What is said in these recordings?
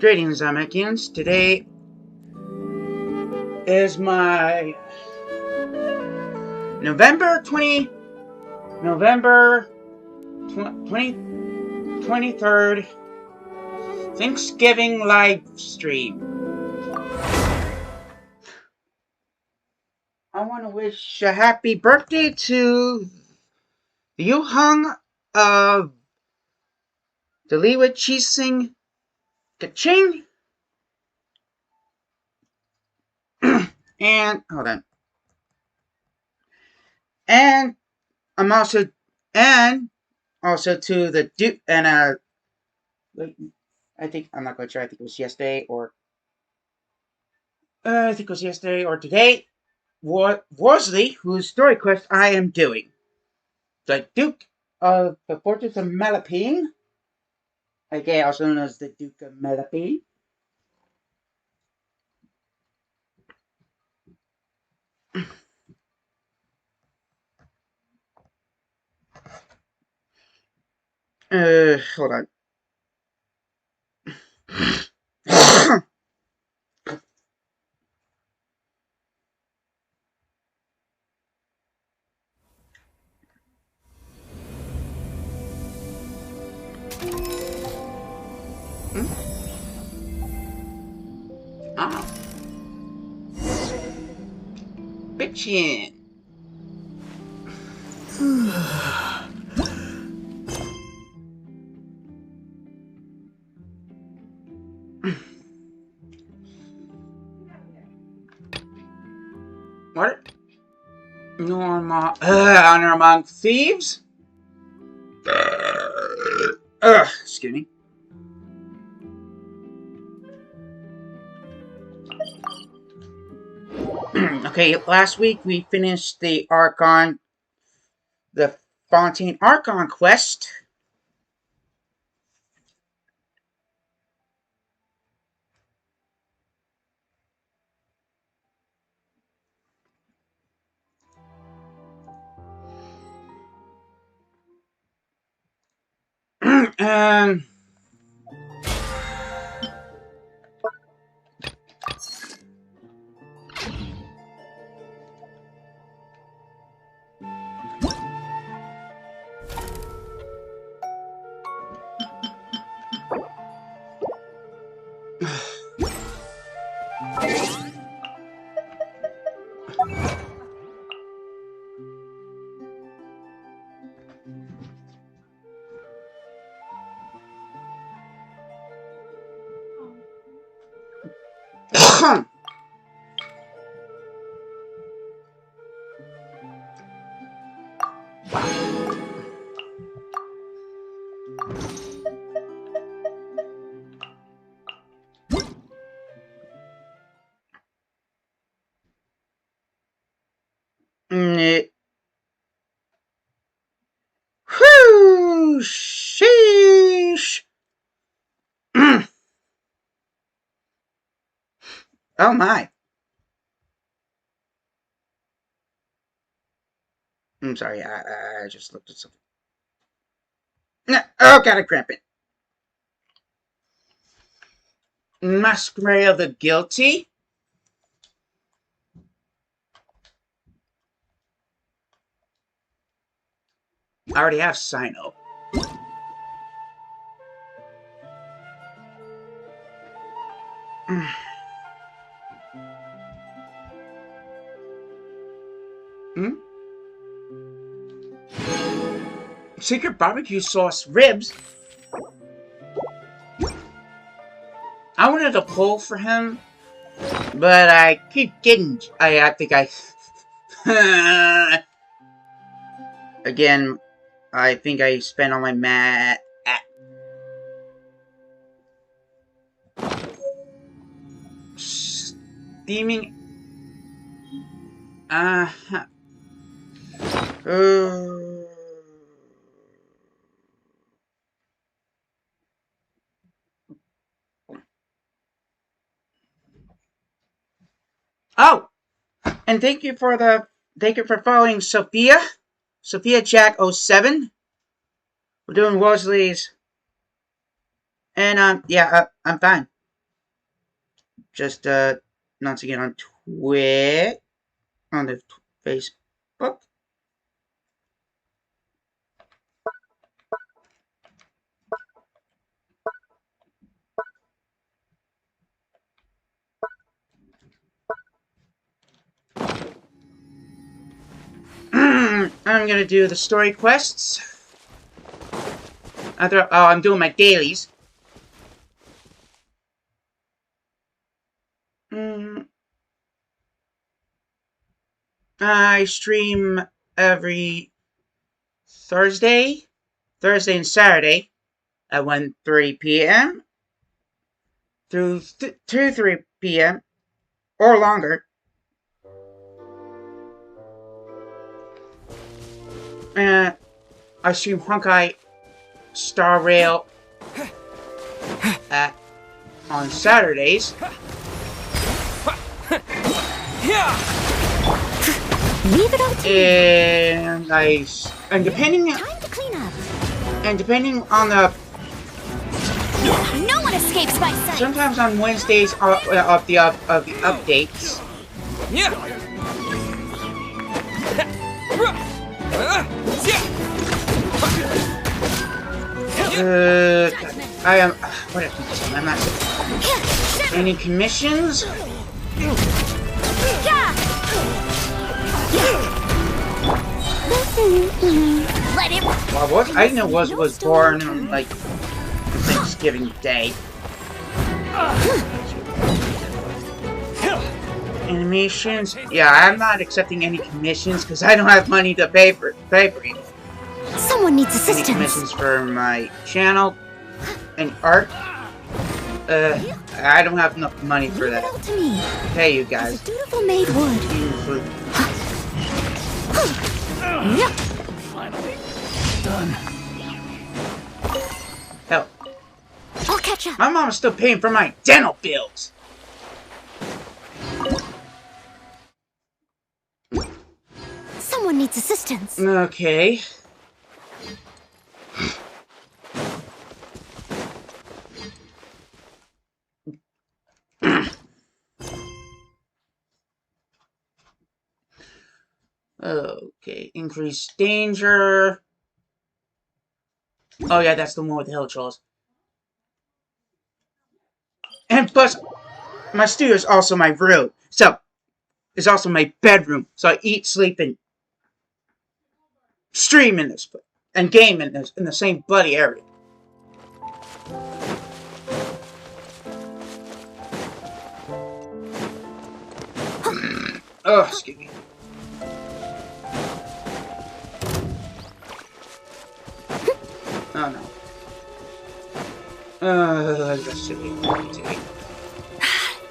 Greetings, Americans. Today is my November 23rd Thanksgiving live stream. I want to wish a happy birthday to Yu Hung of the Liwa Chising Kaching. And hold on. And I'm also to the Duke and I think I'm not quite sure. I think it was yesterday or today. Worsley, whose story quest I am doing. The Duke of the Fortress of Malapine, aka also known as the Duke of Malapine. Hold on. Ah. Bitchin'. What? Honor among thieves? Excuse me. Okay, last week we finished the Archon, the Fontaine Archon quest. And whew, sheesh. Oh my. I'm sorry, I just looked at something. Oh, got a cramp it. Masquerade of the Guilty. I already have Sino. Hmm? Secret barbecue sauce ribs. I wanted to pull for him, but I keep getting. I think I. Again, I think I spent all my mat. Steaming. Uh-huh. Oh, and thank you for following Sophia Jack 07. We're doing Worsley's, and yeah, I'm fine. just once again on Twitch, on the Facebook. I'm gonna do the story quests. I'm doing my dailies. I stream every Thursday and Saturday at 1:30 p.m. through 2-3 p.m. or longer. I stream Honkai Star Rail on Saturdays. Leave it up to and depending Time to clean up. And depending on the No one escapes my sight. sometimes on Wednesdays of the updates. I am. What am I? Any commissions? Let it. Well, I know was born on like Thanksgiving Day. Animations? Yeah, I'm not accepting any commissions because I don't have money to pay for it. Someone needs assistance. Any commissions for my channel and art? I don't have enough money for that. Leave it to me. Hey, you guys. As a dutiful maid would. Finally. Done. Hell, I'll catch up. my mom is still paying for my dental bills. Someone needs assistance. Okay. Okay, increased danger. Oh yeah, that's the one with the hill trolls. And plus, my studio is also my room. So, it's also my bedroom. So I eat, sleep, and stream in this, and game in the same bloody area. Oh, excuse me. Oh no. That's too big.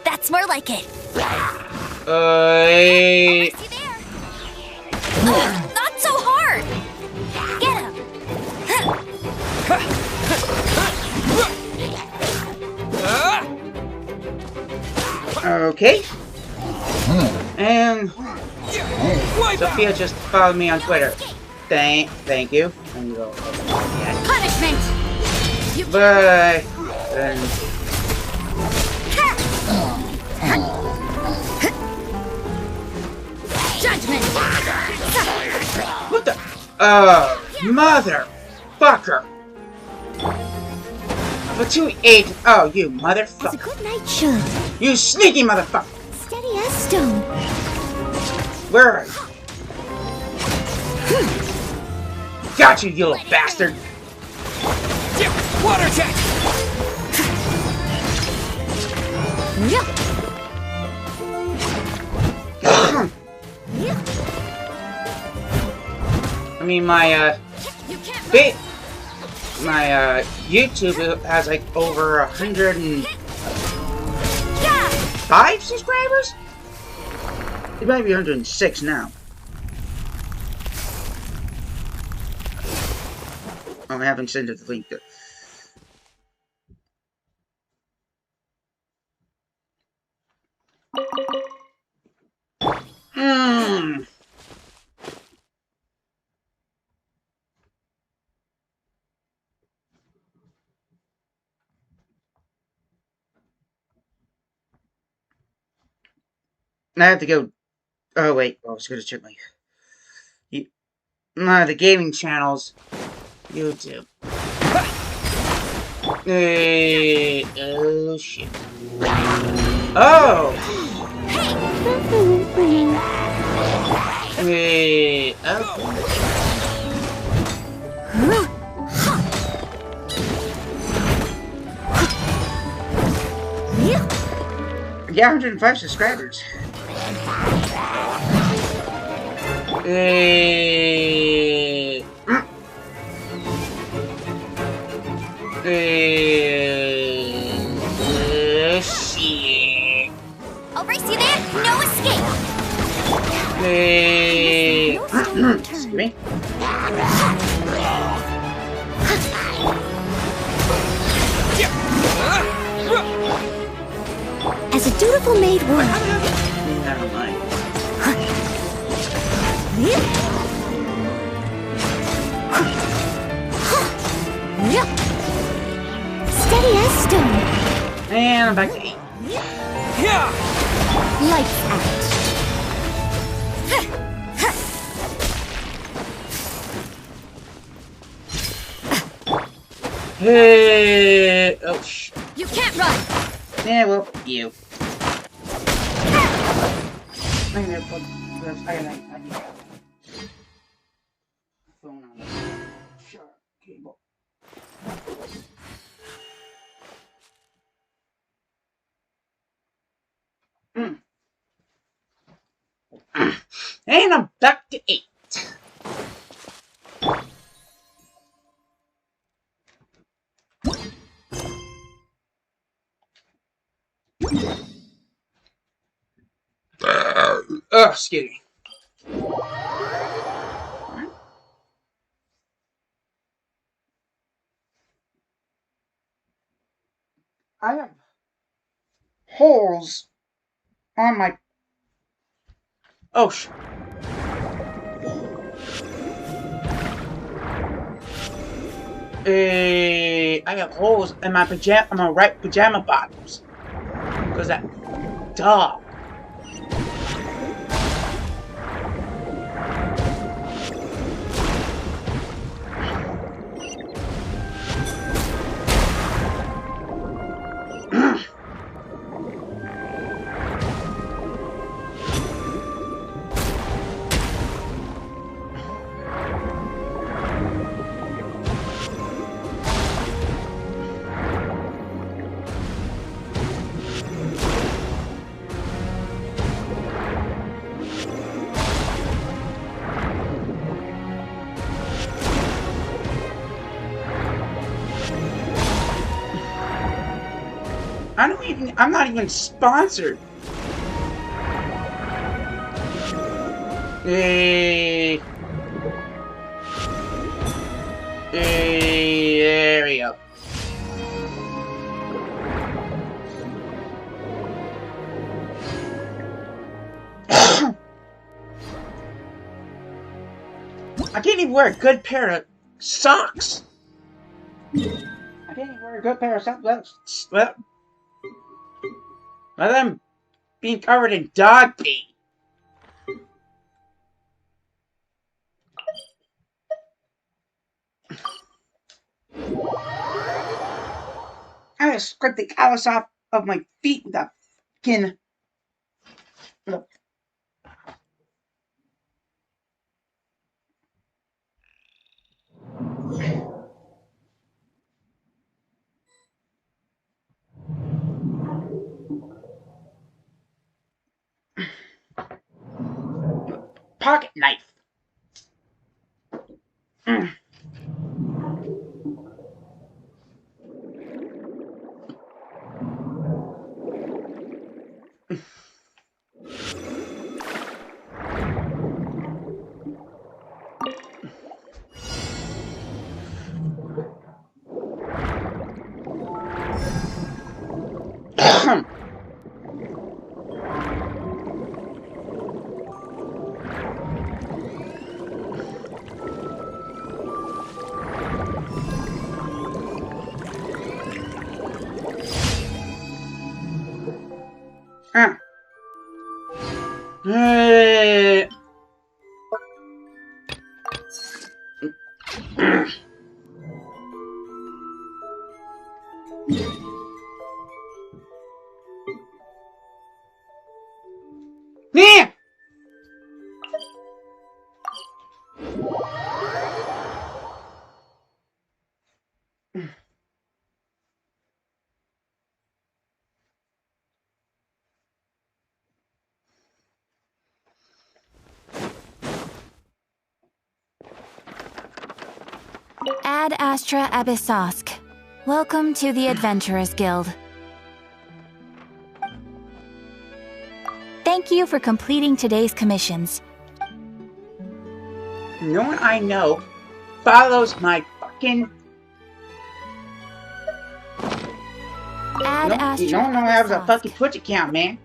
That's more like it. Hey. See there. Not so hard. Get him. Okay. And Sophia just followed me on Twitter. Thank you. And go. Yeah. Punishment. Bye. And Judgment. what the? Motherfucker. But you ate. Oh, you As a motherfucker. good night should. You sneaky motherfucker. Steady as stone. Where are you? Got you, you little bastard. Water jet! I mean, my YouTube has like over 105 subscribers. It might be 106 now. Oh, I haven't sent it the link. I have to go. Oh wait, I was gonna check my the gaming channels. YouTube. Oh shit. Oh. Yeah, 105 subscribers. Shit. I'll race you there, no escape. Excuse me. As a dutiful maid would. Never mind. Steady as stone. And I'm back to 8. Lights out. Hey, oh shit. You can't run. Yeah, well, you. I'm gonna put this. I need phone on the sharp cable. And I'm back to 8. Oh, excuse me. I have holes on my. Oh, I have holes in my right pajama bottoms. Because that dog. I'm not even sponsored. There we go. I can't even wear a good pair of socks. I can't even wear a good pair of socks. Well, them being covered in dog pee. I gotta scrape the callus off of my feet with that fucking. Look. Pocket knife. Yeah. Ad Astra Abyssosk. Welcome to the Adventurers Guild. Thank you for completing today's commissions. No one I know follows my fucking. Ad Astra No one has a Abyssosk. fucking Twitch account, man.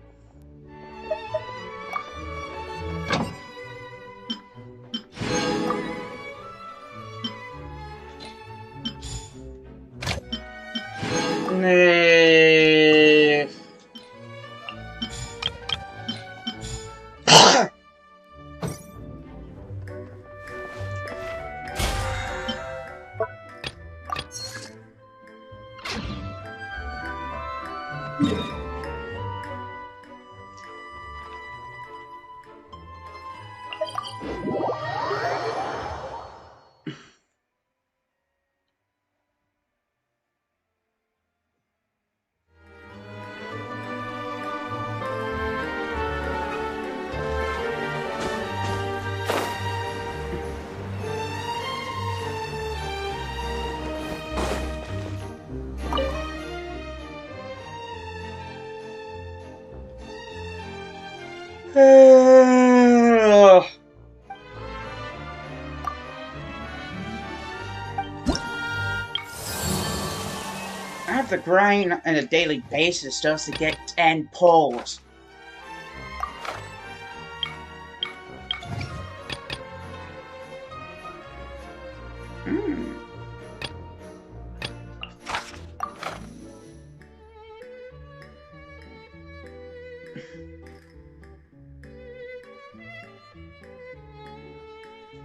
I have to grind on a daily basis just to get 10 pulls.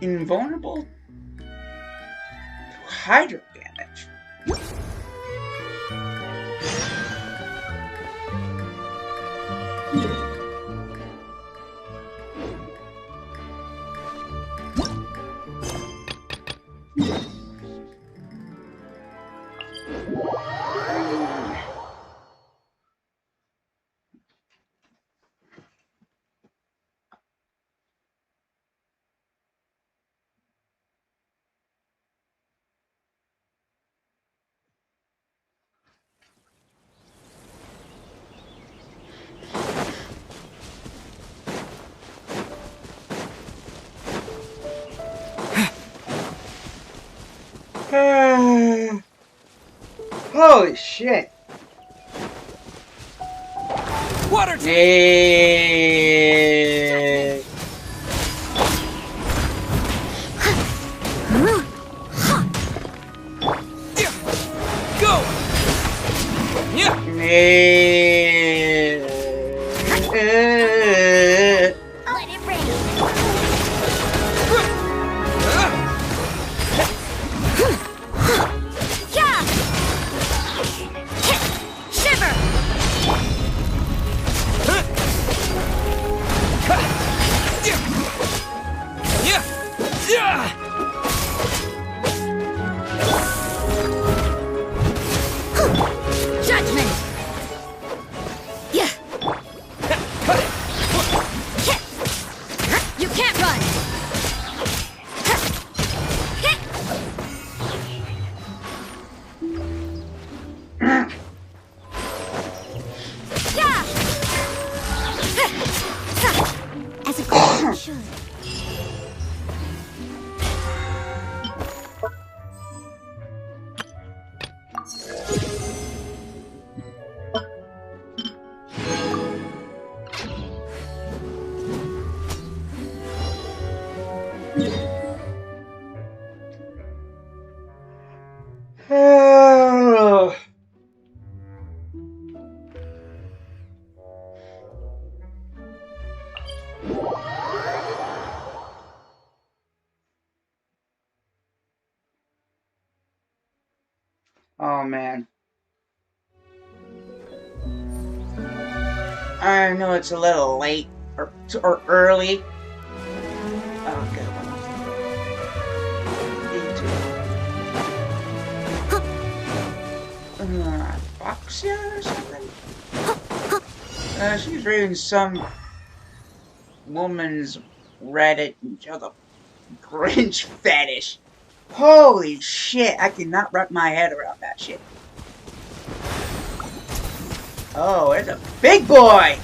Invulnerable to hydro damage. Holy shit. Water. Yeah. Go. Yeah. Let it rain. Yeah. Shiver. Yeah. Yeah. Judgment. Oh man. I know it's a little late or early. Oh god. Foxia or something? She's reading some woman's Reddit and the Grinch fetish. Holy shit, I cannot wrap my head around that shit. Oh, it's a big boy!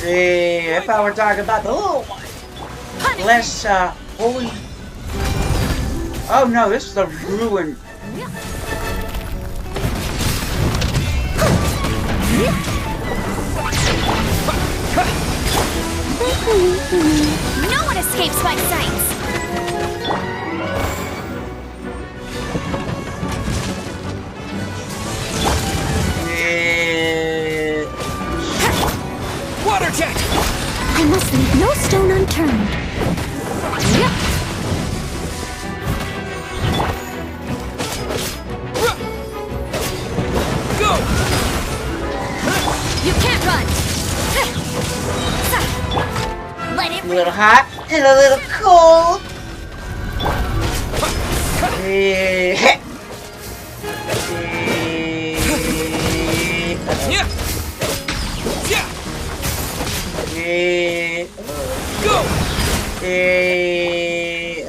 If I were talking about the little one, less, holy... Oh no, this is a ruin. No one escapes my sights! Water jet! I must leave no stone unturned. Go! You can't run! Let it A little hot and a little cold. Yeah! Yeah! Go!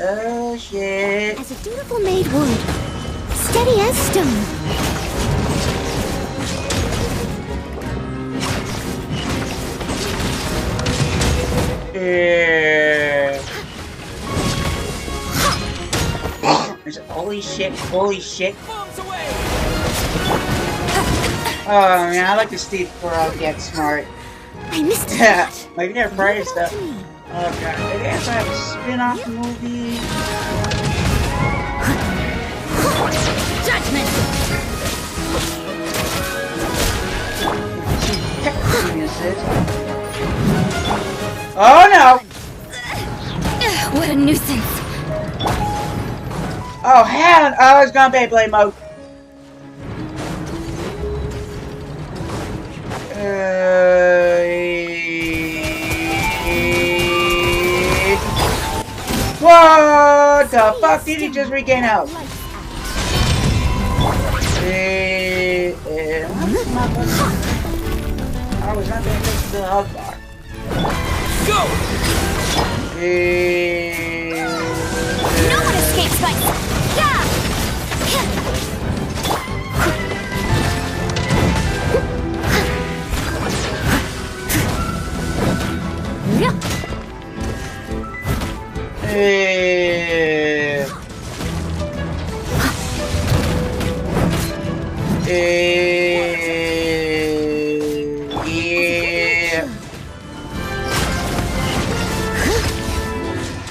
Oh shit. as a dutiful maid would. Steady as stone. Holy shit, holy shit. Bombs away! Oh man, I like to see it before I get smart. I missed it. Yeah, like never Friday Leave it stuff. up to me. Oh god, I guess I have a spin-off movie. Judgment! Oh no! What a nuisance. Oh hell! Oh, it's gonna Beyblade mode. What the fuck did he just regain health? I was not paying attention to the health bar. Go! No one escapes my... Yeah! Yeah.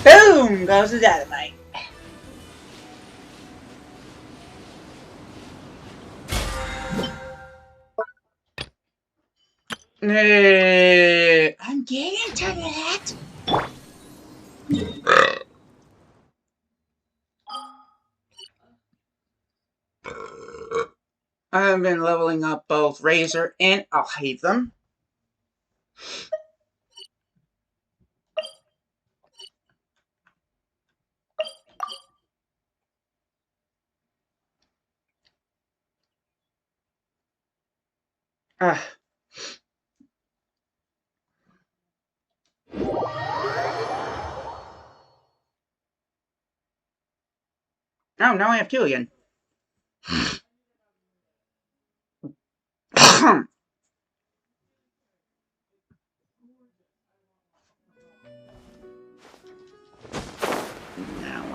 Boom! Goes the dynamite. I'm getting to that. I've been leveling up both Razor and I'll hate them. Oh, now I have two again. Now,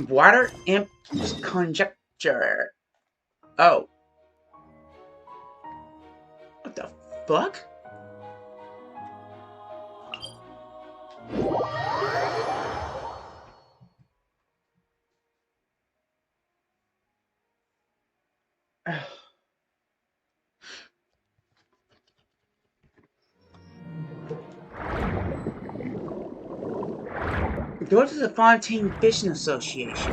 Water imp conjecture. Oh. What the fuck? Go to the Fontaine Fishing Association.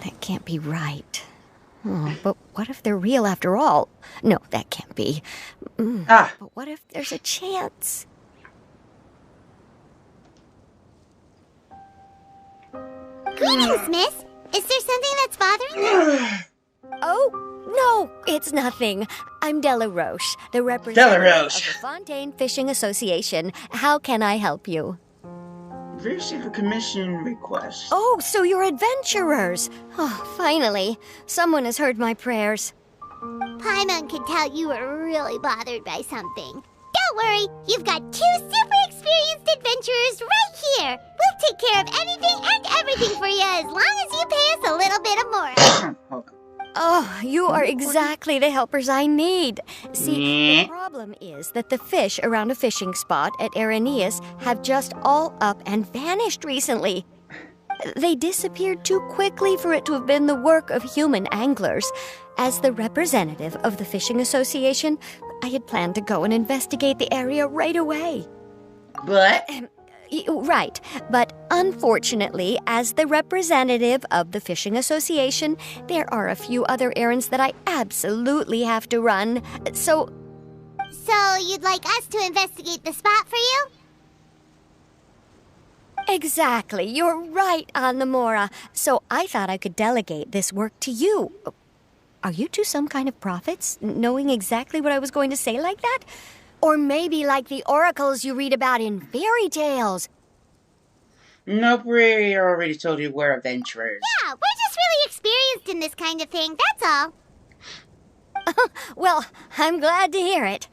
That can't be right. Oh, but what if they're real after all? No, that can't be. But what if there's a chance? Greetings, miss. Is there something that's bothering you? Oh, no, it's nothing. I'm Della Roche, the representative of the Fontaine Fishing Association. How can I help you? Receive a commission request. Oh, so you're adventurers. Oh, finally. Someone has heard my prayers. Paimon could tell you were really bothered by something. Don't worry, you've got 2 super experienced adventurers right here. We'll take care of anything and everything for you as long as you pay us a little bit more. Hold on. Oh, you are exactly the helpers I need. See, the problem is that the fish around a fishing spot at Araneus have just all up and vanished recently. They disappeared too quickly for it to have been the work of human anglers. As the representative of the Fishing Association, I had planned to go and investigate the area right away. But? Right, but unfortunately, as the representative of the Fishing Association, there are a few other errands that I absolutely have to run, so... So, you'd like us to investigate the spot for you? Exactly, you're right on the Mora, so I thought I could delegate this work to you. Are you two some kind of prophets, knowing exactly what I was going to say like that? Or maybe like the oracles you read about in fairy tales. Nope, we already told you we're adventurers. Yeah, we're just really experienced in this kind of thing, that's all. Well, I'm glad to hear it.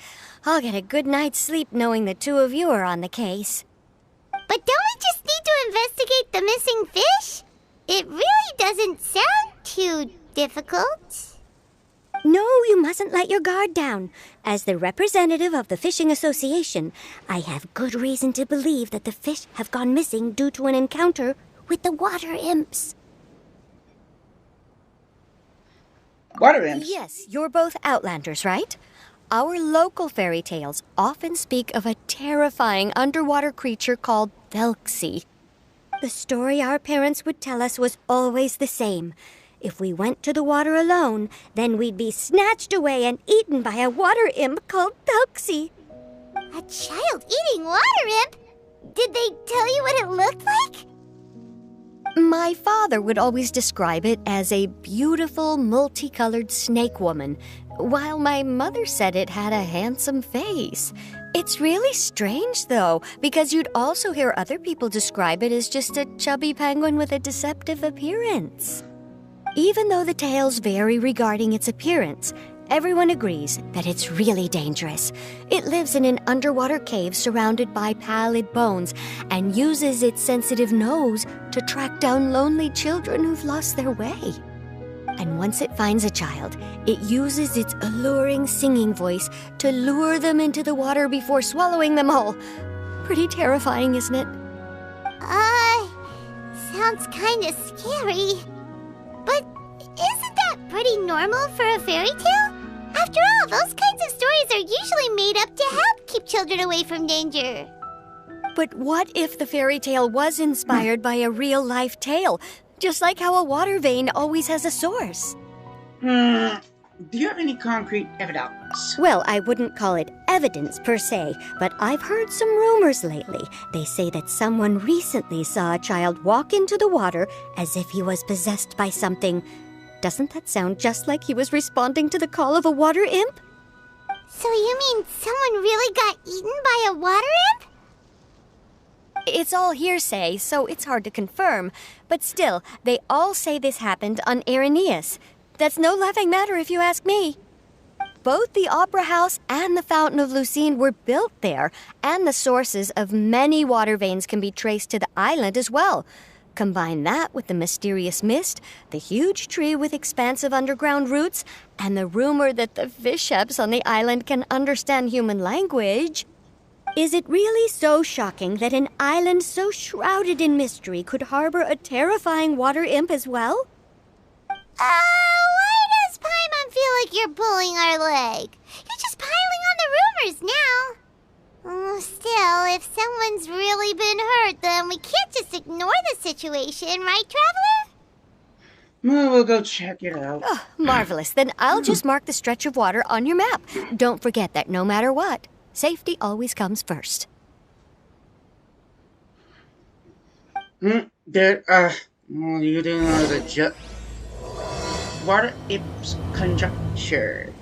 I'll get a good night's sleep knowing the 2 of you are on the case. But don't we just need to investigate the missing fish? It really doesn't sound too difficult. No, you mustn't let your guard down. As the representative of the Fishing Association, I have good reason to believe that the fish have gone missing due to an encounter with the water imps. Water imps? Yes, you're both Outlanders, right? Our local fairy tales often speak of a terrifying underwater creature called Thelxie. The story our parents would tell us was always the same. If we went to the water alone, then we'd be snatched away and eaten by a water imp called Thelxie. A child-eating water imp? Did they tell you what it looked like? My father would always describe it as a beautiful, multicolored snake woman, while my mother said it had a handsome face. It's really strange, though, because you'd also hear other people describe it as just a chubby penguin with a deceptive appearance. Even though the tales vary regarding its appearance, everyone agrees that it's really dangerous. It lives in an underwater cave surrounded by pallid bones and uses its sensitive nose to track down lonely children who've lost their way. And once it finds a child, it uses its alluring singing voice to lure them into the water before swallowing them whole. Pretty terrifying, isn't it? Sounds kinda scary. But isn't that pretty normal for a fairy tale? After all, those kinds of stories are usually made up to help keep children away from danger. But what if the fairy tale was inspired by a real-life tale? Just like how a water vein always has a source. Do you have any concrete evidence? Well, I wouldn't call it evidence per se, but I've heard some rumors lately. They say that someone recently saw a child walk into the water as if he was possessed by something Doesn't that sound just like he was responding to the call of a water imp? So you mean someone really got eaten by a water imp? It's all hearsay, so it's hard to confirm. But still, they all say this happened on Irenaeus. That's no laughing matter if you ask me. Both the Opera House and the Fountain of Lucine were built there, and the sources of many water veins can be traced to the island as well. Combine that with the mysterious mist, the huge tree with expansive underground roots, and the rumor that the fisheps on the island can understand human language. Is it really so shocking that an island so shrouded in mystery could harbor a terrifying water imp as well? Why does Paimon feel like you're pulling our leg? You're just piling on the rumors now. Still, if someone's really been hurt, then we can't just ignore the situation, right, Traveler? Well, we'll go check it out. Oh, marvelous. Then I'll just mark the stretch of water on your map. Don't forget that no matter what, safety always comes first. You're doing the water imps conjecture.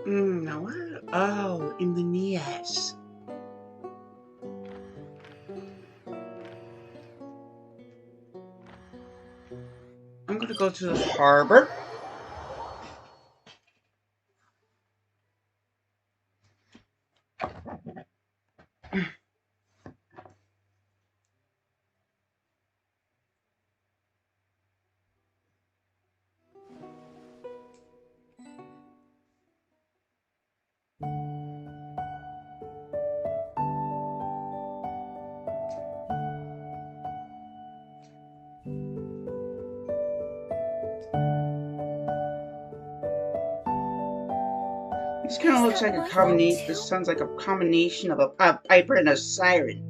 Now where? Oh, in the Nias. I'm gonna go to the harbor. This kind of looks like a combination. This sounds like a combination of a piper and a siren.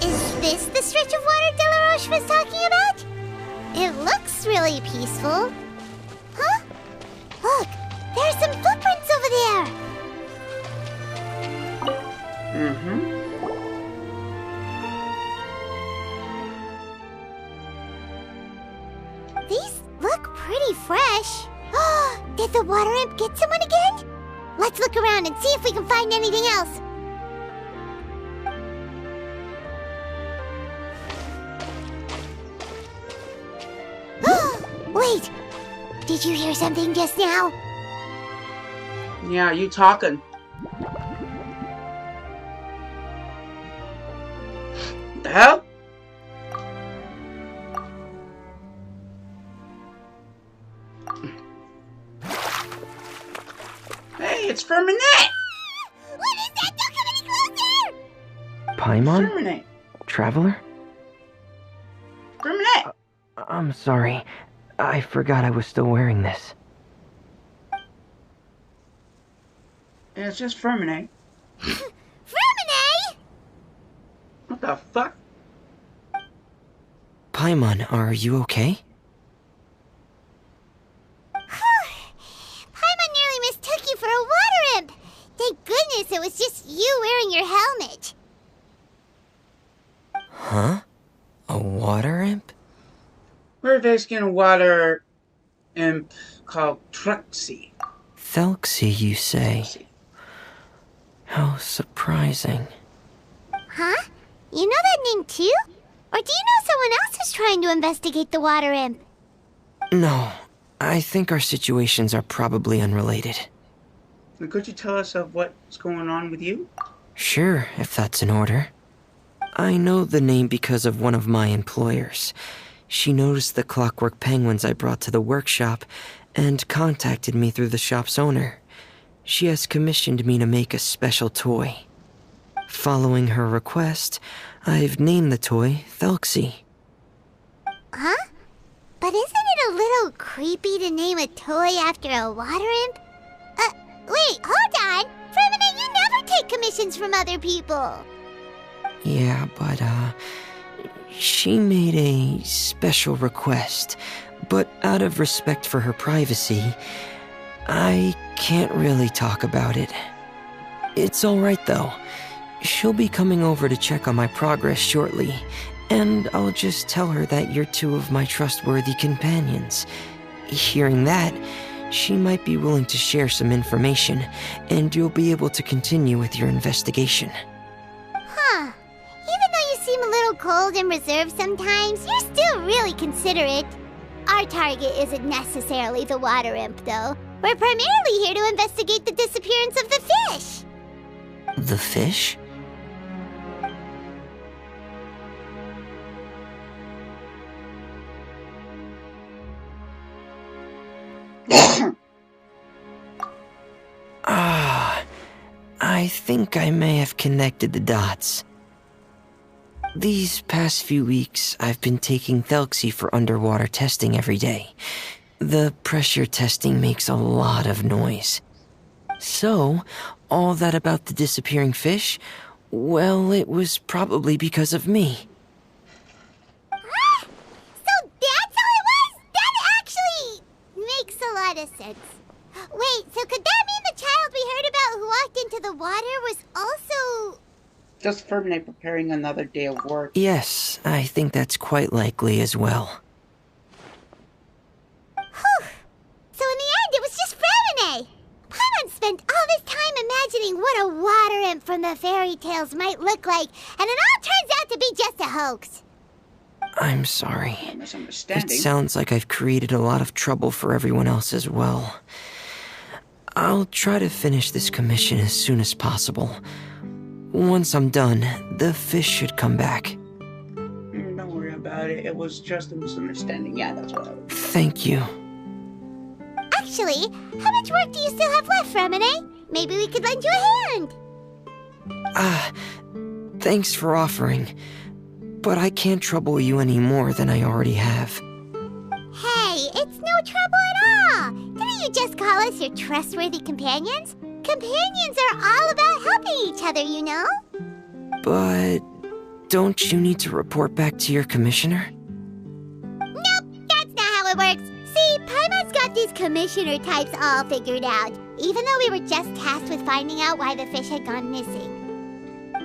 Is this the stretch of water Delaroche was talking about? It looks really peaceful. Huh? Look, there's some footprints over there. These look pretty fresh. Did the water imp get someone again? Let's look around and see if we can find anything else. Wait! Did you hear something just now? Yeah, you talking. What the hell? Hey, it's Ferminette! What is that? Don't come any closer! Paimon? Ferminette. Traveler? Ferminette! I'm sorry. I forgot I was still wearing this. Yeah, it's just Ferminette. Ferminette! What the fuck? Paimon, are you okay? Paimon nearly mistook you for a water imp. Thank goodness it was just you wearing your helmet. Huh? A water imp? We're visiting a water imp called Truxie. Thelxie, you say? How surprising. Huh? You know that name too? Or do you know someone else who's trying to investigate the water imp? No, I think our situations are probably unrelated. Could you tell us of what's going on with you? Sure, if that's in order. I know the name because of one of my employers. She noticed the clockwork penguins I brought to the workshop and contacted me through the shop's owner. She has commissioned me to make a special toy. Following her request, I've named the toy Thelxie. Huh? But isn't it a little creepy to name a toy after a water imp? Wait, hold on! Fremine, you never take commissions from other people! Yeah, but, she made a special request, but out of respect for her privacy, I can't really talk about it. It's alright though. She'll be coming over to check on my progress shortly, and I'll just tell her that you're two of my trustworthy companions. Hearing that, she might be willing to share some information, and you'll be able to continue with your investigation. Huh. Even though you seem a little cold and reserved sometimes, you're still really considerate. Our target isn't necessarily the water imp, though. We're primarily here to investigate the disappearance of the fish. The fish? I think I may have connected the dots. These past few weeks, I've been taking Thelxie for underwater testing every day. The pressure testing makes a lot of noise. So, all that about the disappearing fish, well, it was probably because of me. Ah! So that's how it was? That actually makes a lot of sense. Wait, so could that mean the child we heard about who walked into the water was also... Just Fermine preparing another day of work. Yes, I think that's quite likely as well. Whew! So in the end, it was just Fremine! Paimon spent all this time imagining what a water imp from the fairy tales might look like, and it all turns out to be just a hoax. I'm sorry. A misunderstanding. It sounds like I've created a lot of trouble for everyone else as well. I'll try to finish this commission as soon as possible. Once I'm done, the fish should come back. Don't worry about it. It was just a misunderstanding. Yeah, that's what I was. Thank you. Actually, how much work do you still have left, Fremine? Maybe we could lend you a hand. Thanks for offering. But I can't trouble you any more than I already have. Hey, it's no trouble at all! Didn't you just call us your trustworthy companions? Companions are all about helping each other, you know? But don't you need to report back to your commissioner? Nope, that's not how it works. See, Paimon's got these commissioner types all figured out, even though we were just tasked with finding out why the fish had gone missing.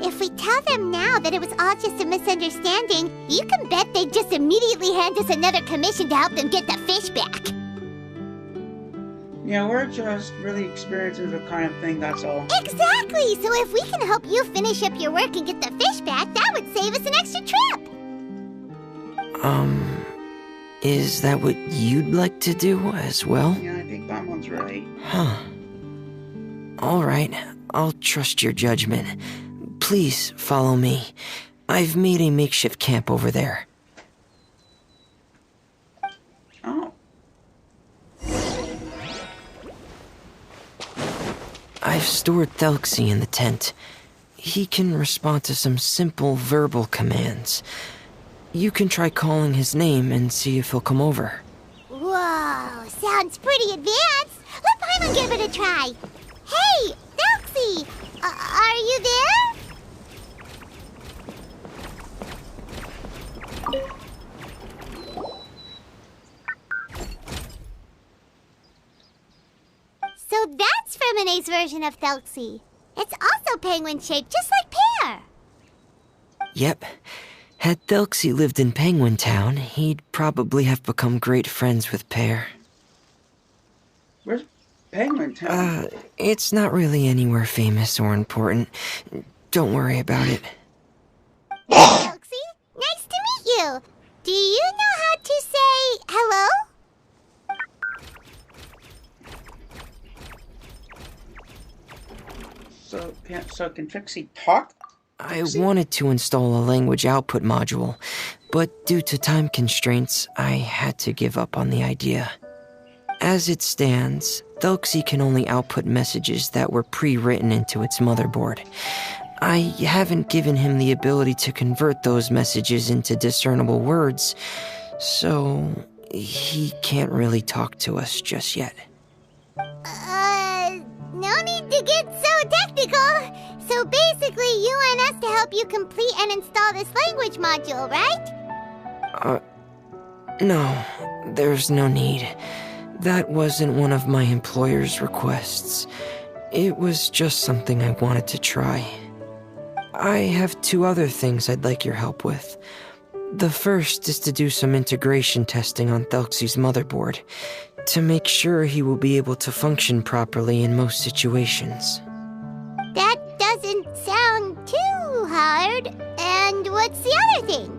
If we tell them now that it was all just a misunderstanding, you can bet they'd just immediately hand us another commission to help them get the fish back. Yeah, we're just really experiencing the kind of thing, that's all. Exactly! So if we can help you finish up your work and get the fish back, that would save us an extra trip! Is that what you'd like to do as well? Yeah, I think Paimon's right. Huh. Alright, I'll trust your judgment. Please follow me. I've made a makeshift camp over there. Oh. I've stored Thelxie in the tent. He can respond to some simple verbal commands. You can try calling his name and see if he'll come over. Whoa, sounds pretty advanced. Let Paimon give it a try. Hey, Thelxie! Are you there? So that's Fremine's version of Thelxie. It's also penguin-shaped, just like Pear. Yep. Had Thelxie lived in Penguin Town, he'd probably have become great friends with Pear. Where's Penguin Town? It's not really anywhere famous or important. Don't worry about it. Galaxy, nice to meet you. Do you know how to say hello? So can Trixie talk? I wanted to install a language output module, but due to time constraints, I had to give up on the idea. As it stands, Thelxie can only output messages that were pre-written into its motherboard. I haven't given him the ability to convert those messages into discernible words, so he can't really talk to us just yet. No need to get so technical. So basically, you want us to help you complete and install this language module, right? No, there's no need. That wasn't one of my employer's requests. It was just something I wanted to try. I have 2 other things I'd like your help with. The first is to do some integration testing on Thelxie's motherboard, to make sure he will be able to function properly in most situations. That doesn't sound too hard. And what's the other thing?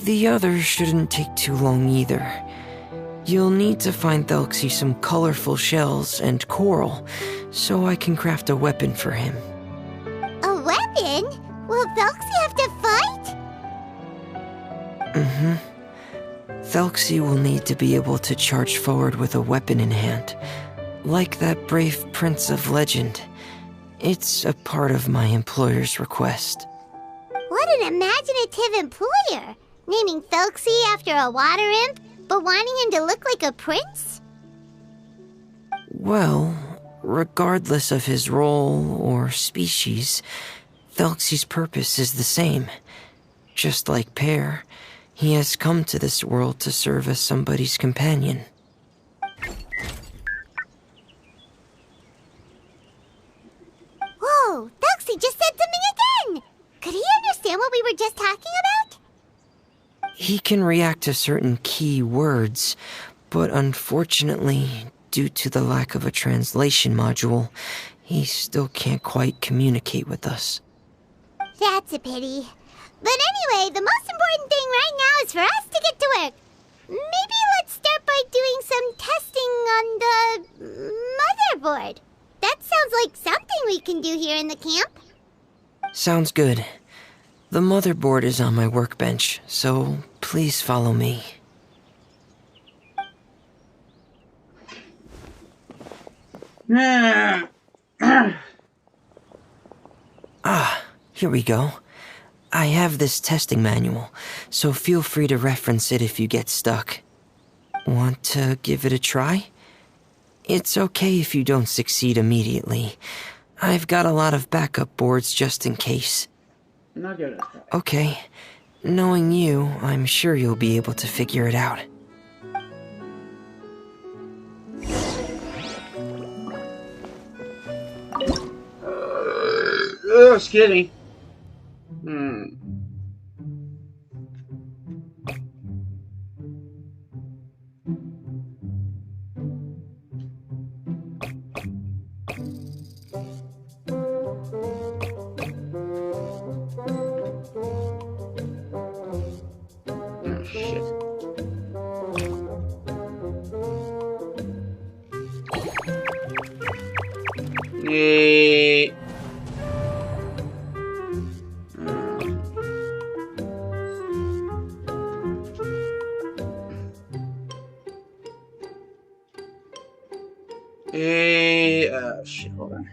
The other shouldn't take too long either. You'll need to find Thelxie some colorful shells and coral, so I can craft a weapon for him. A weapon? Will Thelxie have to fight? Thelxie will need to be able to charge forward with a weapon in hand, like that brave prince of legend. It's a part of my employer's request. What an imaginative employer! Naming Thelxie after a water imp, but wanting him to look like a prince? Well, regardless of his role or species, Thelxie's purpose is the same. Just like Pear, he has come to this world to serve as somebody's companion. Whoa, Thelxie just said something again! Could he understand what we were just talking about? He can react to certain key words, but unfortunately, due to the lack of a translation module, he still can't quite communicate with us. That's a pity. But anyway, the most important thing right now is for us to get to work. Maybe let's start by doing some testing on the motherboard. That sounds like something we can do here in the camp. Sounds good. The motherboard is on my workbench, so please follow me. Here we go. I have this testing manual, so feel free to reference it if you get stuck. Want to give it a try? It's okay if you don't succeed immediately. I've got a lot of backup boards just in case. Not good at that. Okay. Knowing you, I'm sure you'll be able to figure it out. Excuse me. Oh, shit. Shit, hold on.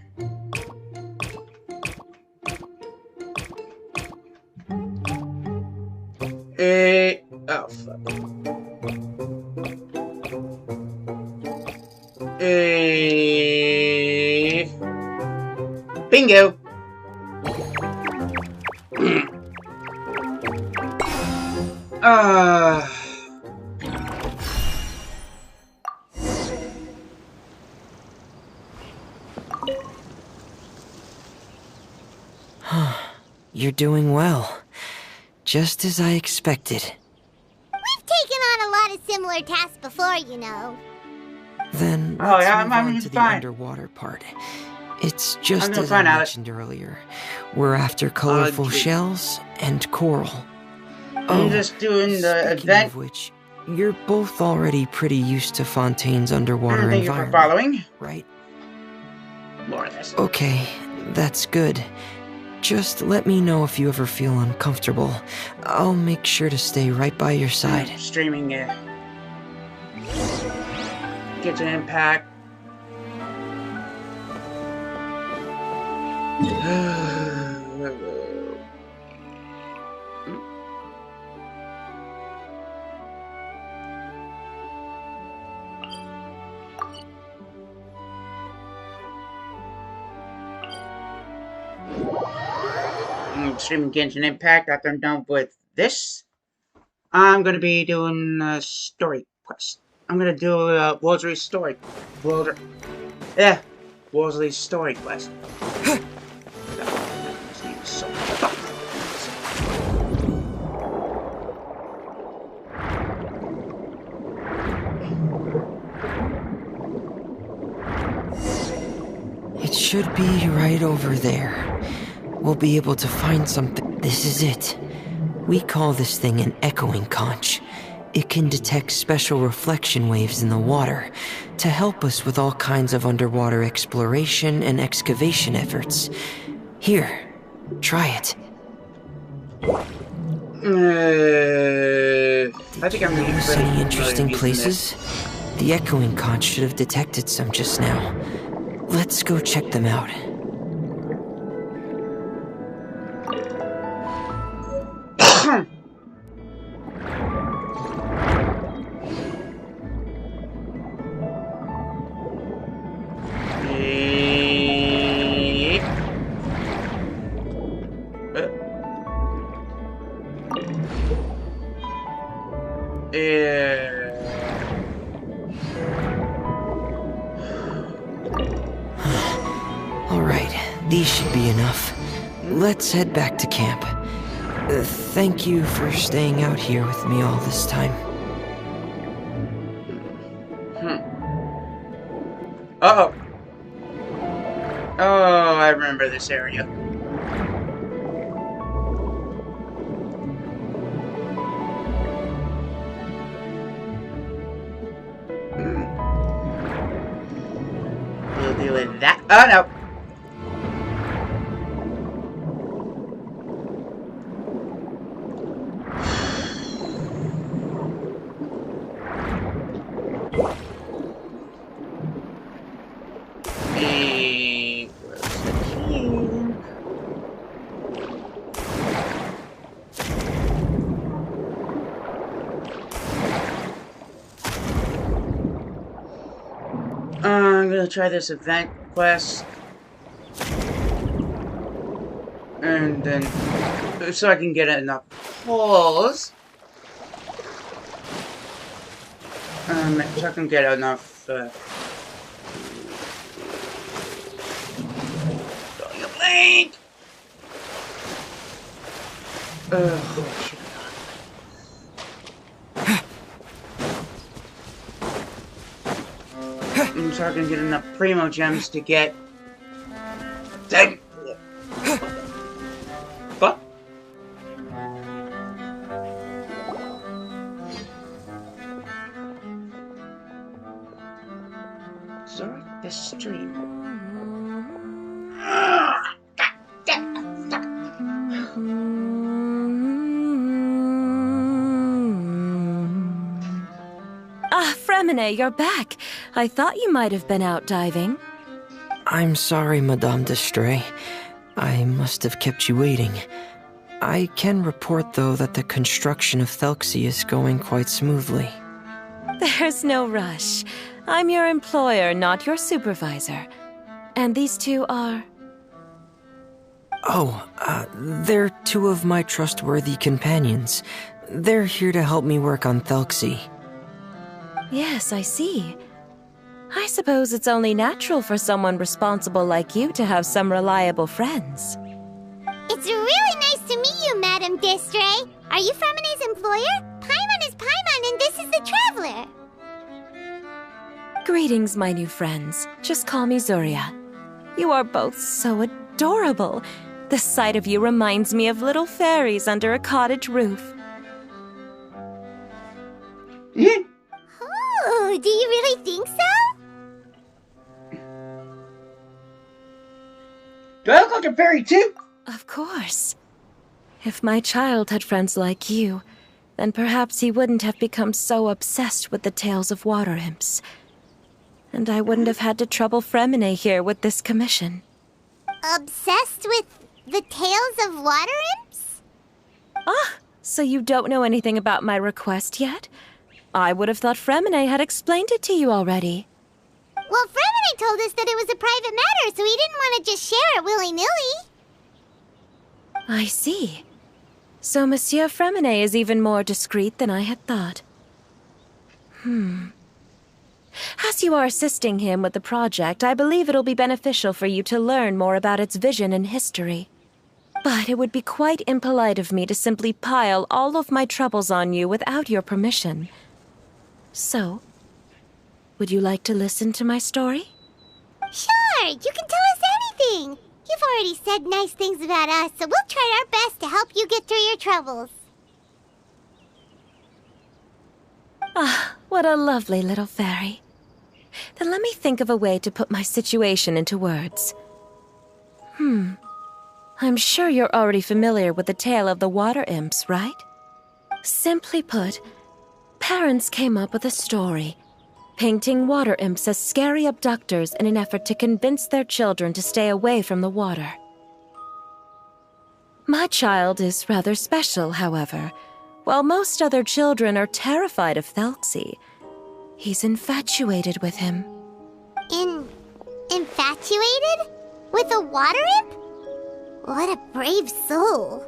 Oh, fuck. Bingo! You're doing well. just as I expected. We've taken on a lot of similar tasks before, you know. Then Oh, let's yeah, move I'm on to the fine. underwater part. It's just doing as fine, I Alex. mentioned earlier. We're after colorful Gee. shells and coral. I'm just doing the speaking event. of which, you're both already pretty used to Fontaine's underwater Thank you for environment, following. right? More of this. Okay, that's good. Just let me know if you ever feel uncomfortable. I'll make sure to stay right by your side. Streaming Genshin Impact. Streaming Genshin Impact. After I'm done with this, I'm gonna be doing a story quest. I'm gonna do a Wriothesley story. Wriothesley's story quest. His name is so fucking. It should be right over there. We'll be able to find something. This is it. We call this thing an echoing conch. It can detect special reflection waves in the water to help us with all kinds of underwater exploration and excavation efforts. Here, try it. I think I'm Notice any interesting places? The echoing conch should have detected some just now. Let's go check them out. Alright, these should be enough. Let's head back to camp. Thank you for staying out here with me all this time. Uh-oh. Oh, I remember this area. We'll deal with that. Oh, no. I'm gonna try this event quest. And then, so I can get enough pulls. So I can get enough, Link! Oh, shit. So I can get enough primo gems to get. Dang. What? Start the stream. Fremine, you're back. I thought you might have been out diving. I'm sorry, Madame d'Estray. I must have kept you waiting. I can report, though, that the construction of Thelxie is going quite smoothly. There's no rush. I'm your employer, not your supervisor. And these two are... Oh, they're two of my trustworthy companions. They're here to help me work on Thelxie. Yes, I see. I suppose it's only natural for someone responsible like you to have some reliable friends. It's really nice to meet you, you, Madame Distray. Are you Fremine's employer? Paimon is Paimon, and this is the Traveler. Greetings, my new friends. Just call me Zuria. You are both so adorable. The sight of you reminds me of little fairies under a cottage roof. Oh, do you really think so? Do I look like a fairy too? Of course. If my child had friends like you, then perhaps he wouldn't have become so obsessed with the tales of water imps. And I wouldn't have had to trouble Fremine here with this commission. Obsessed with the tales of water imps? Ah, so you don't know anything about my request yet? I would have thought Fremine had explained it to you already. Well, Fremine told us that it was a private matter, so he didn't want to just share it willy-nilly. I see. So Monsieur Fremine is even more discreet than I had thought. As you are assisting him with the project, I believe it'll be beneficial for you to learn more about its vision and history. But it would be quite impolite of me to simply pile all of my troubles on you without your permission. So, would you like to listen to my story? Sure, you can tell us anything. You've already said nice things about us, so we'll try our best to help you get through your troubles. Ah, what a lovely little fairy. Then let me think of a way to put my situation into words. I'm sure you're already familiar with the tale of the water imps, right? Simply put, parents came up with a story, painting water imps as scary abductors in an effort to convince their children to stay away from the water. My child is rather special, however. While most other children are terrified of Thelxie, he's infatuated with him. Infatuated? With a water imp? What a brave soul.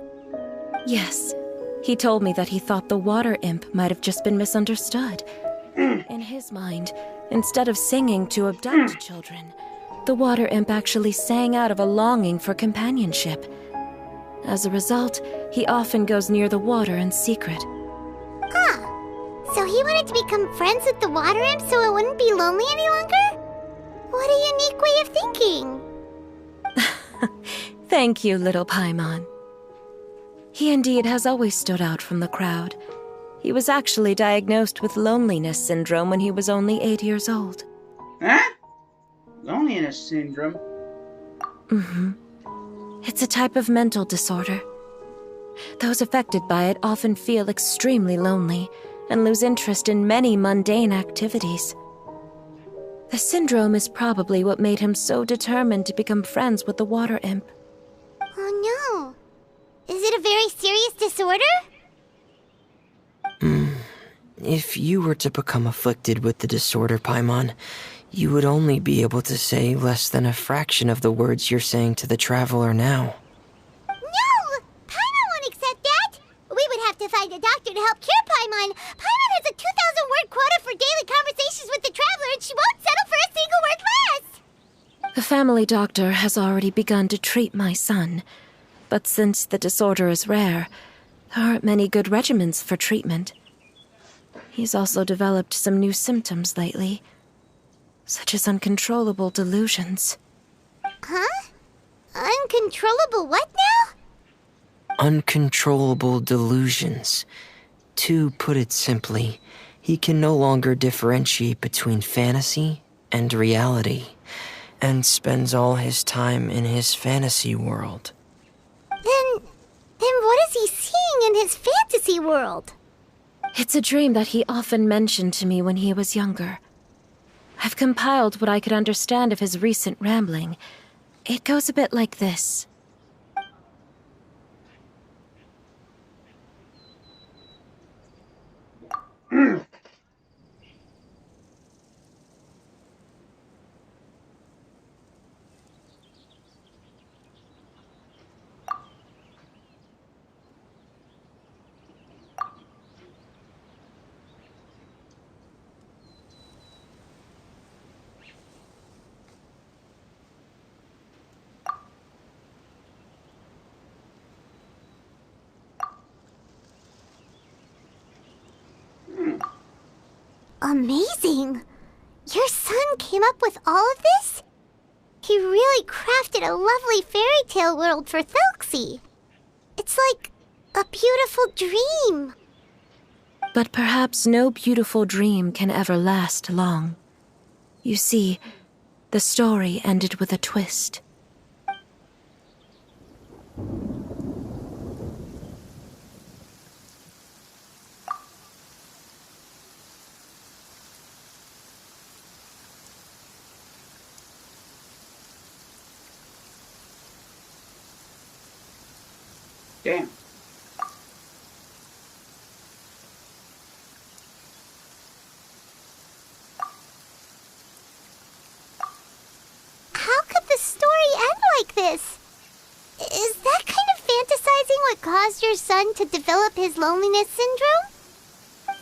Yes, he told me that he thought the water imp might have just been misunderstood. In his mind, instead of singing to abduct children, the water imp actually sang out of a longing for companionship. As a result, he often goes near the water in secret. So he wanted to become friends with the water imp so it wouldn't be lonely any longer? What a unique way of thinking. Thank you, little Paimon. He indeed has always stood out from the crowd. He was actually diagnosed with loneliness syndrome when he was only 8 years old. Huh? Loneliness syndrome? It's a type of mental disorder. Those affected by it often feel extremely lonely and lose interest in many mundane activities. The syndrome is probably what made him so determined to become friends with the water imp. Oh no. Is it a very serious disorder? If you were to become afflicted with the disorder, Paimon, you would only be able to say less than a fraction of the words you're saying to the Traveler now. No! Paimon won't accept that! We would have to find a doctor to help cure Paimon. Paimon has a 2,000-word quota for daily conversations with the Traveler, and she won't settle for a single word less! The family doctor has already begun to treat my son, but since the disorder is rare, there aren't many good regimens for treatment. He's also developed some new symptoms lately, such as uncontrollable delusions. Huh? Uncontrollable what now? Uncontrollable delusions. To put it simply, he can no longer differentiate between fantasy and reality, and spends all his time in his fantasy world. Then what is he seeing in his fantasy world? It's a dream that he often mentioned to me when he was younger. I've compiled what I could understand of his recent rambling. It goes a bit like this. amazing. Your son came up with all of this? He really crafted a lovely fairy tale world for Thelxie. It's like a beautiful dream. But perhaps no beautiful dream can ever last long. You see, the story ended with a twist. Damn. How could the story end like this? Is that kind of fantasizing what caused your son to develop his loneliness syndrome?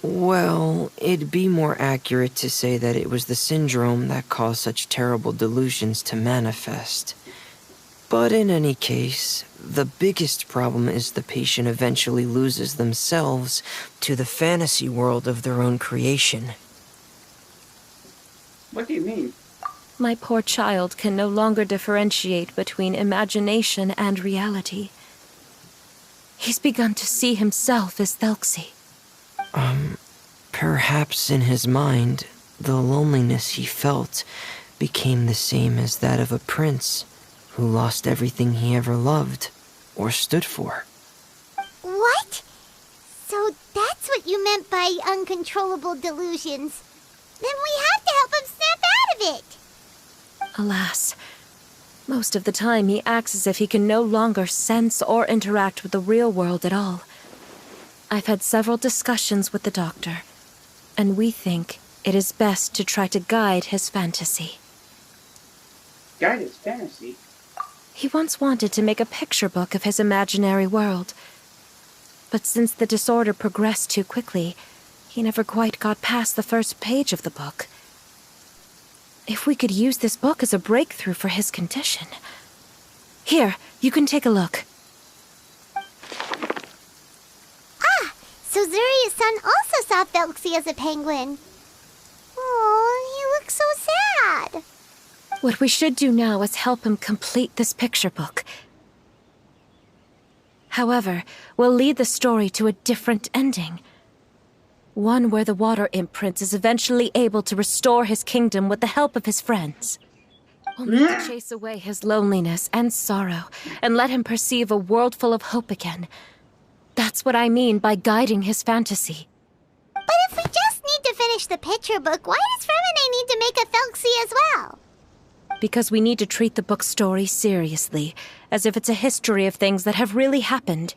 Well, it'd be more accurate to say that it was the syndrome that caused such terrible delusions to manifest. But in any case, the biggest problem is the patient eventually loses themselves to the fantasy world of their own creation. What do you mean? My poor child can no longer differentiate between imagination and reality. He's begun to see himself as Thelxie. Perhaps in his mind, the loneliness he felt became the same as that of a prince who lost everything he ever loved or stood for. What? So that's what you meant by uncontrollable delusions. Then we have to help him snap out of it. Alas, most of the time he acts as if he can no longer sense or interact with the real world at all. I've had several discussions with the doctor, and we think it is best to try to guide his fantasy. Guide his fantasy? He once wanted to make a picture book of his imaginary world. But since the disorder progressed too quickly, he never quite got past the first page of the book. If we could use this book as a breakthrough for his condition... Here, you can take a look. So Zuria's son also saw Thelxie as a penguin. Oh, he looks so sad. What we should do now is help him complete this picture book. However, we'll lead the story to a different ending. One where the water imp prince is eventually able to restore his kingdom with the help of his friends. We'll need to chase away his loneliness and sorrow, and let him perceive a world full of hope again. That's what I mean by guiding his fantasy. But if we just need to finish the picture book, why does Fremine need to make a Thelxie as well? Because we need to treat the book's story seriously, as if it's a history of things that have really happened.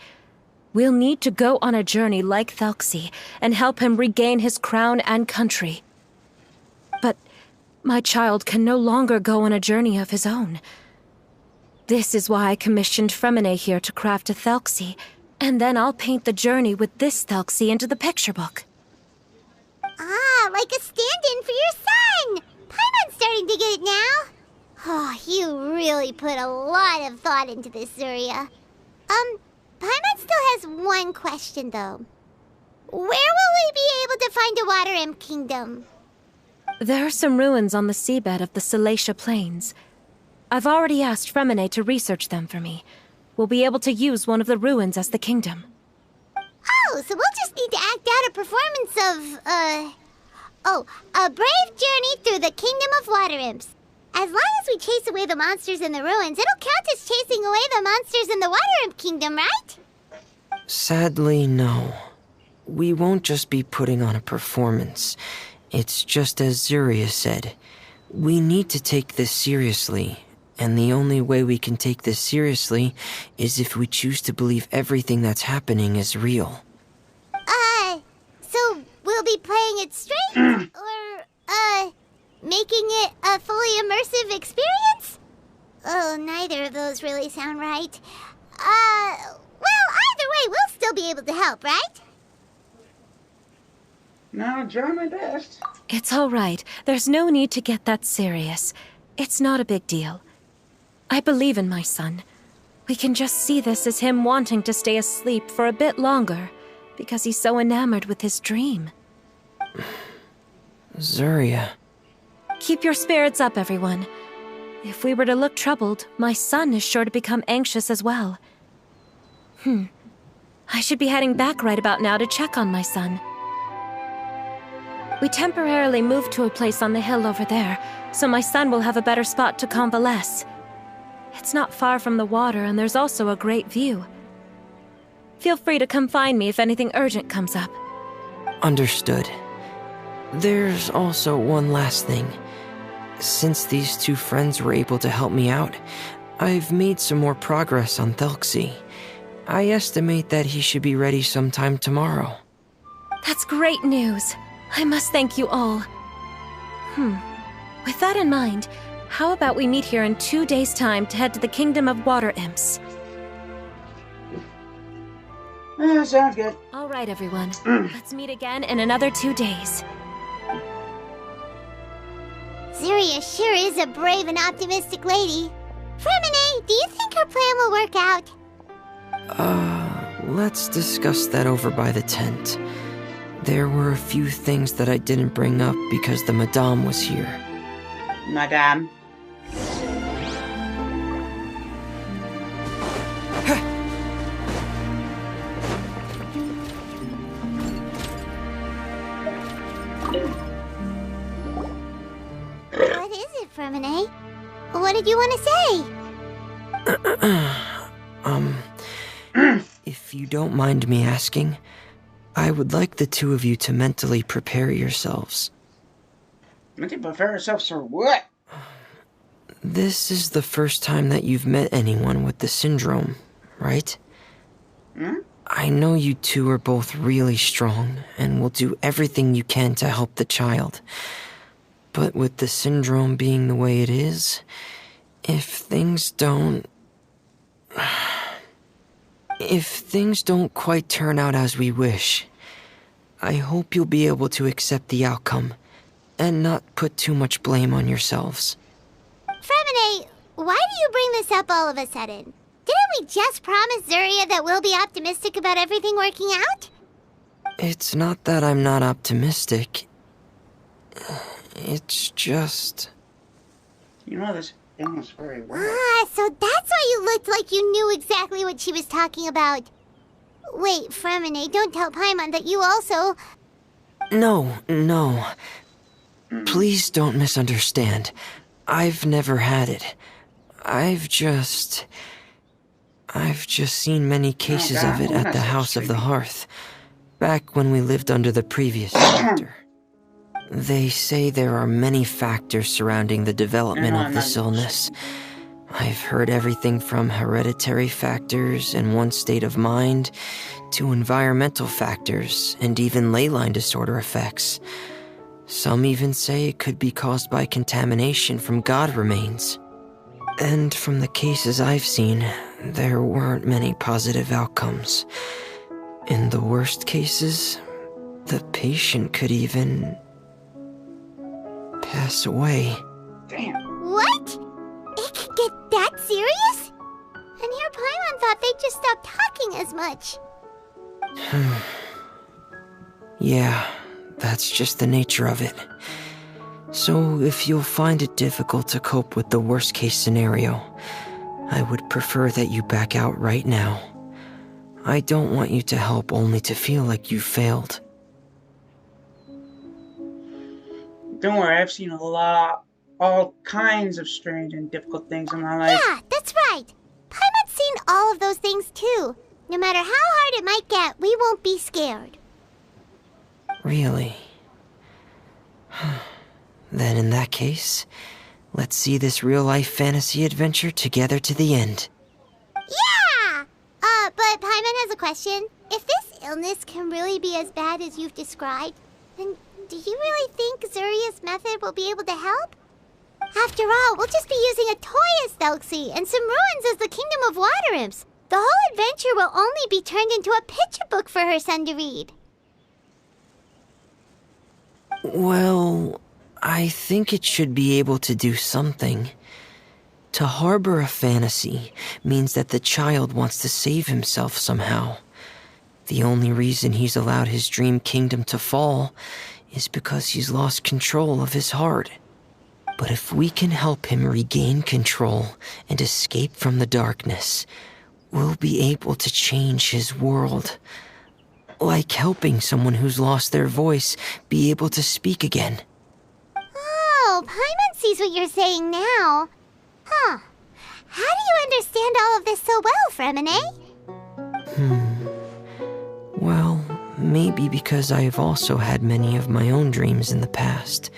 We'll need to go on a journey like Thelxie, and help him regain his crown and country. But my child can no longer go on a journey of his own. This is why I commissioned Fremine here to craft a Thelxie, and then I'll paint the journey with this Thelxie into the picture book. Ah, like a stand-in for your son! Paimon's starting to get it now. Oh, you really put a lot of thought into this, Zuria. Paimon still has one question, though. Where will we be able to find a Water Imp Kingdom? There are some ruins on the seabed of the Salacia Plains. I've already asked Fremine to research them for me. We'll be able to use one of the ruins as the kingdom. Oh, so we'll just need to act out a performance of, a brave journey through the Kingdom of Water Imps. As long as we chase away the monsters in the ruins, it'll count as chasing away the monsters in the Water Imp Kingdom, right? Sadly, no. We won't just be putting on a performance. It's just as Zuria said. We need to take this seriously. And the only way we can take this seriously is if we choose to believe everything that's happening is real. So we'll be playing it straight? Or, making it a fully immersive experience? Oh, neither of those really sound right. Well, either way, we'll still be able to help, right? No, I'll try my best. It's all right. There's no need to get that serious. It's not a big deal. I believe in my son. We can just see this as him wanting to stay asleep for a bit longer, because he's so enamored with his dream. Zuria. Keep your spirits up, everyone. If we were to look troubled, my son is sure to become anxious as well. I should be heading back right about now to check on my son. We temporarily moved to a place on the hill over there, so my son will have a better spot to convalesce. It's not far from the water, and there's also a great view. Feel free to come find me if anything urgent comes up. Understood. There's also one last thing. Since these two friends were able to help me out, I've made some more progress on Thelxie. I estimate that he should be ready sometime tomorrow. That's great news. I must thank you all. With that in mind, how about we meet here in 2 days' time to head to the Kingdom of Water Imps? Sounds good. All right, everyone. Let's meet again in another 2 days. Zuria sure is a brave and optimistic lady. Fremine, do you think her plan will work out? Let's discuss that over by the tent. There were a few things that I didn't bring up because the Madame was here. Madame. What is it, Fremine? What did you want to say? If you don't mind me asking, I would like the two of you to mentally prepare yourselves. Mentally prepare ourselves for what? This is the first time that you've met anyone with the syndrome, right? I know you two are both really strong and will do everything you can to help the child. But with the syndrome being the way it is, if things don't quite turn out as we wish, I hope you'll be able to accept the outcome and not put too much blame on yourselves. Fremine, why do you bring this up all of a sudden? Didn't we just promise Zuria that we'll be optimistic about everything working out? It's not that I'm not optimistic. It's just... You know this English very well. So that's why you looked like you knew exactly what she was talking about. Wait, Fremine, don't tell Paimon that you also... No. Please don't misunderstand. I've never had it. I've just seen many cases of it at the House of the Hearth, back when we lived under the previous chapter. They say there are many factors surrounding the development of this illness. I've heard everything from hereditary factors and one's state of mind, to environmental factors, and even ley line disorder effects. Some even say it could be caused by contamination from god remains. And from the cases I've seen, there weren't many positive outcomes. In the worst cases, the patient could even pass away. Damn. What? It could get that serious? And here Paimon thought they'd just stop talking as much. Yeah, that's just the nature of it. So if you'll find it difficult to cope with the worst case scenario, I would prefer that you back out right now. I don't want you to help only to feel like you failed. Don't worry, I've seen all kinds of strange and difficult things in my life. Yeah, that's right. Paimon's seen all of those things too. No matter how hard it might get, we won't be scared. Really? Then in that case, let's see this real-life fantasy adventure together to the end. Yeah! But Paimon has a question. If this illness can really be as bad as you've described, then do you really think Zuria's method will be able to help? After all, we'll just be using a toy as Thelxie and some ruins as the Kingdom of Water Imps. The whole adventure will only be turned into a picture book for her son to read. Well, I think it should be able to do something. To harbor a fantasy means that the child wants to save himself somehow. The only reason he's allowed his dream kingdom to fall is because he's lost control of his heart. But if we can help him regain control and escape from the darkness, we'll be able to change his world. Like helping someone who's lost their voice be able to speak again. Oh, Paimon sees what you're saying now. Huh. How do you understand all of this so well, Fremine? Well, maybe because I have also had many of my own dreams in the past.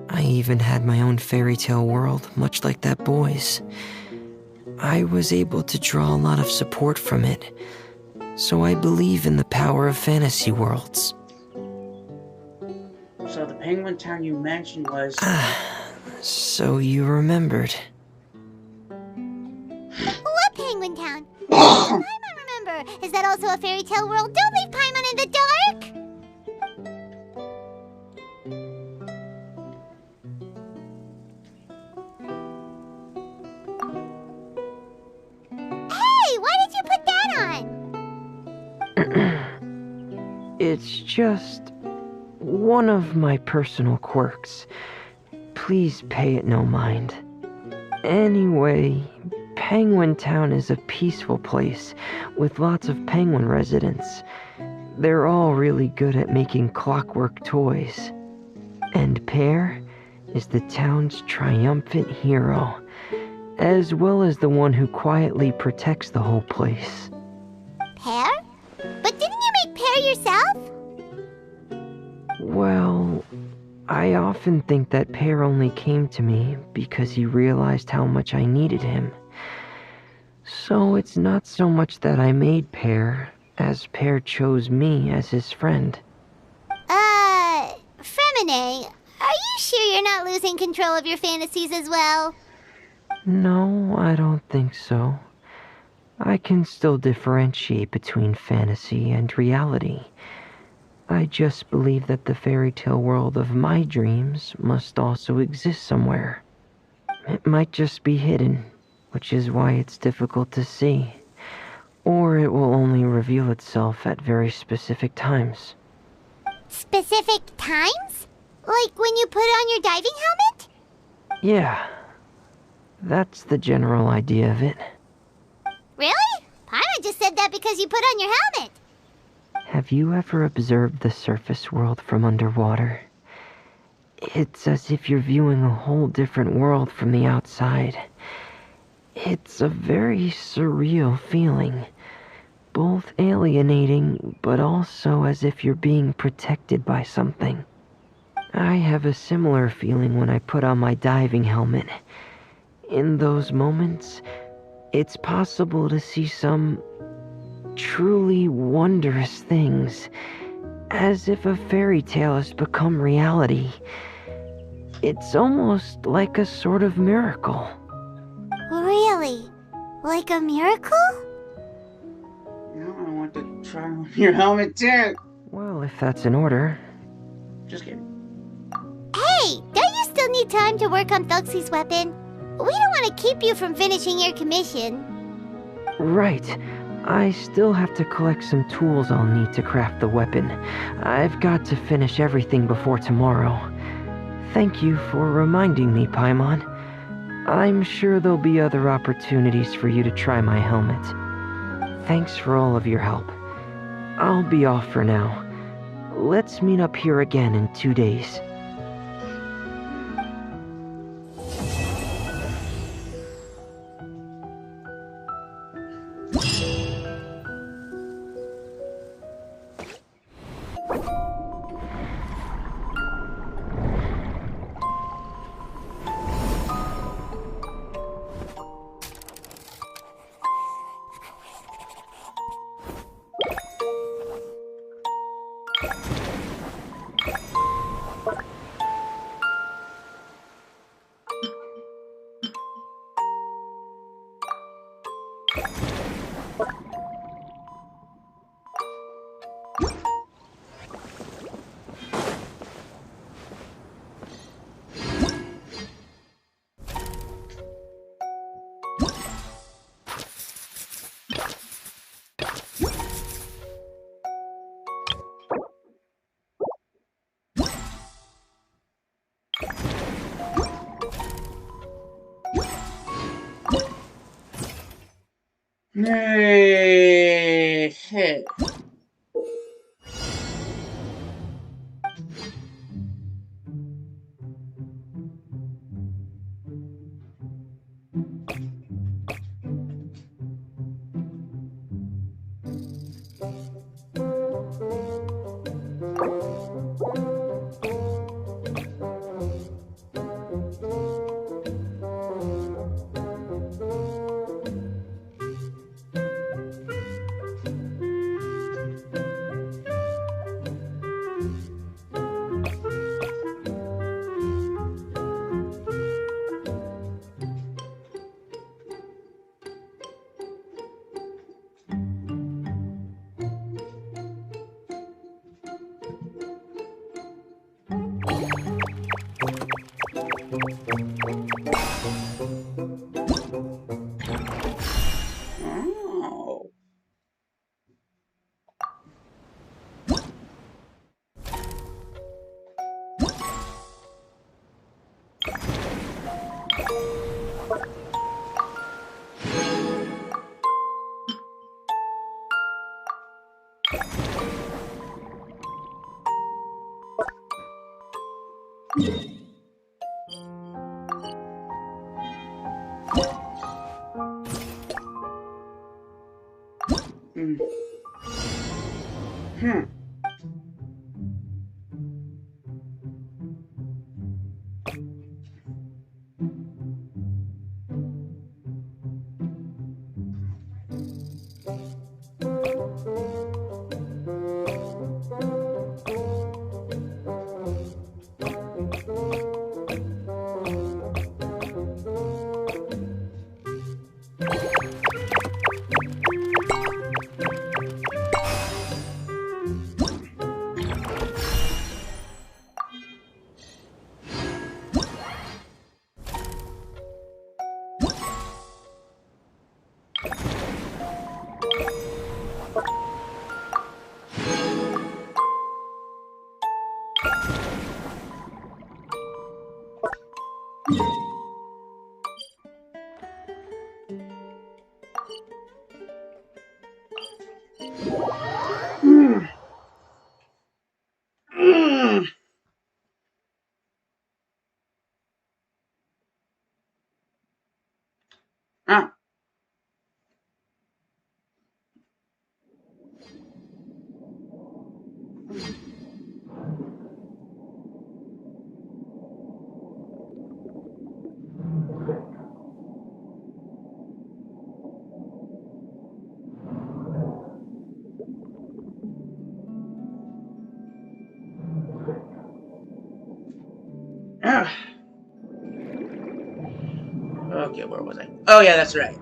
I even had my own fairy tale world, much like that boy's. I was able to draw a lot of support from it, so I believe in the power of fantasy worlds. So the penguin town you mentioned was... So you remembered. What penguin town? Paimon, remember. Is that also a fairy tale world? Don't leave Paimon in the dark! Hey, why did you put that on? It's just one of my personal quirks. Please pay it no mind. Anyway, Penguin Town is a peaceful place with lots of penguin residents. They're all really good at making clockwork toys. And Pear is the town's triumphant hero, as well as the one who quietly protects the whole place. Pear? But didn't you make Pear yourself? Well, I often think that Pear only came to me because he realized how much I needed him. So it's not so much that I made Pear, as Pear chose me as his friend. Fremine, are you sure you're not losing control of your fantasies as well? No, I don't think so. I can still differentiate between fantasy and reality. I just believe that the fairy tale world of my dreams must also exist somewhere. It might just be hidden, which is why it's difficult to see. Or it will only reveal itself at very specific times. Specific times? Like when you put on your diving helmet? Yeah, that's the general idea of it. Really? Paimon just said that because you put on your helmet. Have you ever observed the surface world from underwater? It's as if you're viewing a whole different world from the outside. It's a very surreal feeling. Both alienating, but also as if you're being protected by something. I have a similar feeling when I put on my diving helmet. In those moments, it's possible to see some truly wondrous things, as if a fairy tale has become reality. It's almost like a sort of miracle. Really? Like a miracle? Now I want to try on your helmet too. Well, if that's in order. Just kidding. Hey, don't you still need time to work on Thuxley's weapon? We don't want to keep you from finishing your commission. Right. I still have to collect some tools I'll need to craft the weapon. I've got to finish everything before tomorrow. Thank you for reminding me, Paimon. I'm sure there'll be other opportunities for you to try my helmet. Thanks for all of your help. I'll be off for now. Let's meet up here again in 2 days. Hey. Oh. Mm. Hmm. Mm. Mm. Ah. Ah. Okay, where was I? Oh yeah, that's right.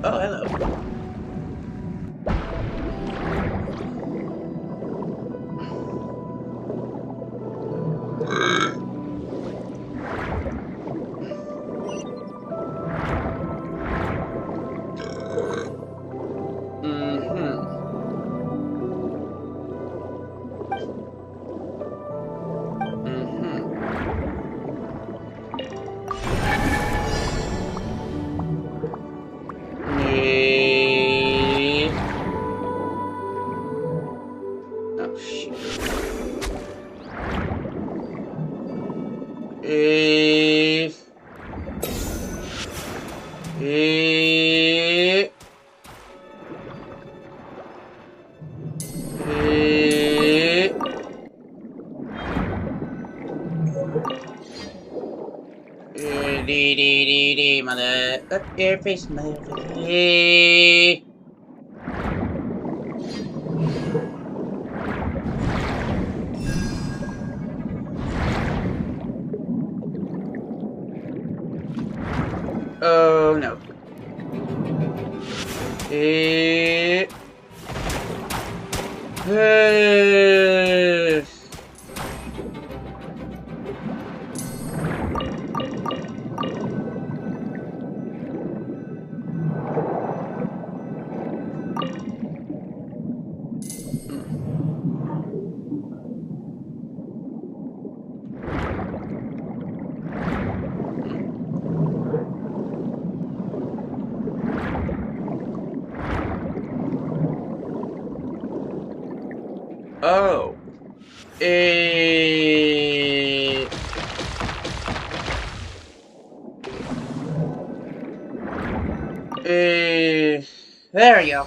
Oh, hello. Mm-hmm. Mm-hmm. Oh, shoot. If... If... Mother... Airface, mother... Oh, no. Oh. There we go.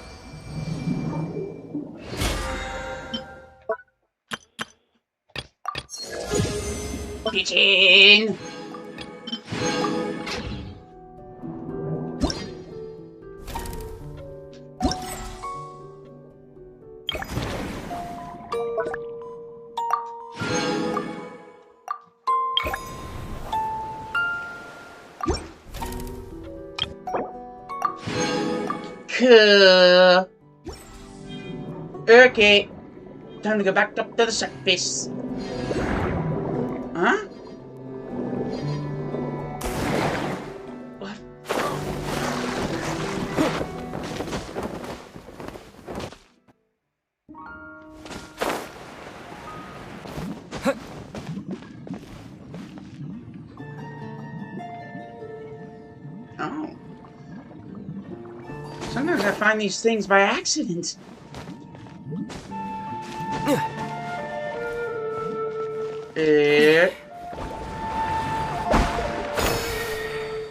Kitchen. Cool. Okay. Time to go back up to the surface. Huh? What? Oh. Sometimes I find these things by accident.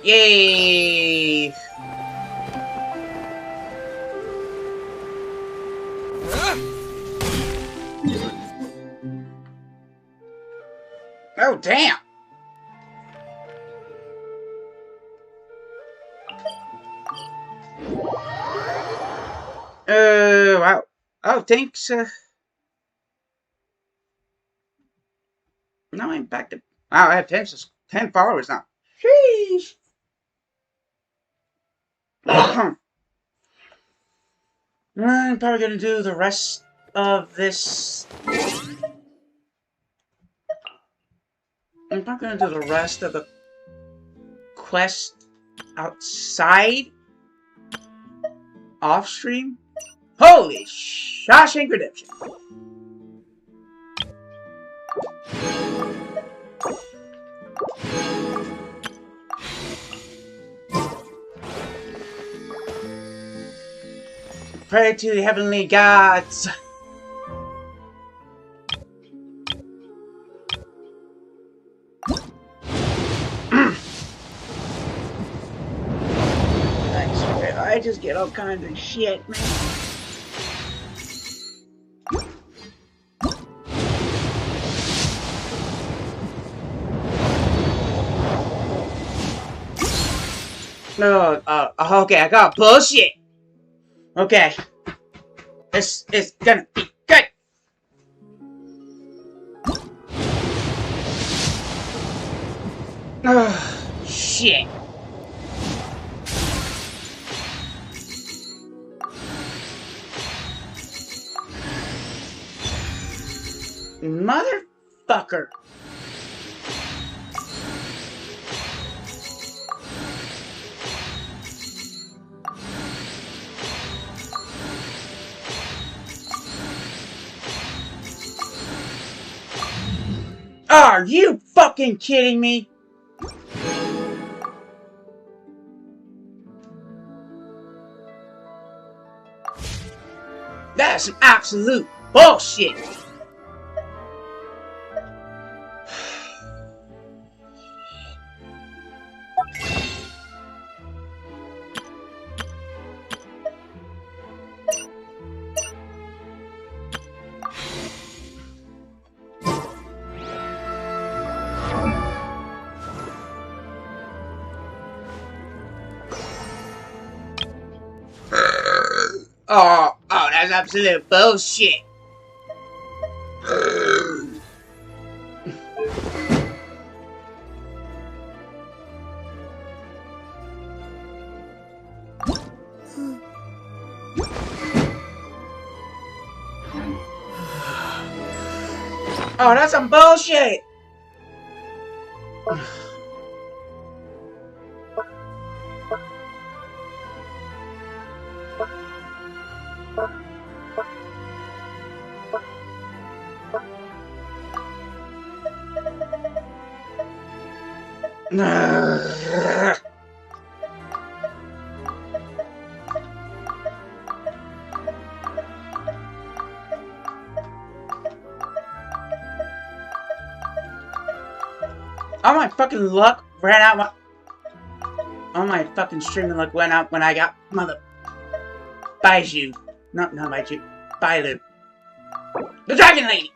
Yay! Oh, damn! Wow. Oh, thanks, now I'm back to... Wow, I have 10 followers now. Sheesh! I'm probably gonna do the rest of this... I'm probably gonna do the rest of the quest outside off stream. Holy Shawshank Redemption! Pray to the heavenly gods. I just get all kinds of shit, man. No, okay, I got bullshit. Okay, this is gonna be good. Shit. Motherfucker. Are you fucking kidding me? That's some absolute bullshit. Oh, that's absolute bullshit. Oh, that's some bullshit. All my fucking luck ran out. All my fucking streaming luck went out when I got mother. Baiju. Not Baiju. Bailu. The Dragon Lady!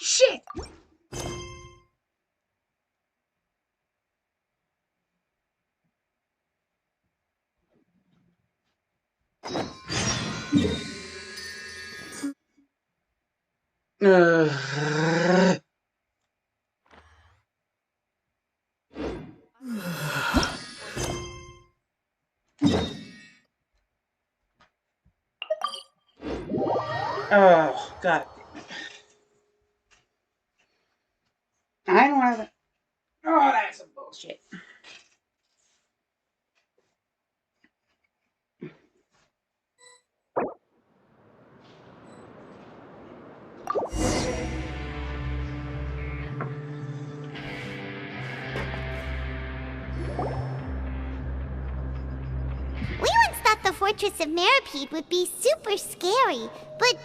Shit! Oh, God. I don't have it. Oh, that's some bullshit. The Fortress of Meripede would be super scary, but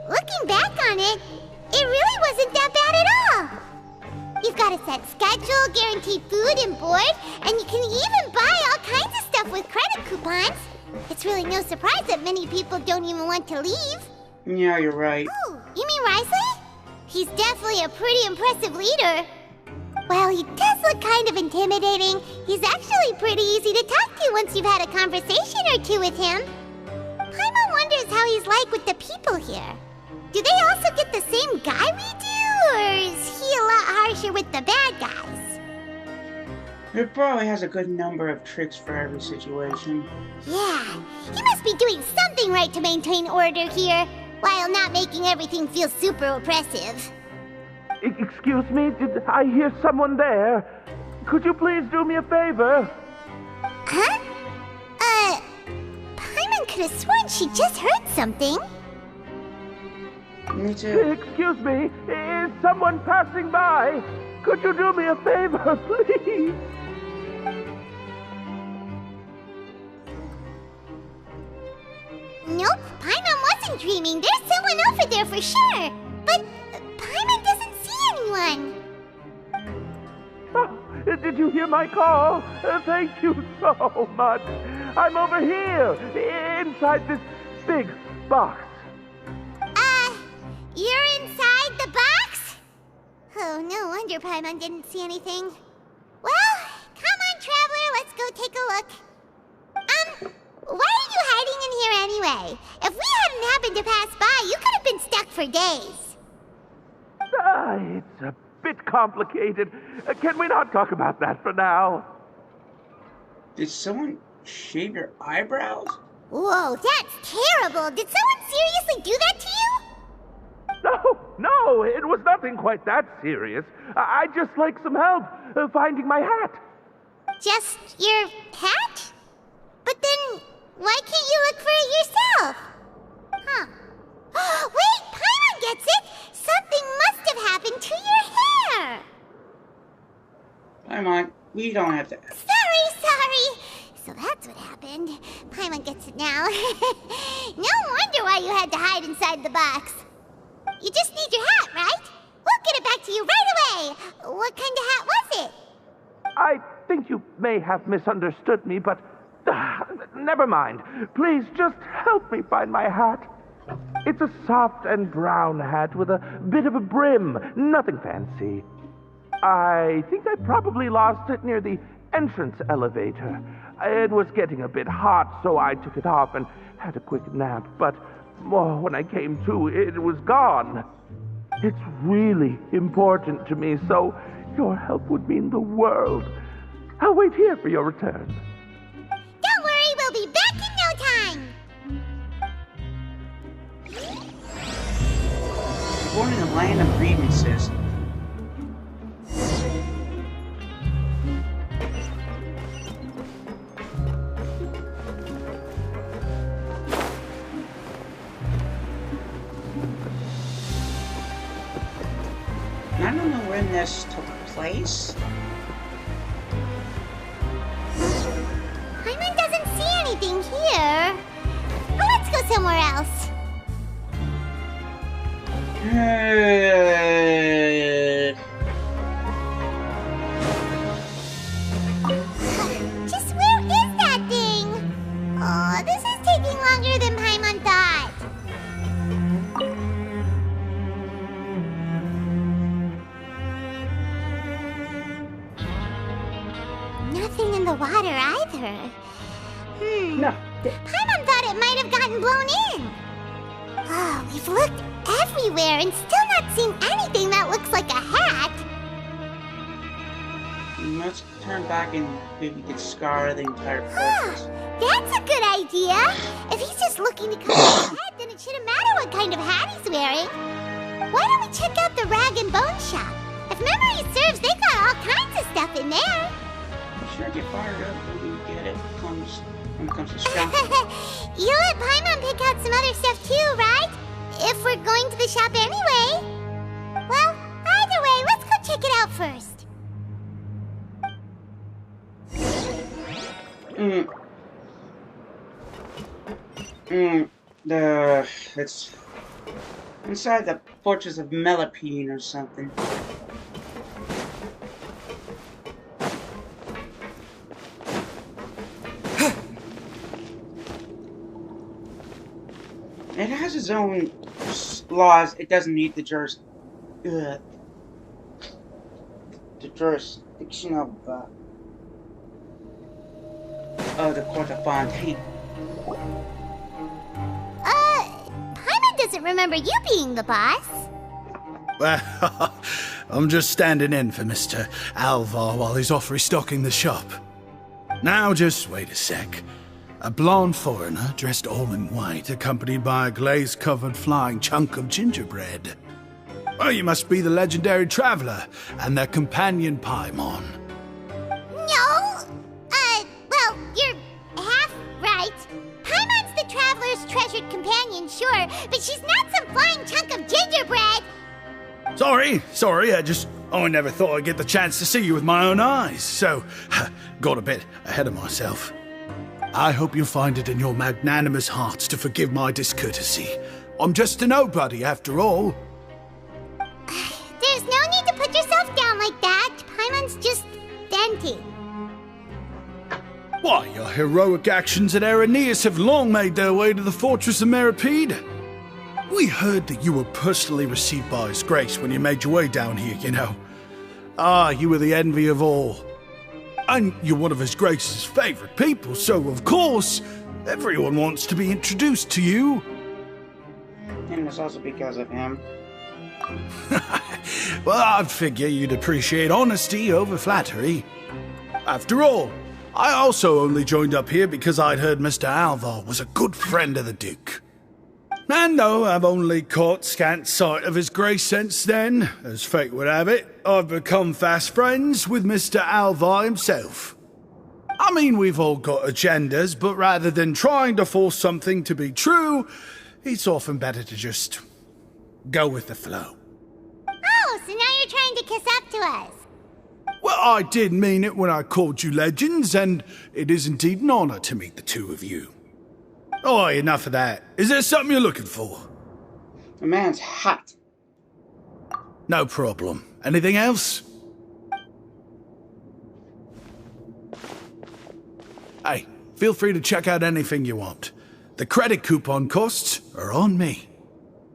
looking back on it, it really wasn't that bad at all. You've got a set schedule, guaranteed food and board, and you can even buy all kinds of stuff with credit coupons. It's really no surprise that many people don't even want to leave. Yeah, you're right. Oh, you mean Wriothesley? He's definitely a pretty impressive leader. While he does look kind of intimidating, he's actually pretty easy to talk to once you've had a conversation or two with him. Paimon wonders how he's like with the people here. Do they also get the same guy we do, or is he a lot harsher with the bad guys? He probably has a good number of tricks for every situation. Yeah, he must be doing something right to maintain order here, while not making everything feel super oppressive. Excuse me, did I hear someone there? Could you please do me a favor? Huh? Paimon could have sworn she just heard something. Me too. Excuse me, is someone passing by? Could you do me a favor, please? Nope, Paimon wasn't dreaming. There's someone over there for sure. But Paimon doesn't see anyone. Oh, did you hear my call? Thank you so much. I'm over here, inside this big box. You're inside the box? Oh, no wonder Paimon didn't see anything. Well, come on, Traveler, let's go take a look. Why are you hiding in here anyway? If we hadn't happened to pass by, you could have been stuck for days. It's a bit complicated. Can we not talk about that for now? Did someone shave your eyebrows? Whoa, that's terrible. Did someone seriously do that to you? No, it was nothing quite that serious. I'd just like some help finding my hat. Just your hat? But then, why can't you look for it yourself? Huh. Wait, Paimon gets it! Something must have happened to your hair! Paimon, we don't have to. Sorry. So that's what happened. Paimon gets it now. No wonder why you had to hide inside the box. You just need your hat, right? We'll get it back to you right away. What kind of hat was it? I think you may have misunderstood me, but never mind. Please just help me find my hat. It's a soft and brown hat with a bit of a brim. Nothing fancy. I think I probably lost it near the entrance elevator. It was getting a bit hot, so I took it off and had a quick nap. But when I came to, it was gone. It's really important to me, so your help would mean the world. I'll wait here for your return. Don't worry, we'll be back in no time. Born in the land of grievances. when this took place. Paimon doesn't see anything here. Well, let's go somewhere else. Just where is that thing? Oh, this is taking longer than Paimon thought. Nothing in the water either. No. Paimon thought it might have gotten blown in. Oh, we've looked everywhere and still not seen anything that looks like a hat. Let's turn back and maybe we could scour the entire fortress. That's a good idea. If he's just looking to cover his head, then it shouldn't matter what kind of hat he's wearing. Why don't we check out the rag and bone shop? If memory serves, they got all kinds of stuff in there. Sure, get fired up when we get it when it comes to shop. You'll let Paimon pick out some other stuff too, right? If we're going to the shop anyway. Well, either way, let's go check it out first. It's inside the Fortress of Melipene or something. It has its own laws. It doesn't need the jurisdiction of the Court of Fontaine. Paimon doesn't remember you being the boss. Well, I'm just standing in for Mr. Alvar while he's off restocking the shop. Now, just wait a sec. A blonde foreigner, dressed all in white, accompanied by a glaze-covered flying chunk of gingerbread. Oh, you must be the legendary traveler and their companion Paimon. No! Well, you're half right. Paimon's the traveler's treasured companion, sure, but she's not some flying chunk of gingerbread! Sorry, I never thought I'd get the chance to see you with my own eyes, so got a bit ahead of myself. I hope you find it in your magnanimous hearts to forgive my discourtesy. I'm just a nobody, after all. There's no need to put yourself down like that. Paimon's just venting. Why, your heroic actions at Aeneas have long made their way to the Fortress of Melipene. We heard that you were personally received by His Grace when you made your way down here, you know. Ah, you were the envy of all. And you're one of His Grace's favorite people, so of course, everyone wants to be introduced to you. And it's also because of him. Well, I'd figure you'd appreciate honesty over flattery. After all, I also only joined up here because I'd heard Mr. Alvar was a good friend of the Duke. And though I've only caught scant sight of His Grace since then, as fate would have it, I've become fast friends with Mr. Alvar himself. I mean, we've all got agendas, but rather than trying to force something to be true, it's often better to just go with the flow. Oh, so now you're trying to kiss up to us. Well, I did mean it when I called you legends, and it is indeed an honor to meet the two of you. Oh, enough of that. Is there something you're looking for? The man's hot. No problem. Anything else? Hey, feel free to check out anything you want. The credit coupon costs are on me.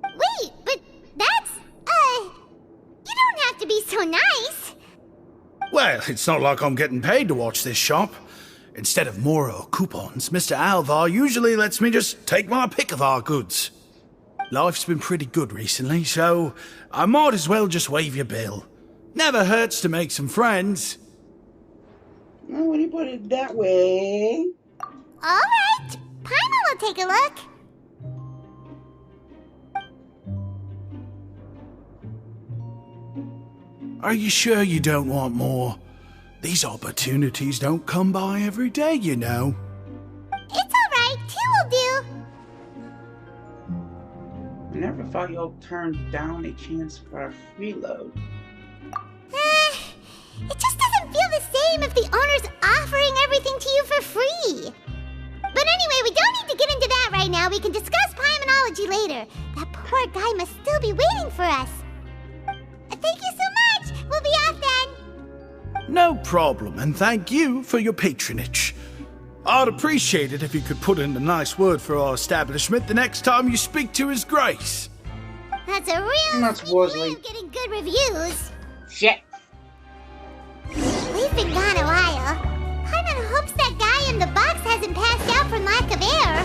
Wait, but that's, you don't have to be so nice. Well, it's not like I'm getting paid to watch this shop. Instead of more coupons, Mr. Alvar usually lets me just take my pick of our goods. Life's been pretty good recently, so I might as well just waive your bill. Never hurts to make some friends. Well, when you put it that way... All right, Paimon will take a look. Are you sure you don't want more? These opportunities don't come by every day, you know. It's all right, two will do. I never thought you'll turn down a chance for a freeload. poor guy must still be waiting for us. Thank you so much! We'll be off then! No problem, and thank you for your patronage. I'd appreciate it if you could put in a nice word for our establishment the next time you speak to His Grace. That's a real That's sweet way Worsley. of getting good reviews. Shit. We've been gone a while. Paimon hopes that guy in the box hasn't passed out from lack of air.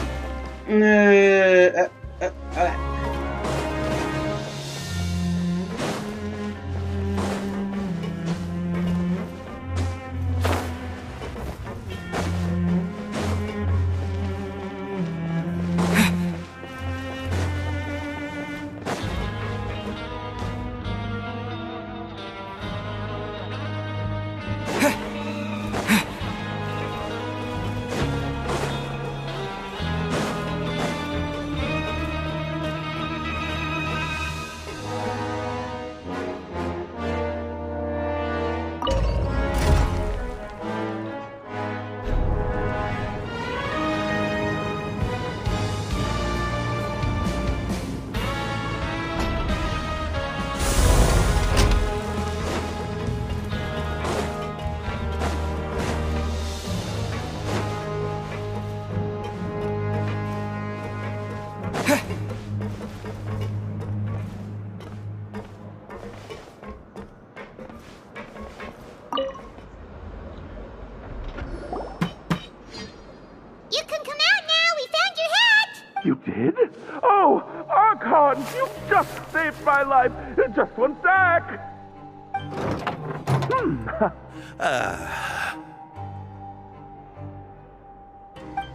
You can come out now! We found your hat! You did? Oh, Archon, you just saved my life. Just one sec.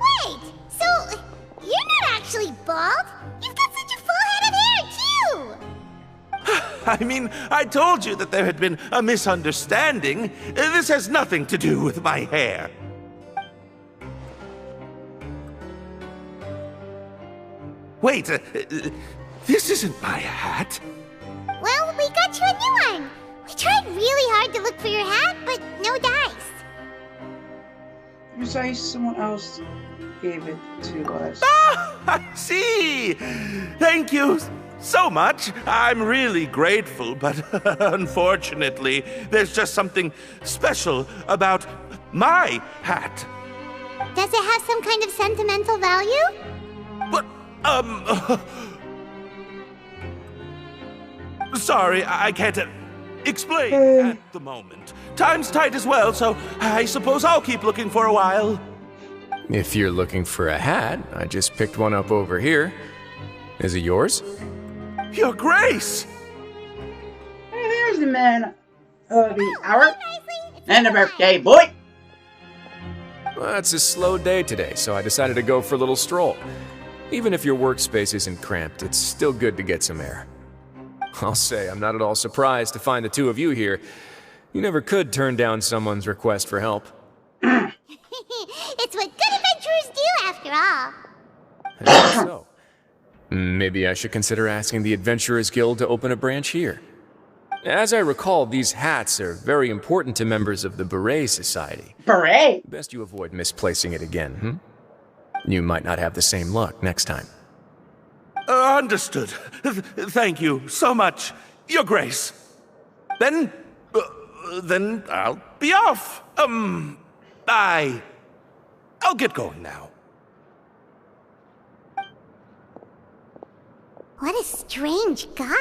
Wait! So, you're not actually bald? You've got such a full head of hair, too! I mean, I told you that there had been a misunderstanding. This has nothing to do with my hair. Wait, this isn't my hat. Well, we got you a new one. We tried really hard to look for your hat, but no dice. You say someone else gave it to us. Ah, I see. Thank you so much. I'm really grateful, but unfortunately, there's just something special about my hat. Does it have some kind of sentimental value? But, sorry, I can't explain at the moment. Time's tight as well, so I suppose I'll keep looking for a while. If you're looking for a hat, I just picked one up over here. Is it yours? Your Grace! Hey, there's the man of the hour and the birthday boy. Well, it's a slow day today, so I decided to go for a little stroll. Even if your workspace isn't cramped, it's still good to get some air. I'll say I'm not at all surprised to find the two of you here. You never could turn down someone's request for help. It's what good adventurers do, after all. I guess so. Maybe I should consider asking the Adventurers Guild to open a branch here. As I recall, these hats are very important to members of the Beret Society. Beret? Best you avoid misplacing it again, You might not have the same luck next time. Understood. Thank you so much, Your Grace. Then I'll be off. I'll get going now. What a strange guy.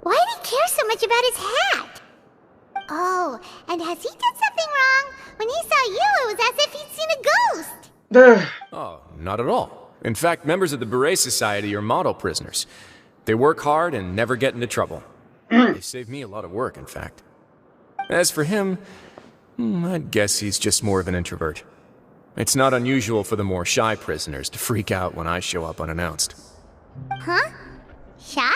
Why did he care so much about his hat? Oh, and has he done something wrong? When he saw you, it was as if he'd seen a ghost. Oh, not at all. In fact, members of the Beret Society are model prisoners. They work hard and never get into trouble. They save me a lot of work, in fact. As for him, I'd guess he's just more of an introvert. It's not unusual for the more shy prisoners to freak out when I show up unannounced. Huh? Shy?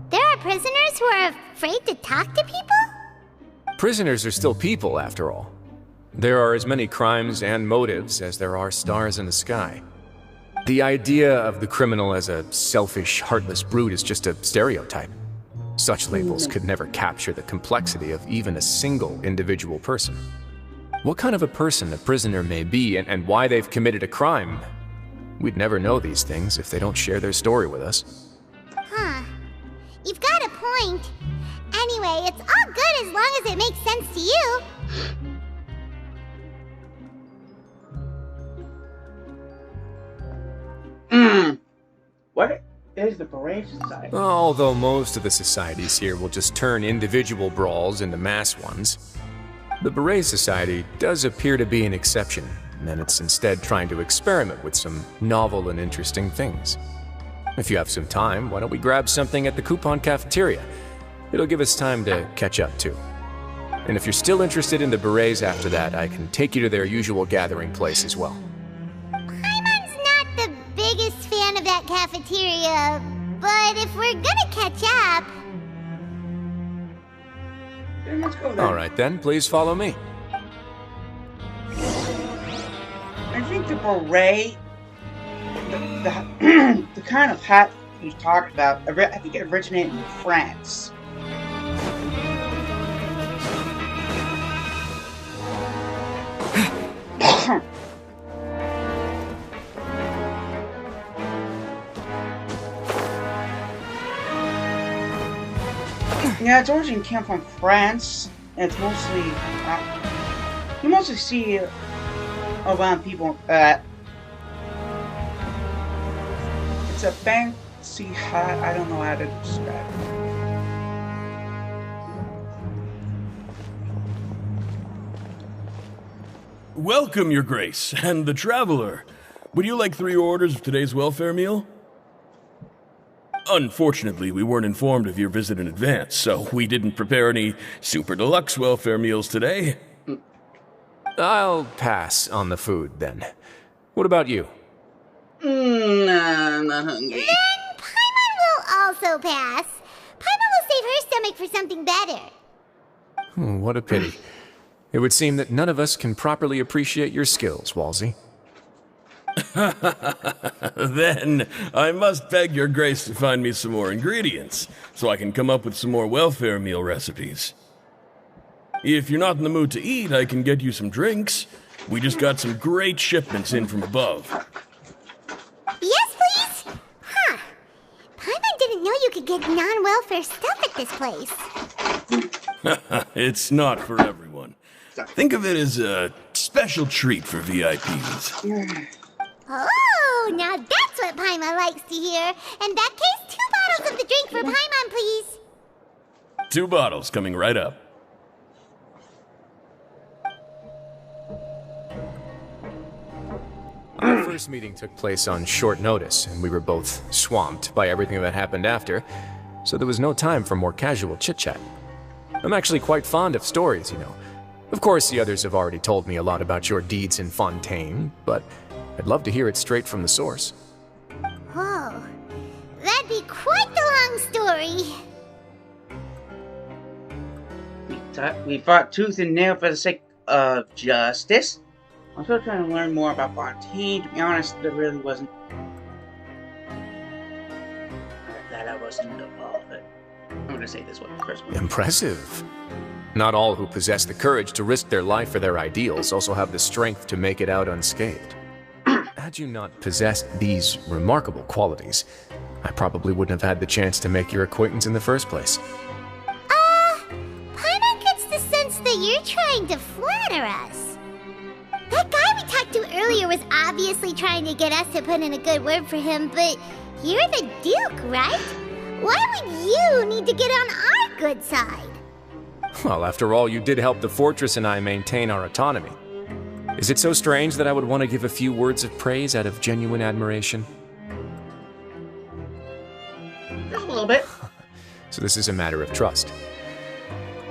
There are prisoners who are afraid to talk to people? Prisoners are still people, after all. There are as many crimes and motives as there are stars in the sky. The idea of the criminal as a selfish, heartless brute is just a stereotype. Such labels could never capture the complexity of even a single individual person. What kind of a person a prisoner may be and why they've committed a crime, we'd never know these things if they don't share their story with us. Huh. You've got a point. Anyway, it's all good as long as it makes sense to you. What is the Beret Society? Although most of the societies here will just turn individual brawls into mass ones, the Beret Society does appear to be an exception, and it's instead trying to experiment with some novel and interesting things. If you have some time, why don't we grab something at the Coupon Cafeteria? It'll give us time to catch up, too. And if you're still interested in the Berets after that, I can take you to their usual gathering place as well. Paimon's not the biggest fan of that cafeteria, but if we're gonna catch up... Then let's go there. Alright then, please follow me. I think the beret, the kind of hat we talked about, I think it originated in France. Yeah, its origin came from France, and it's mostly, you mostly see around people that it's a fancy hat. I don't know how to describe it. Welcome, Your Grace, and the Traveler. Would you like 3 orders of today's welfare meal? Unfortunately, we weren't informed of your visit in advance, so we didn't prepare any super deluxe welfare meals today. I'll pass on the food, then. What about you? Nah, I'm not hungry. Then Paimon will also pass. Paimon will save her stomach for something better. What a pity. It would seem that none of us can properly appreciate your skills, Walsey. Then, I must beg Your Grace to find me some more ingredients, so I can come up with some more welfare meal recipes. If you're not in the mood to eat, I can get you some drinks. We just got some great shipments in from above. Yes, please? Huh. Paimon didn't know you could get non-welfare stuff at this place. It's not for everyone. Think of it as a special treat for VIPs. Oh, now that's what Paimon likes to hear. In that case, 2 bottles of the drink for Paimon, please. 2 bottles coming right up. Our first meeting took place on short notice, and we were both swamped by everything that happened after, so there was no time for more casual chit-chat. I'm actually quite fond of stories, you know. Of course, the others have already told me a lot about your deeds in Fontaine, but I'd love to hear it straight from the source. Oh, that'd be quite the long story. We fought tooth and nail for the sake of justice. I'm still trying to learn more about Fontaine. To be honest, there really wasn't. That I wasn't involved, but I'm gonna say this one first. Impressive. Not all who possess the courage to risk their life for their ideals also have the strength to make it out unscathed. Had you not possessed these remarkable qualities, I probably wouldn't have had the chance to make your acquaintance in the first place. Paimon gets the sense that you're trying to flatter us. That guy we talked to earlier was obviously trying to get us to put in a good word for him, but you're the Duke, right? Why would you need to get on our good side? Well, after all, you did help the fortress and I maintain our autonomy. Is it so strange that I would want to give a few words of praise out of genuine admiration? Just a little bit. So this is a matter of trust.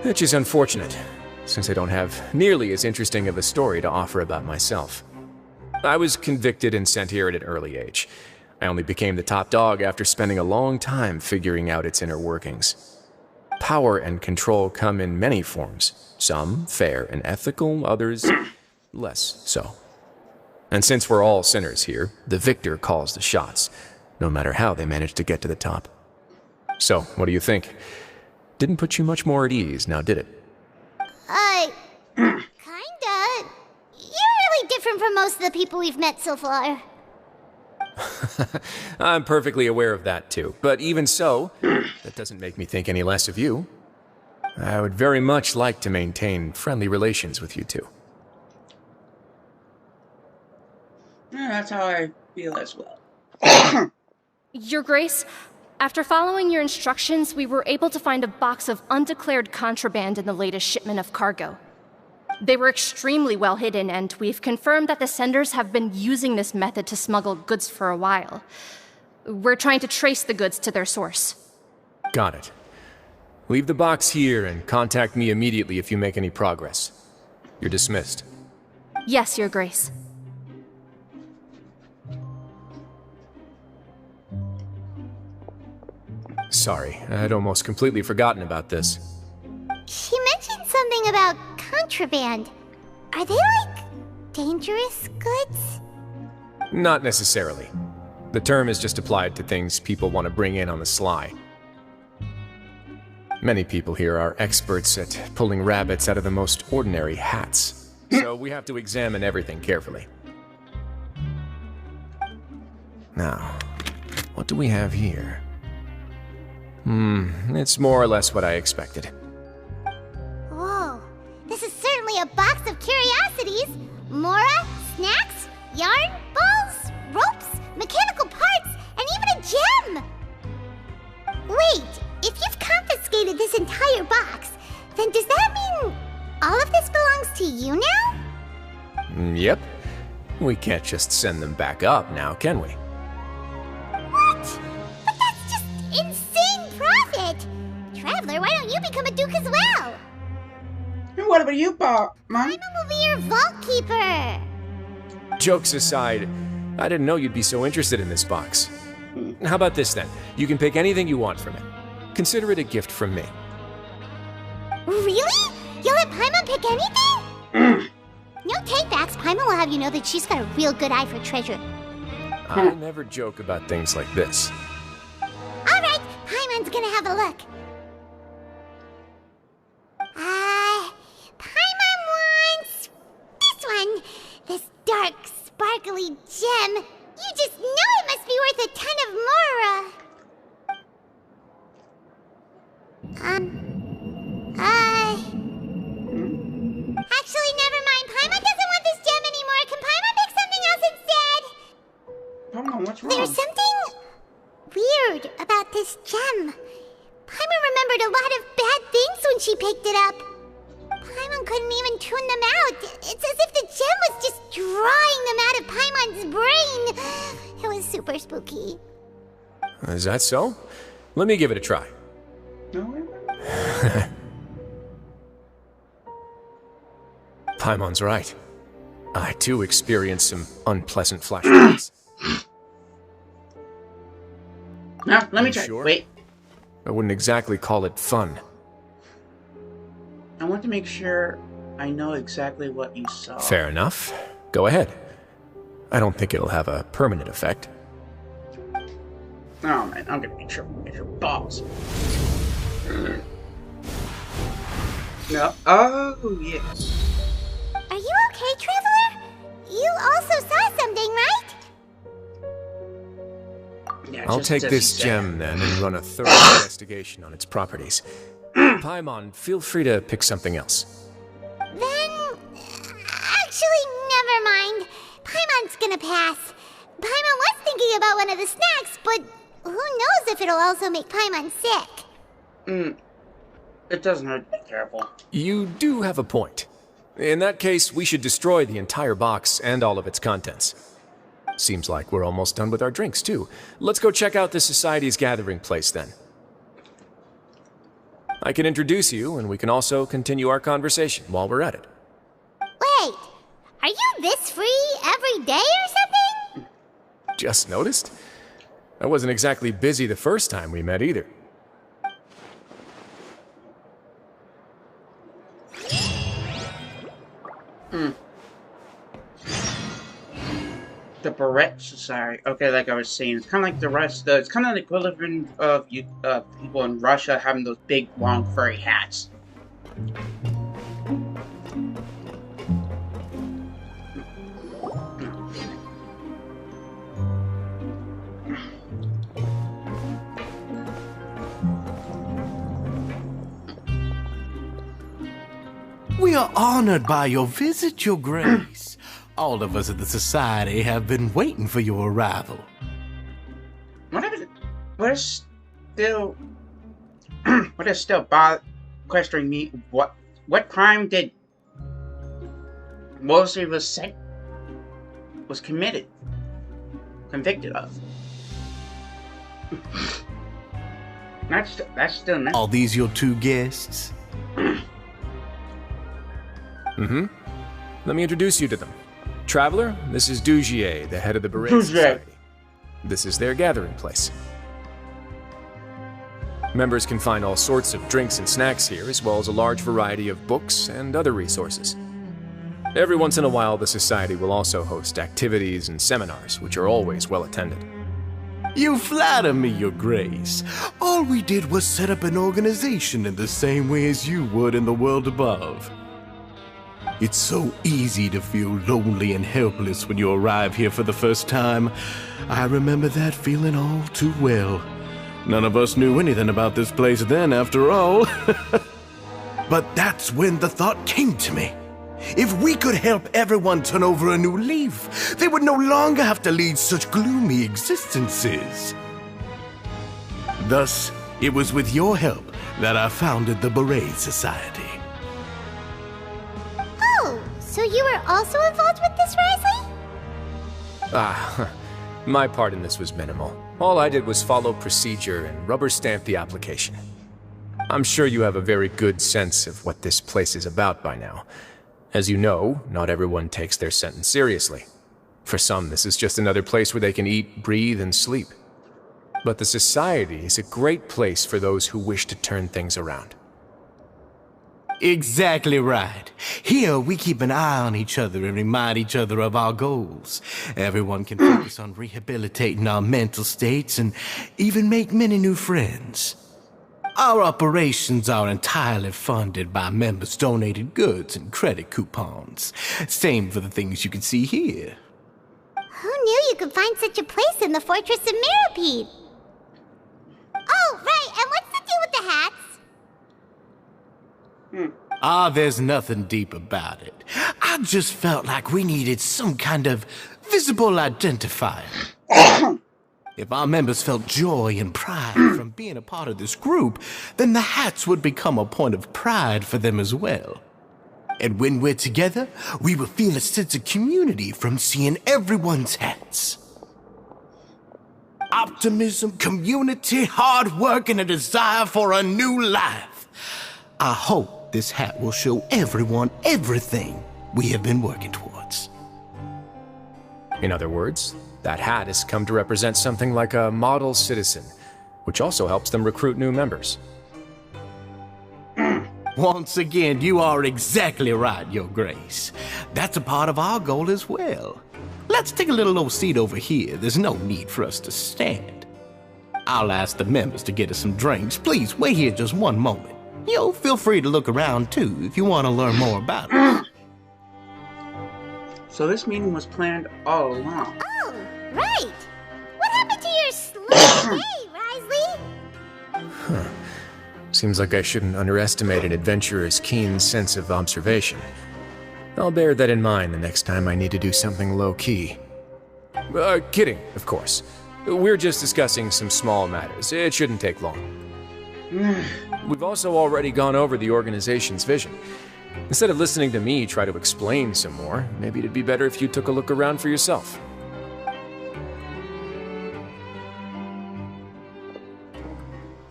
Which is unfortunate, since I don't have nearly as interesting of a story to offer about myself. I was convicted and sent here at an early age. I only became the top dog after spending a long time figuring out its inner workings. Power and control come in many forms, some fair and ethical, others less so. And since we're all sinners here, the victor calls the shots, no matter how they manage to get to the top. So, what do you think? Didn't put you much more at ease, now did it? Kinda. You're really different from most of the people we've met so far. I'm perfectly aware of that too. But even so, that doesn't make me think any less of you. I would very much like to maintain friendly relations with you two. Yeah, that's how I feel as well. Your Grace, after following your instructions, we were able to find a box of undeclared contraband in the latest shipment of cargo. They were extremely well hidden, and we've confirmed that the senders have been using this method to smuggle goods for a while. We're trying to trace the goods to their source. Got it. Leave the box here and contact me immediately if you make any progress. You're dismissed. Yes, Your Grace. Sorry, I'd almost completely forgotten about this. She mentioned something about contraband. Are they, like, dangerous goods? Not necessarily. The term is just applied to things people want to bring in on the sly. Many people here are experts at pulling rabbits out of the most ordinary hats, so we have to examine everything carefully. Now, what do we have here? It's more or less what I expected. Whoa, this is certainly a box of curiosities. Mora, snacks, yarn, balls, ropes, mechanical parts, and even a gem! Wait, if you've confiscated this entire box, then does that mean all of this belongs to you now? Yep. We can't just send them back up now, can we? What? But that's just insane profit! Traveler, why don't you become a duke as well? And what about you, Mom? Paimon will be your vault keeper! Jokes aside, I didn't know you'd be so interested in this box. How about this then? You can pick anything you want from it. Consider it a gift from me. Really? You'll let Paimon pick anything? No takebacks. Paimon will have you know that she's got a real good eye for treasure. I never joke about things like this. Alright, Paimon's gonna have a look. Paimon wants this one. This dark, sparkly gem. You just know it must be worth a ton of Mora. Actually, never mind. Paimon doesn't want this gem anymore. Can Paimon pick something else instead? Paimon, what's wrong? There's something weird about this gem. Paimon remembered a lot of bad things when she picked it up. Paimon couldn't even tune them out. It's as if the gem was just drawing them out of Paimon's brain. It was super spooky. Is that so? Let me give it a try. No. Paimon's right. I too experienced some unpleasant flashbacks. Now, let me You try. sure? Wait. I wouldn't exactly call it fun. I want to make sure I know exactly what you saw. Fair enough. Go ahead. I don't think it'll have a permanent effect. Oh man, I'm gonna make sure your balls. No. Oh yes. Are you okay, Traveler? You also saw something, right? Yeah, I'll just take as this you gem then and run a thorough investigation on its properties. Paimon, feel free to pick something else. Then... Actually, never mind. Paimon's gonna pass. Paimon was thinking about one of the snacks, but who knows if it'll also make Paimon sick. It doesn't hurt to be careful. You do have a point. In that case, we should destroy the entire box and all of its contents. Seems like we're almost done with our drinks, too. Let's go check out the Society's gathering place, then. I can introduce you, and we can also continue our conversation while we're at it. Wait, are you this free every day or something? Just noticed? I wasn't exactly busy the first time we met, either. The Barrette Society. Okay, like I was saying, it's kind of like the rest. It's kind of the equivalent of people in Russia having those big, long, furry hats. We are honored by your visit, Your Grace. All of us at the Society have been waiting for your arrival. What is still questioning me? What crime did Wriothesley was convicted of? That's still not. Are these your two guests? Mm-hmm. Let me introduce you to them. Traveler, this is Dugier, the head of the Beret Society. This is their gathering place. Members can find all sorts of drinks and snacks here, as well as a large variety of books and other resources. Every once in a while, the Society will also host activities and seminars, which are always well attended. You flatter me, Your Grace. All we did was set up an organization in the same way as you would in the world above. It's so easy to feel lonely and helpless when you arrive here for the first time. I remember that feeling all too well. None of us knew anything about this place then, after all. But that's when the thought came to me. If we could help everyone turn over a new leaf, they would no longer have to lead such gloomy existences. Thus, it was with your help that I founded the Beret Society. Oh, so you were also involved with this, Wriothesley? My part in this was minimal. All I did was follow procedure and rubber stamp the application. I'm sure you have a very good sense of what this place is about by now. As you know, not everyone takes their sentence seriously. For some, this is just another place where they can eat, breathe, and sleep. But the Society is a great place for those who wish to turn things around. Exactly right. Here, we keep an eye on each other and remind each other of our goals. Everyone can focus on rehabilitating our mental states and even make many new friends. Our operations are entirely funded by members' donated goods and credit coupons. Same for the things you can see here. Who knew you could find such a place in the Fortress of Mirapede? Oh, right, and what's the deal with the hats? There's nothing deep about it. I just felt like we needed some kind of visible identifier. If our members felt joy and pride from being a part of this group, then the hats would become a point of pride for them as well. And when we're together, we will feel a sense of community from seeing everyone's hats. Optimism, community, hard work, and a desire for a new life. I hope this hat will show everyone everything we have been working towards. In other words, that hat has come to represent something like a model citizen, which also helps them recruit new members. Once again, you are exactly right, Your Grace. That's a part of our goal as well. Let's take a little old seat over here. There's no need for us to stand. I'll ask the members to get us some drinks. Please wait here just one moment. Feel free to look around too if you want to learn more about it. So this meeting was planned all along. Oh, right. What happened to your slow day, Wriothesley? Seems like I shouldn't underestimate an adventurer's keen sense of observation. I'll bear that in mind the next time I need to do something low-key. Kidding, of course. We're just discussing some small matters. It shouldn't take long. We've also already gone over the organization's vision. Instead of listening to me try to explain some more, maybe it'd be better if you took a look around for yourself.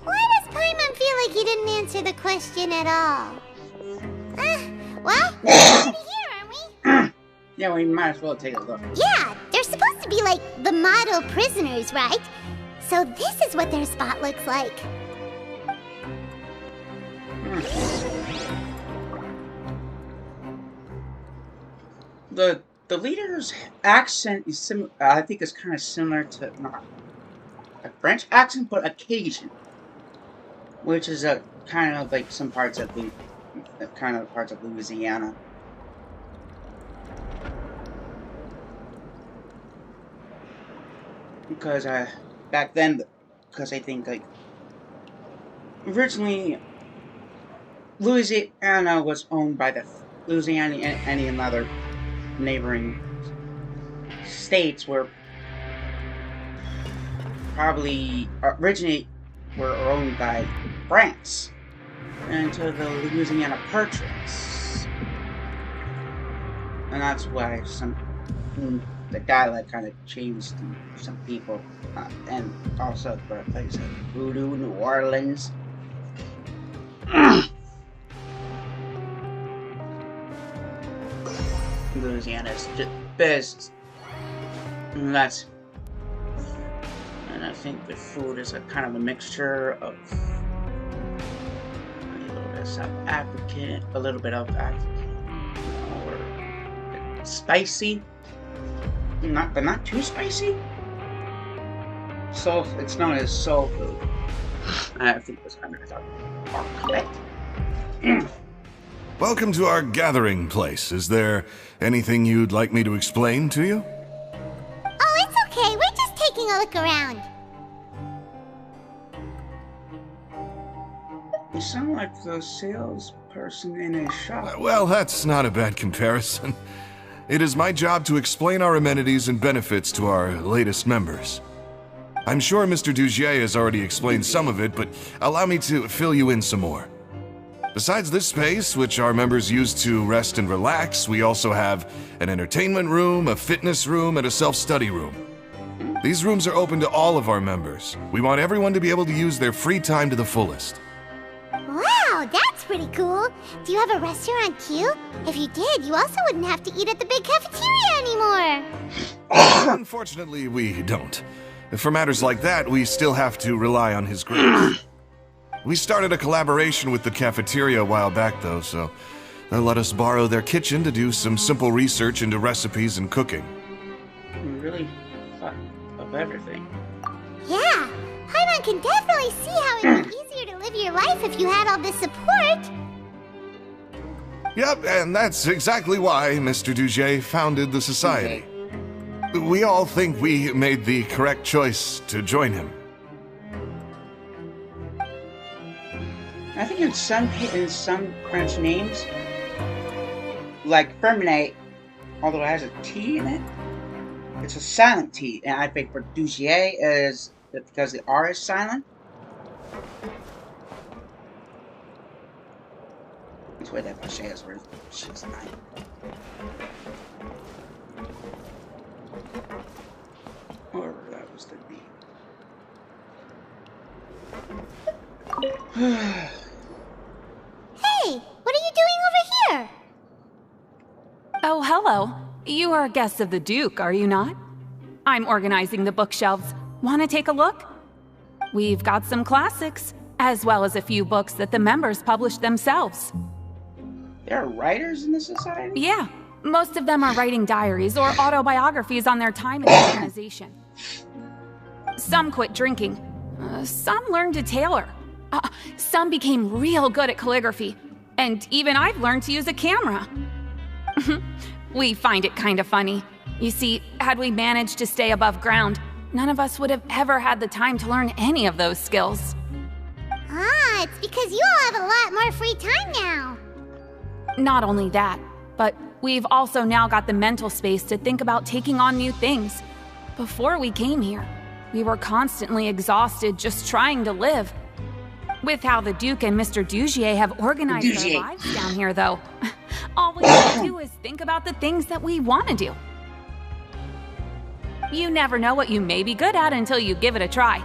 Why does Paimon feel like he didn't answer the question at all? Well, we're already here, aren't we? Yeah, we might as well take a look. Yeah, they're supposed to be like the model prisoners, right? So this is what their spot looks like. The leader's accent is I think it's kind of similar to not a French accent, but Cajun, which is a kind of like some parts of Louisiana. Because back then, because I think like originally Louisiana was owned by the losing any other neighboring states were probably originally were owned by France until the Louisiana Purchase, and that's why the dialect kind of changed to some people, and also the birthplace of Voodoo, New Orleans. Louisiana is just best, and I think the food is a kind of a mixture of a little bit of South African, a little bit of African, or spicy, but not too spicy. So it's known as soul food. I think it was correct. Welcome to our gathering place. Is there anything you'd like me to explain to you? Oh, it's okay. We're just taking a look around. You sound like the salesperson in a shop. Well, that's not a bad comparison. It is my job to explain our amenities and benefits to our latest members. I'm sure Mr. Dugier has already explained some of it, but allow me to fill you in some more. Besides this space, which our members use to rest and relax, we also have an entertainment room, a fitness room, and a self-study room. These rooms are open to all of our members. We want everyone to be able to use their free time to the fullest. Wow, that's pretty cool. Do you have a restaurant too? If you did, you also wouldn't have to eat at the big cafeteria anymore. Unfortunately, we don't. For matters like that, we still have to rely on his grace. We started a collaboration with the cafeteria a while back, though, so they'll let us borrow their kitchen to do some simple research into recipes and cooking. You really thought of everything. Yeah, Paimon can definitely see how it'd be easier to live your life if you had all this support. Yep, and that's exactly why Mr. Dugier founded the society. We all think we made the correct choice to join him. I think in some French names, like Ferminate, although it has a T in it, it's a silent T, and I think for Dugier is because the R is silent. It's way that Vache is where she's not. Or that was the name. Hey, what are you doing over here? Oh, hello. You are guests of the Duke, are you not? I'm organizing the bookshelves. Want to take a look? We've got some classics, as well as a few books that the members published themselves. There are writers in the society? Yeah. Most of them are writing diaries or autobiographies on their time in the organization. Some quit drinking. Some learned to tailor. Some became real good at calligraphy. And even I've learned to use a camera. We find it kind of funny. You see, had we managed to stay above ground, none of us would have ever had the time to learn any of those skills. Ah, it's because you all have a lot more free time now. Not only that, but we've also now got the mental space to think about taking on new things. Before we came here, we were constantly exhausted just trying to live. With how the Duke and Mr. Dugier have organized their lives down here, though, all we have to do is think about the things that we want to do. You never know what you may be good at until you give it a try.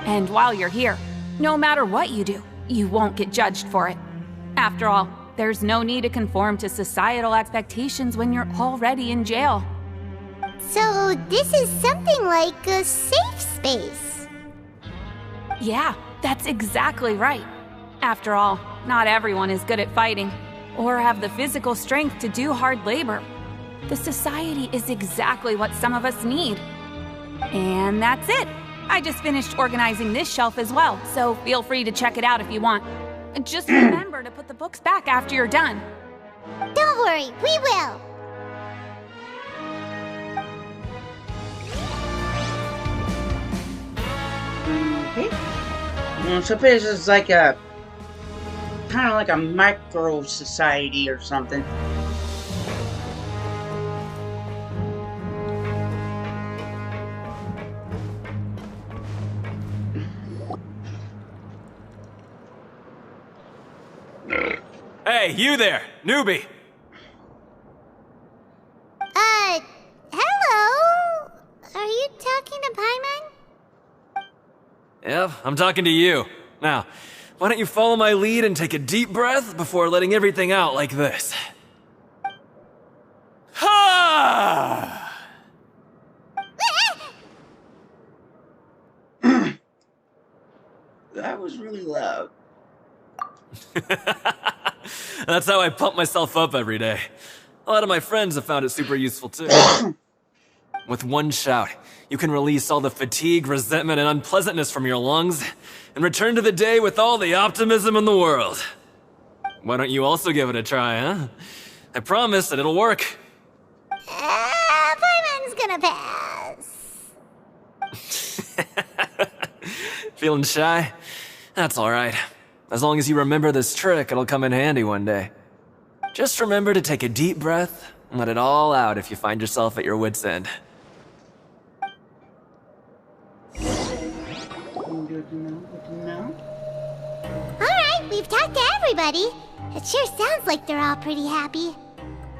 And while you're here, no matter what you do, you won't get judged for it. After all, there's no need to conform to societal expectations when you're already in jail. So this is something like a safe space. Yeah, that's exactly right. After all, not everyone is good at fighting, or have the physical strength to do hard labor. The society is exactly what some of us need. And that's it. I just finished organizing this shelf as well, so feel free to check it out if you want. Just remember to put the books back after you're done. Don't worry, we will. Okay. So this is like a kind of like a micro society or something. Hey, you there, newbie! Hello? Are you talking to Paimon? Yep, I'm talking to you. Now, why don't you follow my lead and take a deep breath before letting everything out like this? Ha! That was really loud. That's how I pump myself up every day. A lot of my friends have found it super useful too. With one shout, you can release all the fatigue, resentment, and unpleasantness from your lungs and return to the day with all the optimism in the world. Why don't you also give it a try, huh? I promise that it'll work. Paimon's gonna pass. Feeling shy? That's alright. As long as you remember this trick, it'll come in handy one day. Just remember to take a deep breath and let it all out if you find yourself at your wit's end. Alright, we've talked to everybody. It sure sounds like they're all pretty happy.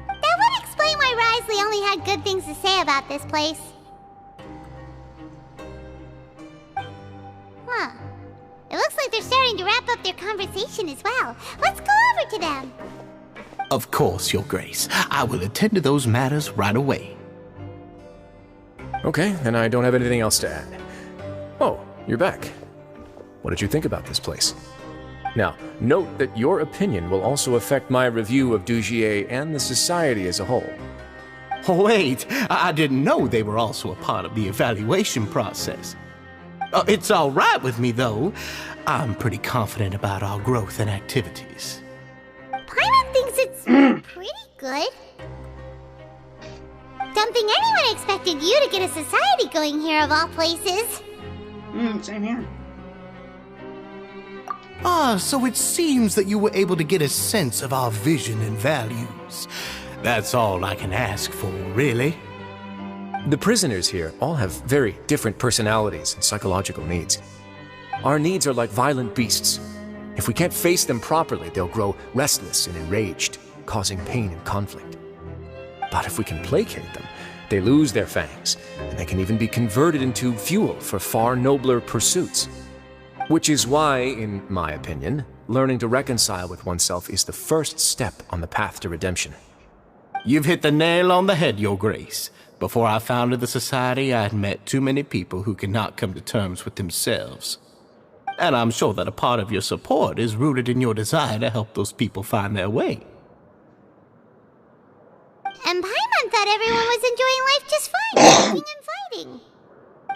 That would explain why Wriothesley only had good things to say about this place. Huh. It looks like they're starting to wrap up their conversation as well. Let's go over to them. Of course, Your Grace. I will attend to those matters right away. Okay, then I don't have anything else to add. Oh, you're back. What did you think about this place? Now, note that your opinion will also affect my review of Dugier and the society as a whole. Wait, I didn't know they were also a part of the evaluation process. It's all right with me, though. I'm pretty confident about our growth and activities. Paimon thinks it's pretty good. Don't think anyone expected you to get a society going here of all places. Same here. So it seems that you were able to get a sense of our vision and values. That's all I can ask for, really. The prisoners here all have very different personalities and psychological needs. Our needs are like violent beasts. If we can't face them properly, they'll grow restless and enraged, causing pain and conflict. But if we can placate them, they lose their fangs, and they can even be converted into fuel for far nobler pursuits. Which is why, in my opinion, learning to reconcile with oneself is the first step on the path to redemption. You've hit the nail on the head, Your Grace. Before I founded the society, I had met too many people who could not come to terms with themselves. And I'm sure that a part of your support is rooted in your desire to help those people find their way. And Paimon thought everyone was enjoying life just fine, working and fighting.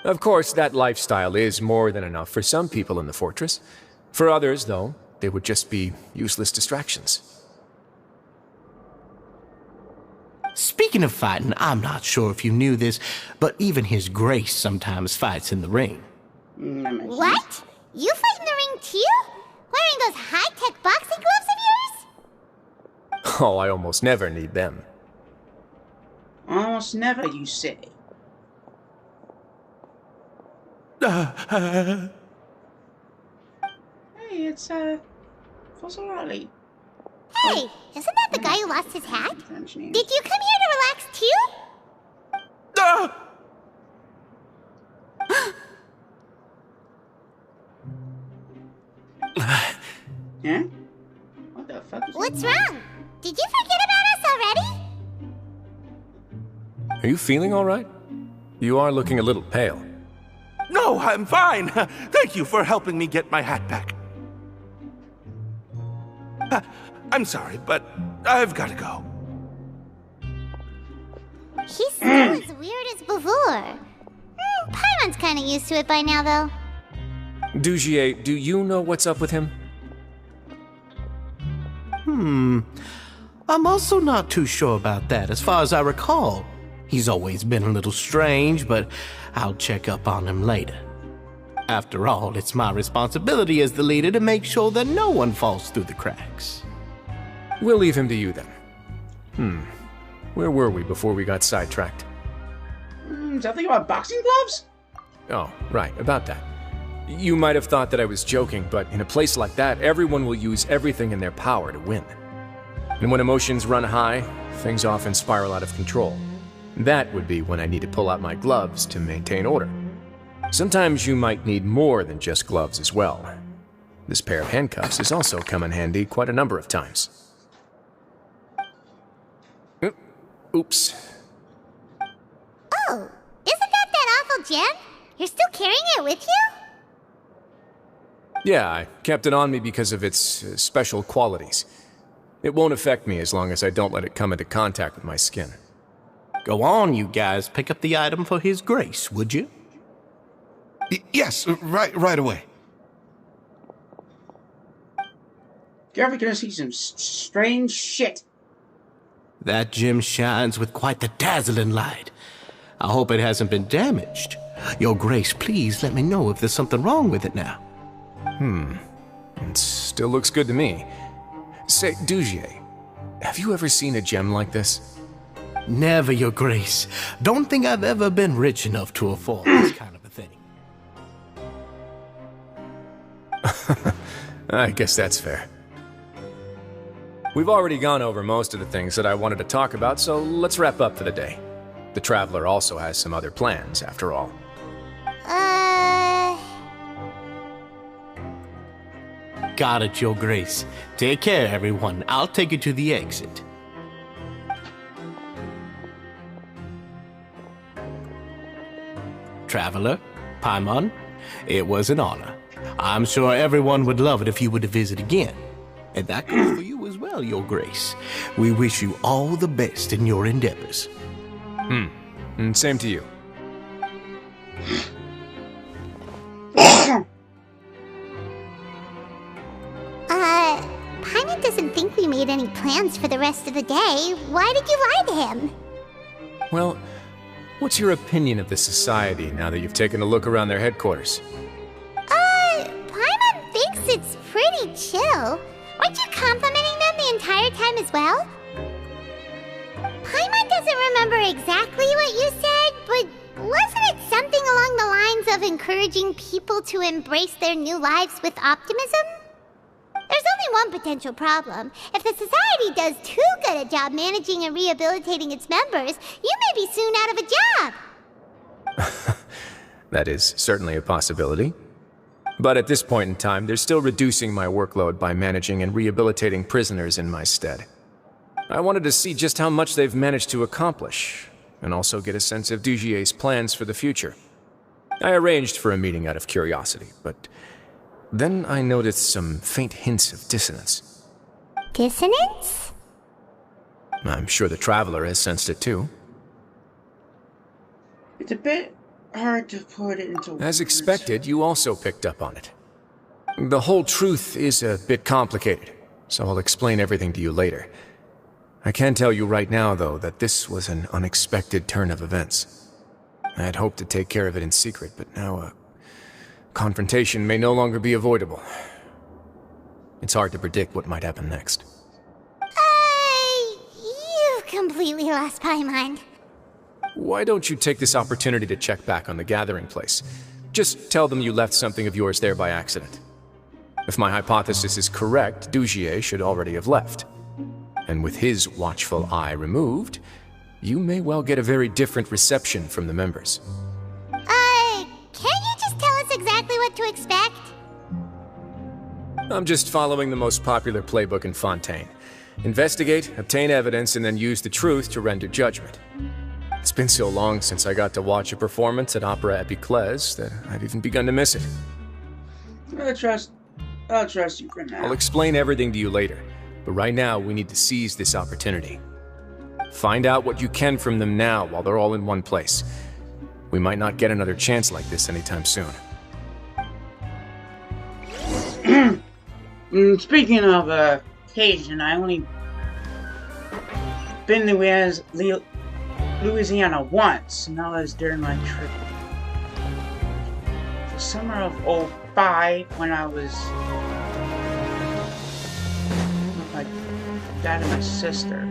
Of course, that lifestyle is more than enough for some people in the fortress. For others, though, they would just be useless distractions. Speaking of fighting, I'm not sure if you knew this, but even His Grace sometimes fights in the ring. What? You fight in the ring too? Wearing those high-tech boxing gloves of yours? Oh, I almost never need them. Almost never, you say. Hey, it's, Fossil Riley. Hey, isn't that the guy who lost his hat? Did you come here to relax too? Yeah? What the fuck is What's wrong? Did you forget about us already? Are you feeling all right? You are looking a little pale. No, I'm fine. Thank you for helping me get my hat back. I'm sorry, but I've got to go. He's still as weird as before. Paimon's kind of used to it by now, though. Dugier, do you know what's up with him? I'm also not too sure about that. As far as I recall, he's always been a little strange, but I'll check up on him later. After all, it's my responsibility as the leader to make sure that no one falls through the cracks. We'll leave him to you then. Where were we before we got sidetracked? Something about boxing gloves? Oh, right, about that. You might have thought that I was joking, but in a place like that, everyone will use everything in their power to win. And when emotions run high, things often spiral out of control. That would be when I need to pull out my gloves to maintain order. Sometimes you might need more than just gloves as well. This pair of handcuffs has also come in handy quite a number of times. Oops. Oh, isn't that awful gem? You're still carrying it with you? Yeah, I kept it on me because of its special qualities. It won't affect me as long as I don't let it come into contact with my skin. Go on, you guys. Pick up the item for His Grace, would you? Yes, right away. You're ever gonna see some strange shit. That gem shines with quite the dazzling light. I hope it hasn't been damaged. Your Grace, please let me know if there's something wrong with it now. It still looks good to me. Say, Dugier, have you ever seen a gem like this? Never, Your Grace. Don't think I've ever been rich enough to afford this kind of a thing. I guess that's fair. We've already gone over most of the things that I wanted to talk about, so let's wrap up for the day. The Traveler also has some other plans, after all. Got it, Your Grace. Take care, everyone. I'll take you to the exit. Traveler, Paimon, it was an honor. I'm sure everyone would love it if you were to visit again. And that goes for you as well, Your Grace. We wish you all the best in your endeavors. And same to you. Paimon doesn't think we made any plans for the rest of the day. Why did you lie to him? Well, what's your opinion of the society now that you've taken a look around their headquarters? Paimon thinks it's pretty chill. Weren't you complimenting them the entire time as well? Paimon doesn't remember exactly what you said, but wasn't it something along the lines of encouraging people to embrace their new lives with optimism? There's only one potential problem. If the society does too good a job managing and rehabilitating its members, you may be soon out of a job. That is certainly a possibility. But at this point in time, they're still reducing my workload by managing and rehabilitating prisoners in my stead. I wanted to see just how much they've managed to accomplish, and also get a sense of Dugier's plans for the future. I arranged for a meeting out of curiosity, but then I noticed some faint hints of dissonance. Dissonance? I'm sure the Traveler has sensed it too. It's a bit hard to put it into words. As expected, you also picked up on it. The whole truth is a bit complicated, so I'll explain everything to you later. I can tell you right now, though, that this was an unexpected turn of events. I had hoped to take care of it in secret, but now a confrontation may no longer be avoidable. It's hard to predict what might happen next. You've completely lost Paimon. Why don't you take this opportunity to check back on the gathering place? Just tell them you left something of yours there by accident. If my hypothesis is correct, Dugier should already have left. And with his watchful eye removed, you may well get a very different reception from the members. Can't you just tell us exactly what to expect? I'm just following the most popular playbook in Fontaine. Investigate, obtain evidence, and then use the truth to render judgment. It's been so long since I got to watch a performance at Opera Epiclese that I've even begun to miss it. I'll trust you for now. I'll explain everything to you later, but right now we need to seize this opportunity. Find out what you can from them now while they're all in one place. We might not get another chance like this anytime soon. Speaking of occasion, I only been to Louisiana once, and that was during my trip the summer of '05 when I was with my dad and my sister.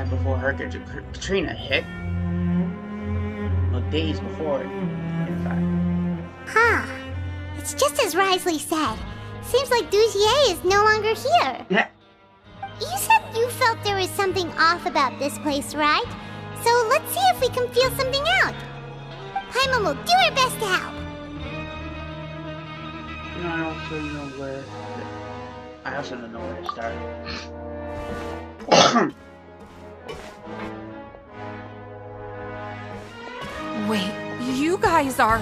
Before Hurricane Katrina hit. Well, days before, in fact. Huh. It's just as Wriothesley said. Seems like Dugier is no longer here. Yeah. You said you felt there was something off about this place, right? So let's see if we can feel something out. Paimon will do her best to help. You know, I also don't know where to start. Wait, you guys are...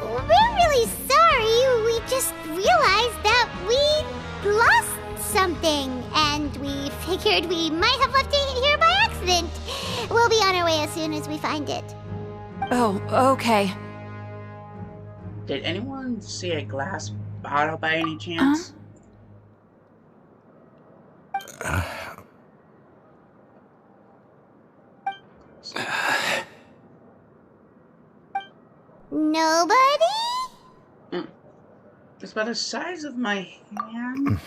We're really sorry. We just realized that we lost something, and we figured we might have left it here by accident. We'll be on our way as soon as we find it. Oh, okay. Did anyone see a glass bottle by any chance? Nobody? It's about the size of my hand.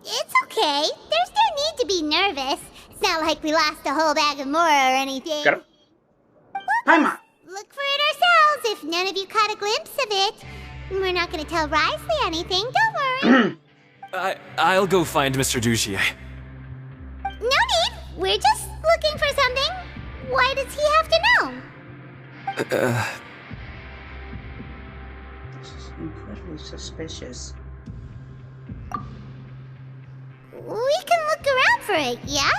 It's okay. There's no need to be nervous. It's not like we lost a whole bag of more or anything. Got him. Paimon! Look for it ourselves if none of you caught a glimpse of it. We're not going to tell Wriothesley anything, don't worry. I'll go find Mr. Dugier. No need. We're just looking for something. Why does he have to know? This is incredibly suspicious. We can look around for it, yeah?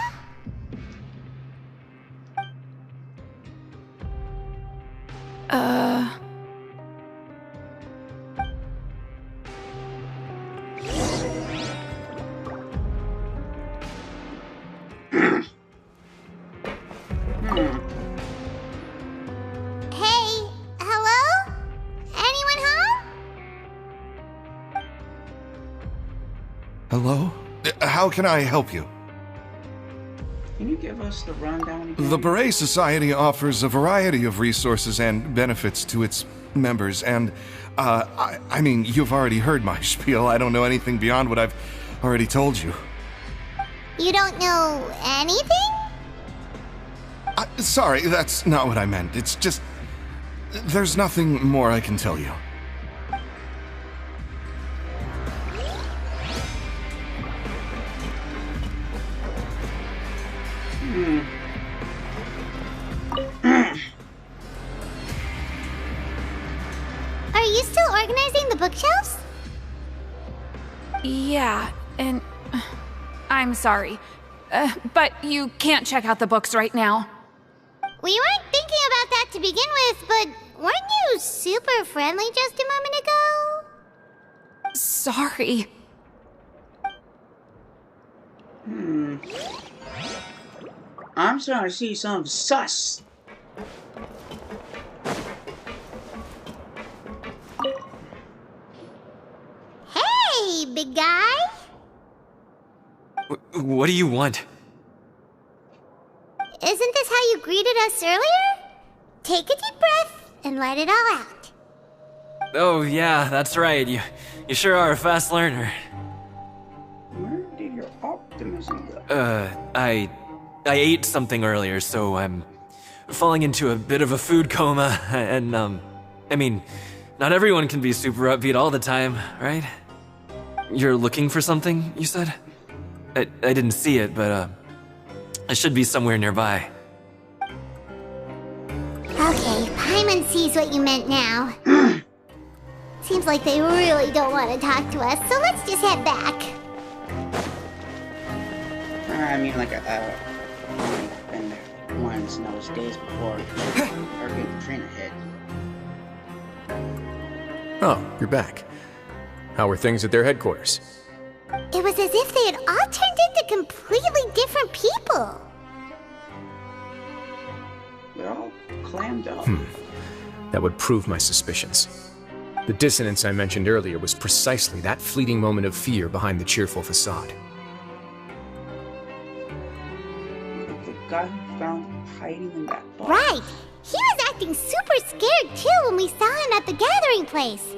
Hey, hello? Anyone home? Hello? How can I help you? Can you give us the rundown again? The Beret Society offers a variety of resources and benefits to its members, and, I mean, you've already heard my spiel. I don't know anything beyond what I've already told you. You don't know anything? Sorry, that's not what I meant. It's just... there's nothing more I can tell you. Are you still organizing the bookshelves? Yeah, and... I'm sorry. But you can't check out the books right now. We weren't thinking about that to begin with, but weren't you super friendly just a moment ago? Sorry. I'm starting to see some sus. Hey, big guy! What do you want? Isn't this how you greeted us earlier? Take a deep breath and let it all out. Oh, yeah, that's right. You sure are a fast learner. Where did your optimism go? I ate something earlier, so I'm falling into a bit of a food coma, and, I mean, not everyone can be super upbeat all the time, right? You're looking for something, you said? I didn't see it, but, it should be somewhere nearby. Okay, Paimon sees what you meant now. Seems like they really don't want to talk to us, so let's just head back. I mean, like, I've been there once, and that was days before Hurricane Katrina hit. Oh, you're back. How are things at their headquarters? It was as if they had all turned into completely different people. They're all clammed up. That would prove my suspicions. The dissonance I mentioned earlier was precisely that fleeting moment of fear behind the cheerful facade. guy who found hiding in that bar. Right. He was acting super scared too when we saw him at the gathering place.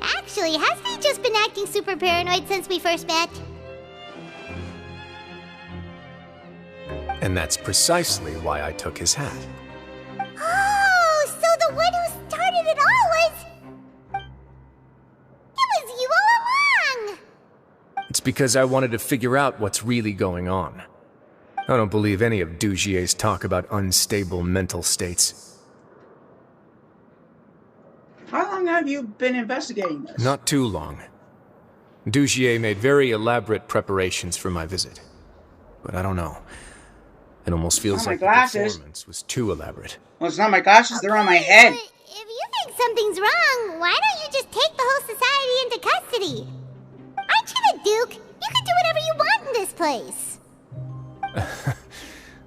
Actually, hasn't he just been acting super paranoid since we first met? And that's precisely why I took his hat. Oh, so the one who started it all was... It was you all along! It's because I wanted to figure out what's really going on. I don't believe any of Dugier's talk about unstable mental states. How long have you been investigating this? Not too long. Dugier made very elaborate preparations for my visit. But I don't know. It almost feels like the performance was too elaborate. Well, it's not my glasses, they're on my head. But if you think something's wrong, why don't you just take the whole society into custody? Aren't you the Duke? You can do whatever you want in this place.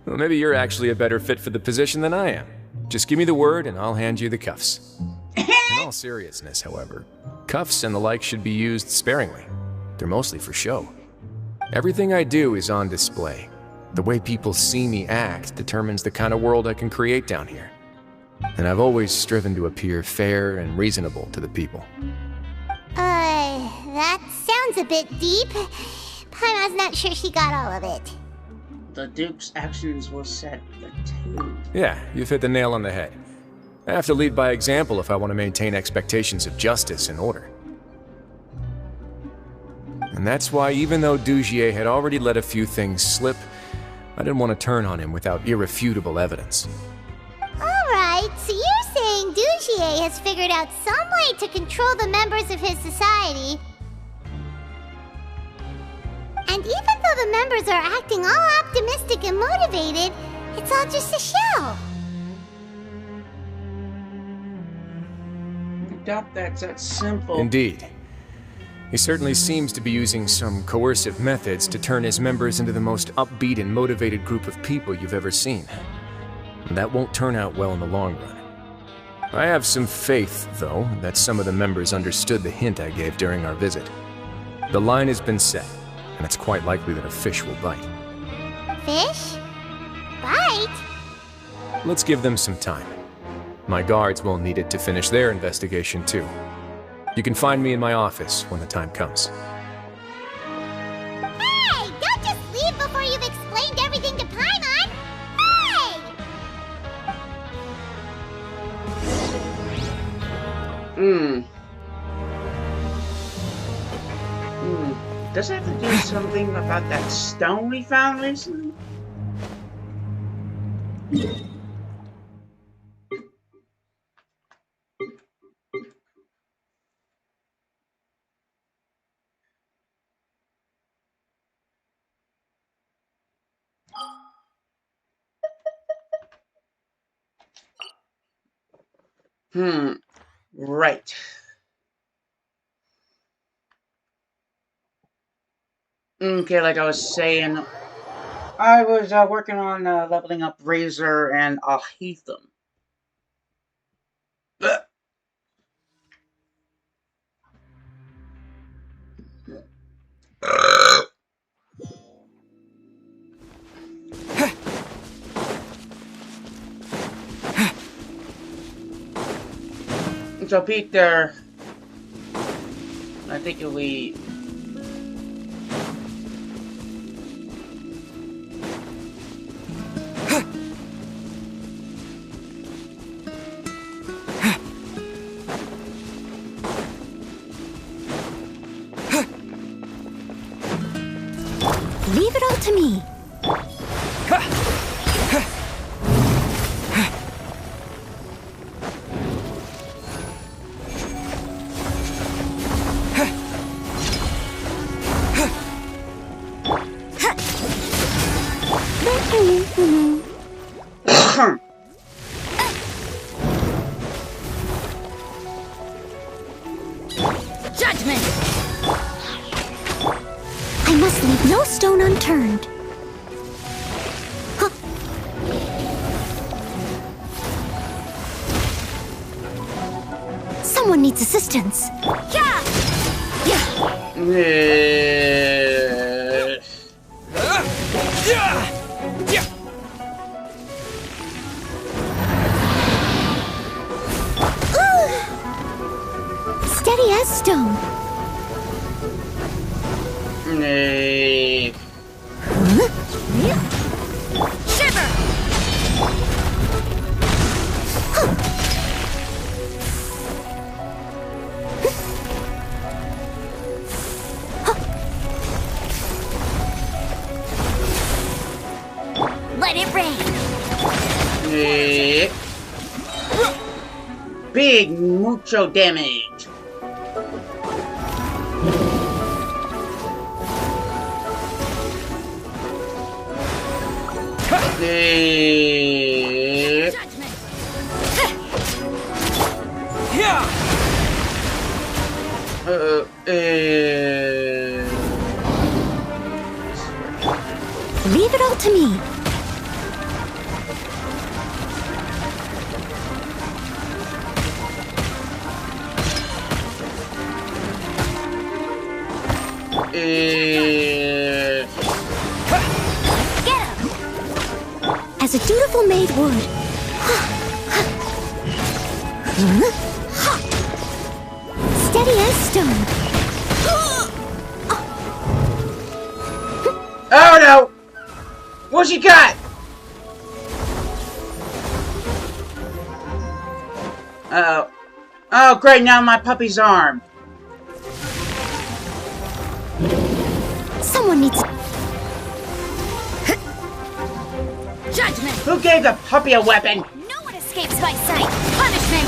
Well, maybe you're actually a better fit for the position than I am. Just give me the word and I'll hand you the cuffs. In all seriousness, however, cuffs and the like should be used sparingly. They're mostly for show. Everything I do is on display. The way people see me act determines the kind of world I can create down here. And I've always striven to appear fair and reasonable to the people. That sounds a bit deep. Paimon's not sure she got all of it. The Duke's actions will set the tone. Yeah, you've hit the nail on the head. I have to lead by example if I want to maintain expectations of justice and order. And that's why, even though Dugier had already let a few things slip, I didn't want to turn on him without irrefutable evidence. Alright, so you're saying Dugier has figured out some way to control the members of his society. And even though the members are acting all optimistic and motivated, it's all just a show. I doubt that's that simple. Indeed. He certainly seems to be using some coercive methods to turn his members into the most upbeat and motivated group of people you've ever seen. And that won't turn out well in the long run. I have some faith, though, that some of the members understood the hint I gave during our visit. The line has been set, and it's quite likely that a fish will bite. Fish? Bite? Let's give them some time. My guards will need it to finish their investigation, too. You can find me in my office when the time comes. Hey! Don't just leave before you've explained everything to Paimon! Hey! Does it have to do something about that stone we found recently? Right. Okay, like I was saying, I was working on leveling up Razor and Alhaitham. So Peter, I think you'll be... Leave it all to me. Judgment! I must leave no stone unturned. Huh. Someone needs assistance. Yeah! Yeah! Shiver! Let it rain! Big mucho damage. Leave it all to me. Get him! As a dutiful maid would. Steady as stone. Oh no! What's she got? Oh great, now my puppy's armed. Someone needs... Judgment! Who gave the puppy a weapon? No one escapes my sight! Punishment!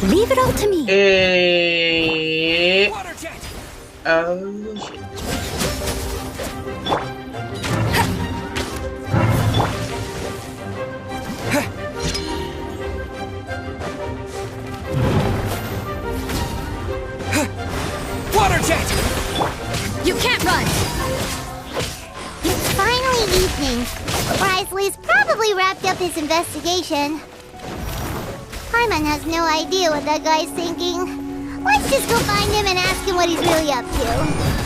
Leave it all to me. Oh shit. Water jet! You can't run! It's finally evening. Wriothesley's probably wrapped up his investigation. Paimon has no idea what that guy's thinking. Let's just go find him and ask him what he's really up to.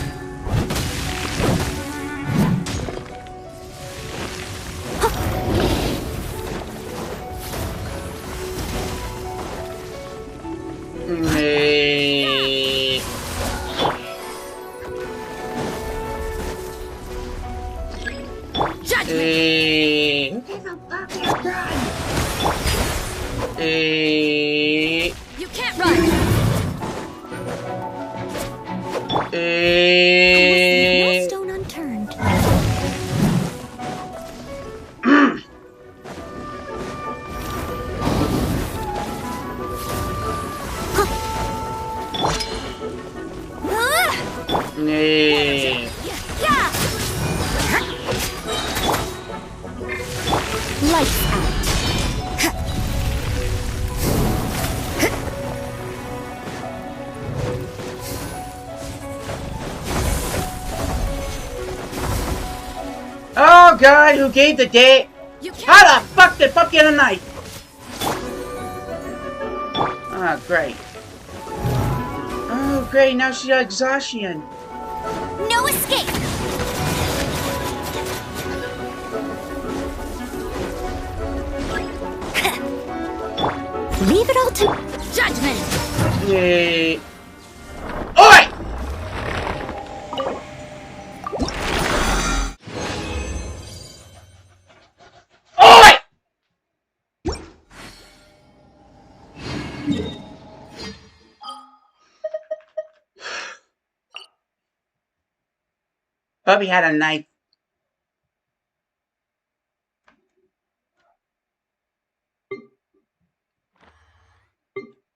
You can't run! No stone unturned. Lights out. Oh god, who gave the day? How the fuck did puppy get a knife? Oh great. Oh great, now she got exhaustion. No escape! Leave it all to... Judgment! Oi! Oi! Puppy had a knife.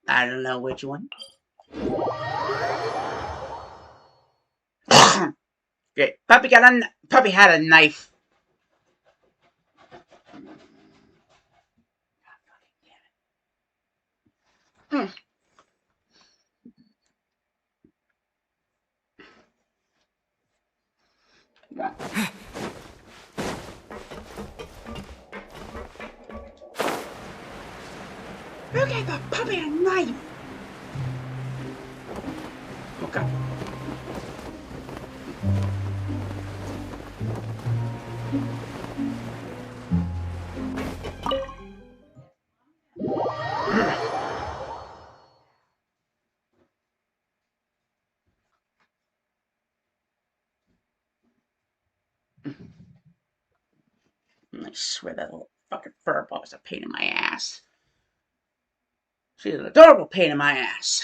I don't know which one. Great. Puppy had a knife. Who gave the puppy a knife? Oh god. swear that little fucking furball is a pain in my ass. She's an adorable pain in my ass.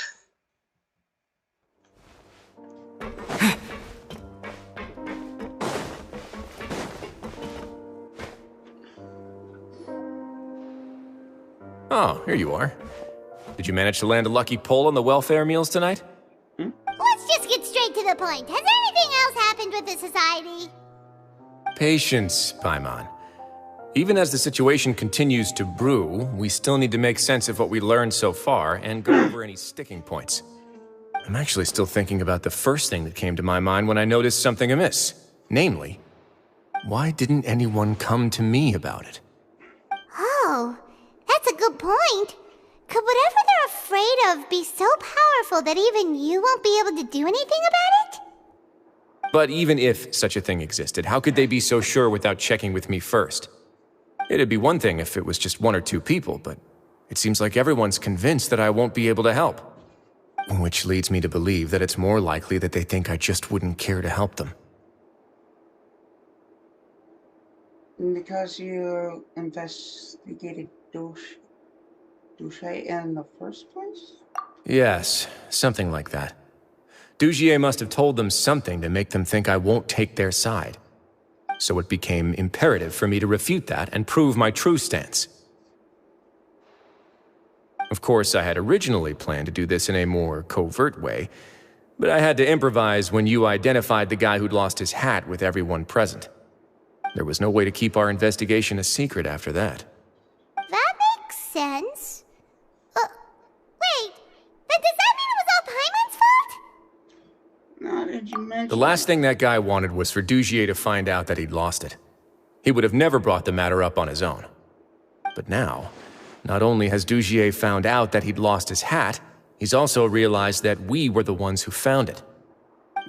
Oh, here you are. Did you manage to land a lucky pull on the welfare meals tonight? Let's just get straight to the point. Has anything else happened with the society? Patience, Paimon. Even as the situation continues to brew, we still need to make sense of what we learned so far and go over any sticking points. I'm actually still thinking about the first thing that came to my mind when I noticed something amiss. Namely, why didn't anyone come to me about it? Oh, that's a good point. Could whatever they're afraid of be so powerful that even you won't be able to do anything about it? But even if such a thing existed, how could they be so sure without checking with me first? It'd be one thing if it was just 1 or 2 people, but it seems like everyone's convinced that I won't be able to help. Which leads me to believe that it's more likely that they think I just wouldn't care to help them. Because you investigated Douche in the first place? Yes, something like that. Dugier must have told them something to make them think I won't take their side. So it became imperative for me to refute that and prove my true stance. Of course, I had originally planned to do this in a more covert way, but I had to improvise when you identified the guy who'd lost his hat with everyone present. There was no way to keep our investigation a secret after that. That makes sense. Wait, then does that mean it was all Paimon's fault? No, did you mention The last thing that guy wanted was for Dugier to find out that he'd lost it. He would have never brought the matter up on his own. But now, not only has Dugier found out that he'd lost his hat, he's also realized that we were the ones who found it.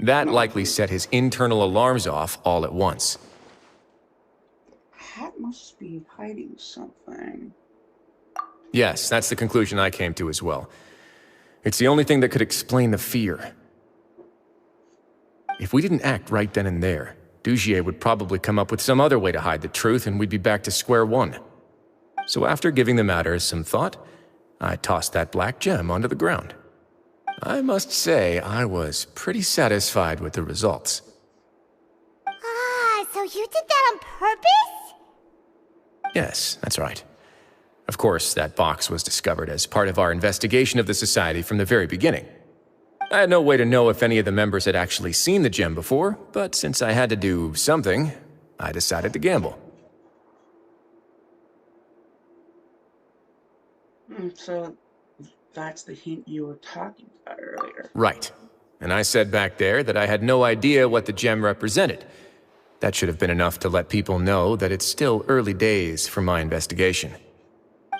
That likely set his internal alarms off all at once. Hat must be hiding something. Yes, that's the conclusion I came to as well. It's the only thing that could explain the fear. If we didn't act right then and there, Dugier would probably come up with some other way to hide the truth and we'd be back to square one. So after giving the matter some thought, I tossed that black gem onto the ground. I must say I was pretty satisfied with the results. Ah, so you did that on purpose? Yes, that's right. Of course, that box was discovered as part of our investigation of the society from the very beginning. I had no way to know if any of the members had actually seen the gem before, but since I had to do something, I decided to gamble. So that's the hint you were talking about earlier. Right. And I said back there that I had no idea what the gem represented. That should have been enough to let people know that it's still early days for my investigation.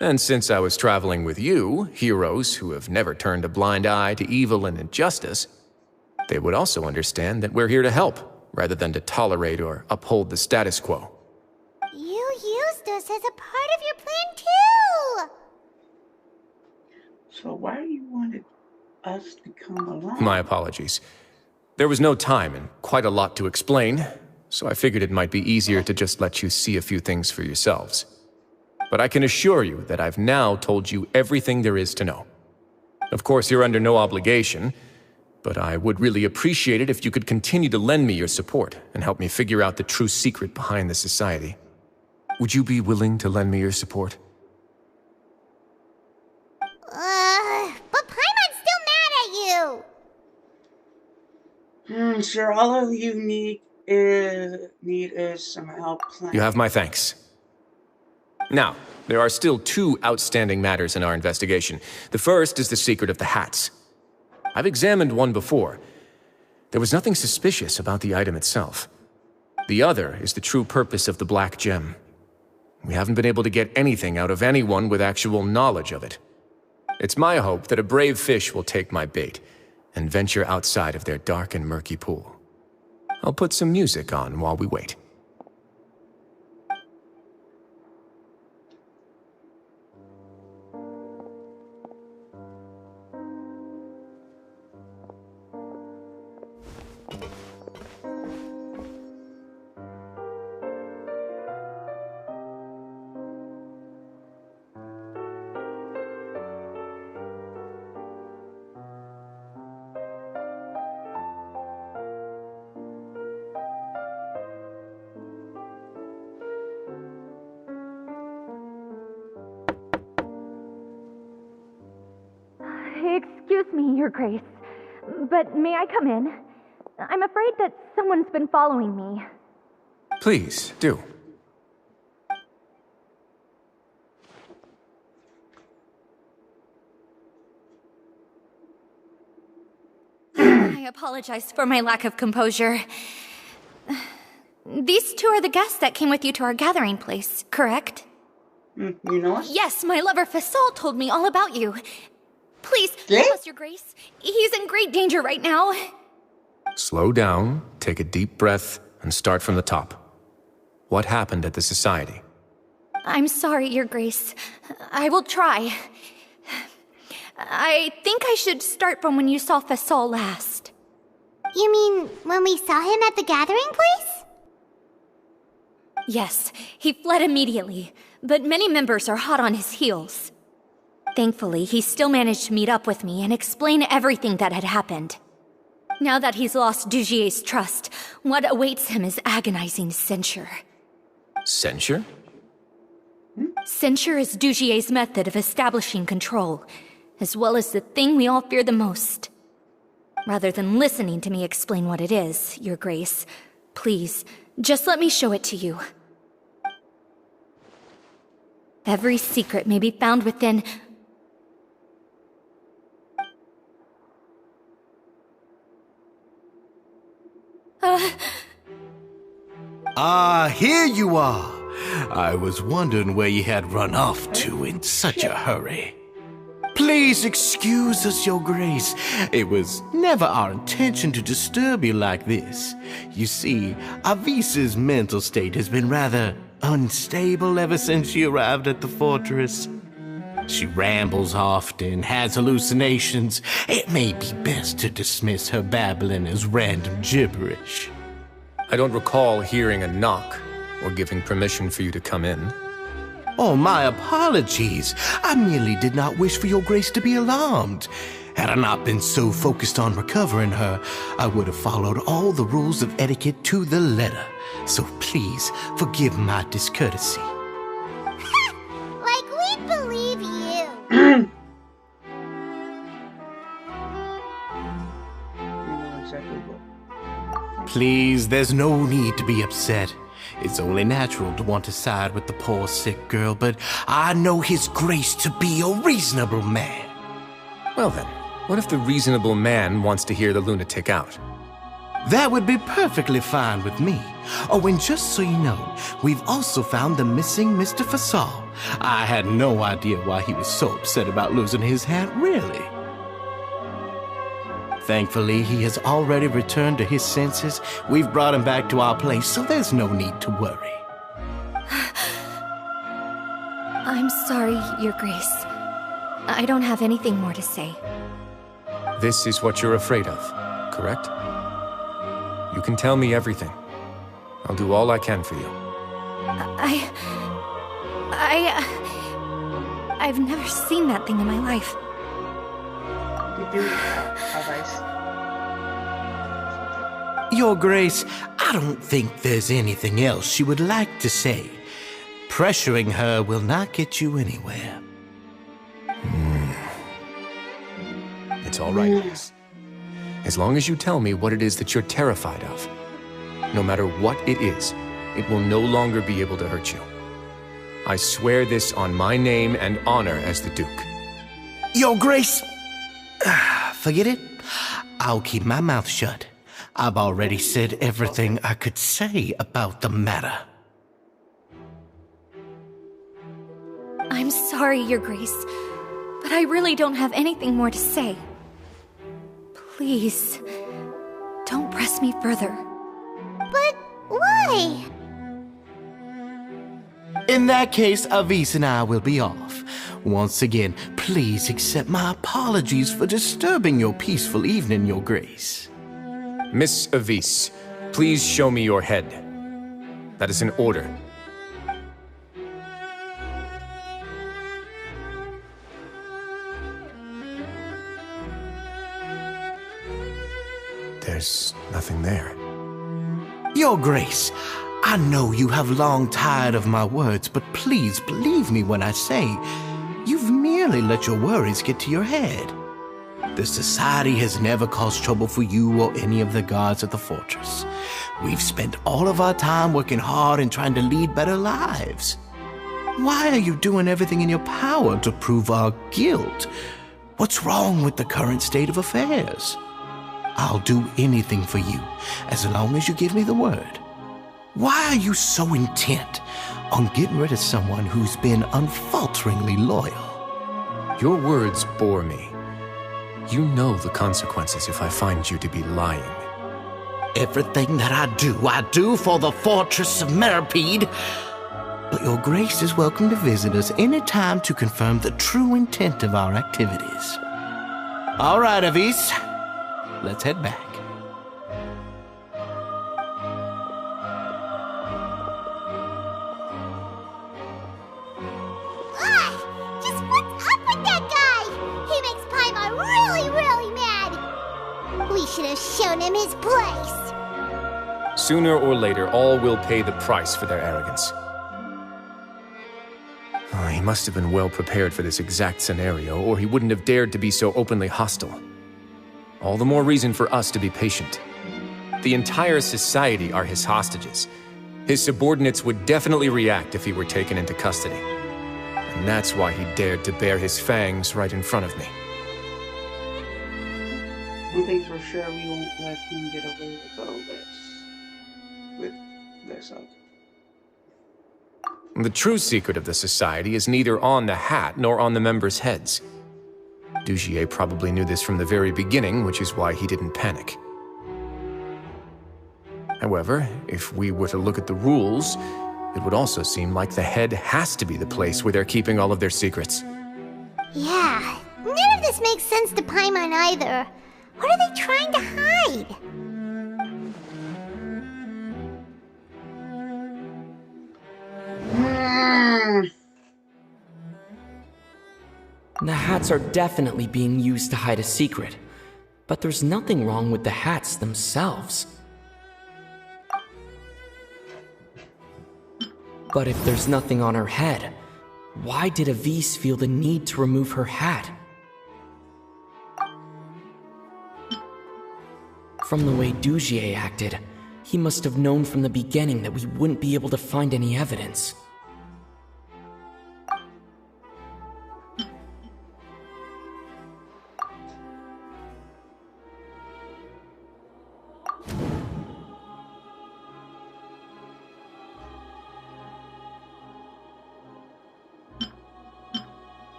And since I was traveling with you, heroes who have never turned a blind eye to evil and injustice, they would also understand that we're here to help, rather than to tolerate or uphold the status quo. You used us as a part of your plan too! So why you wanted us to come along? My apologies. There was no time and quite a lot to explain, so I figured it might be easier to just let you see a few things for yourselves. But I can assure you that I've now told you everything there is to know. Of course, you're under no obligation, but I would really appreciate it if you could continue to lend me your support and help me figure out the true secret behind the society. Would you be willing to lend me your support? But Paimon's still mad at you! Sure, all of you need is some help planning. You have my thanks. Now, there are still 2 outstanding matters in our investigation. The first is the secret of the hats. I've examined one before. There was nothing suspicious about the item itself. The other is the true purpose of the black gem. We haven't been able to get anything out of anyone with actual knowledge of it. It's my hope that a brave fish will take my bait and venture outside of their dark and murky pool. I'll put some music on while we wait. Excuse me, Your Grace, but may I come in? I'm afraid that someone's been following me. Please, do. I apologize for my lack of composure. These two are the guests that came with you to our gathering place, correct? You know us? Yes, my lover Fasol told me all about you. Please, help us, Your Grace. He's in great danger right now. Slow down, take a deep breath, and start from the top. What happened at the Society? I'm sorry, Your Grace. I will try. I think I should start from when you saw Fasol last. You mean when we saw him at the gathering place? Yes, he fled immediately, but many members are hot on his heels. Thankfully, he still managed to meet up with me and explain everything that had happened. Now that he's lost Dugier's trust, what awaits him is agonizing censure. Censure? Censure is Dugier's method of establishing control, as well as the thing we all fear the most. Rather than listening to me explain what it is, Your Grace, please, just let me show it to you. Every secret may be found within... Here you are. I was wondering where you had run off to in such a hurry. Please excuse us, Your Grace. It was never our intention to disturb you like this. You see, Avisa's mental state has been rather unstable ever since she arrived at the fortress. She rambles often, has hallucinations. It may be best to dismiss her babbling as random gibberish. I don't recall hearing a knock or giving permission for you to come in. Oh, my apologies. I merely did not wish for Your Grace to be alarmed. Had I not been so focused on recovering her, I would have followed all the rules of etiquette to the letter. So please forgive my discourtesy. Like we believe you. Please, there's no need to be upset. It's only natural to want to side with the poor sick girl, but I know His Grace to be a reasonable man. Well then, what if the reasonable man wants to hear the lunatic out? That would be perfectly fine with me. Oh, and just so you know, we've also found the missing Mr. Fasol. I had no idea why he was so upset about losing his hat, really. Thankfully, he has already returned to his senses. We've brought him back to our place, so there's no need to worry. I'm sorry, Your Grace. I don't have anything more to say. This is what you're afraid of, correct? You can tell me everything. I'll do all I can for you. I've never seen that thing in my life. Your Grace, I don't think there's anything else she would like to say. Pressuring her will not get you anywhere. It's all right, miss. As long as you tell me what it is that you're terrified of. No matter what it is, it will no longer be able to hurt you. I swear this on my name and honor as the Duke. Your Grace! Forget it. I'll keep my mouth shut. I've already said everything I could say about the matter. I'm sorry, Your Grace, but I really don't have anything more to say. Please, don't press me further. But why? In that case, Avis and I will be off. Once again, please accept my apologies for disturbing your peaceful evening, Your Grace. Miss Avis, please show me your head. That is an order. There's nothing there. Your Grace, I know you have long tired of my words, but please believe me when I say you've merely let your worries get to your head. The Society has never caused trouble for you or any of the guards at the fortress. We've spent all of our time working hard and trying to lead better lives. Why are you doing everything in your power to prove our guilt? What's wrong with the current state of affairs? I'll do anything for you, as long as you give me the word. Why are you so intent on getting rid of someone who's been unfalteringly loyal? Your words bore me. You know the consequences if I find you to be lying. Everything that I do for the fortress of Meripede. But your grace is welcome to visit us any time to confirm the true intent of our activities. All right, Avis. Let's head back. Just what's up with that guy? He makes Paimon really, really mad. We should have shown him his place. Sooner or later, all will pay the price for their arrogance. He must have been well prepared for this exact scenario, or he wouldn't have dared to be so openly hostile. All the more reason for us to be patient. The entire society are his hostages. His subordinates would definitely react if he were taken into custody. And that's why he dared to bare his fangs right in front of me. One thing's for sure, we won't let him get away with all this. With this, The true secret of the Society is neither on the hat nor on the members' heads. Dugier probably knew this from the very beginning, which is why he didn't panic. However, if we were to look at the rules, it would also seem like the head has to be the place where they're keeping all of their secrets. Yeah, none of this makes sense to Paimon either. What are they trying to hide? The hats are definitely being used to hide a secret, but there's nothing wrong with the hats themselves. But if there's nothing on her head, why did Avis feel the need to remove her hat? From the way Dugier acted, he must have known from the beginning that we wouldn't be able to find any evidence.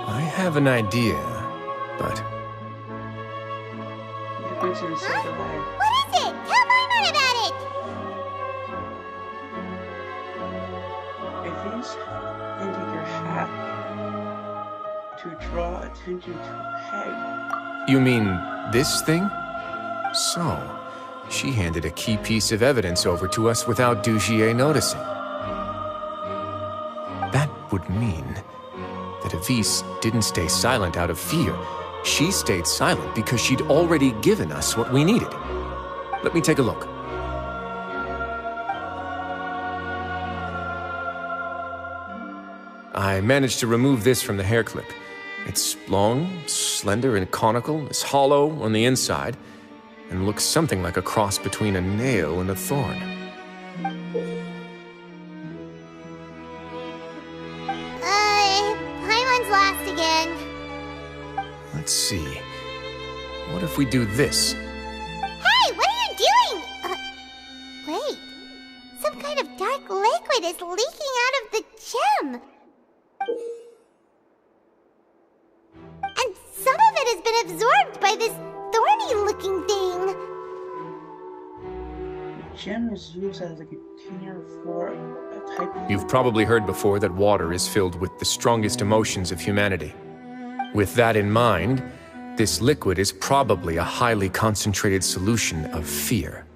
I have an idea, but... What is it? Tell Paimon about it! If he's into your hat to draw attention to head. You mean this thing? So, she handed a key piece of evidence over to us without Dugier noticing. That would mean that Avis didn't stay silent out of fear. She stayed silent because she'd already given us what we needed. Let me take a look. I managed to remove this from the hair clip. It's long, slender, and conical, it's hollow on the inside, and looks something like a cross between a nail and a thorn. Paimon's lost again. Let's see. What if we do this? Hey, what are you doing? Wait. Some kind of dark liquid is leaking out of the gem. And some of it has been absorbed by this thorny-looking thing. The gem is used as a container for a type of... You've probably heard before that water is filled with the strongest emotions of humanity. With that in mind, this liquid is probably a highly concentrated solution of fear.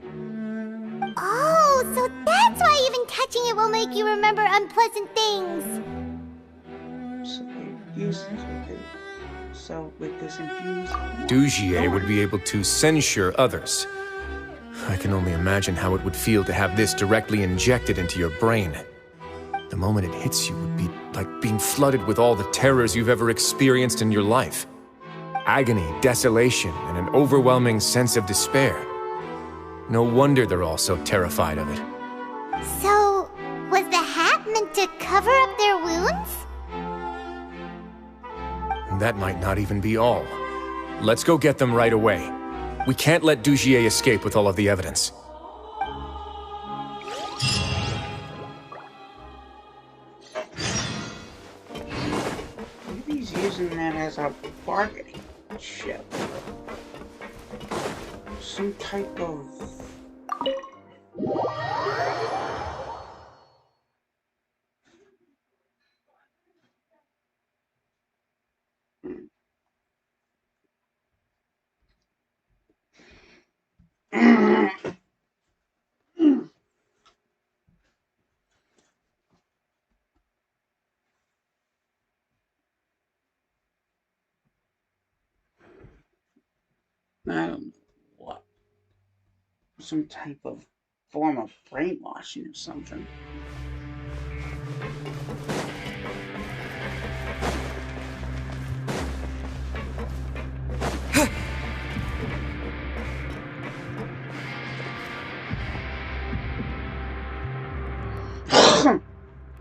Oh, so that's why even touching it will make you remember unpleasant things. So they use this with it. So with this infused... Dugier would be able to censure others. I can only imagine how it would feel to have this directly injected into your brain. the moment it hits you would be like being flooded with all the terrors you've ever experienced in your life. Agony, desolation, and an overwhelming sense of despair. No wonder they're all so terrified of it. So, was the hat meant to cover up their wounds? That might not even be all. Let's go get them right away. We can't let Dugier escape with all of the evidence. Maybe he's using that as a bargaining chip. Some type of... I don't know what. Some type of form of brainwashing or something.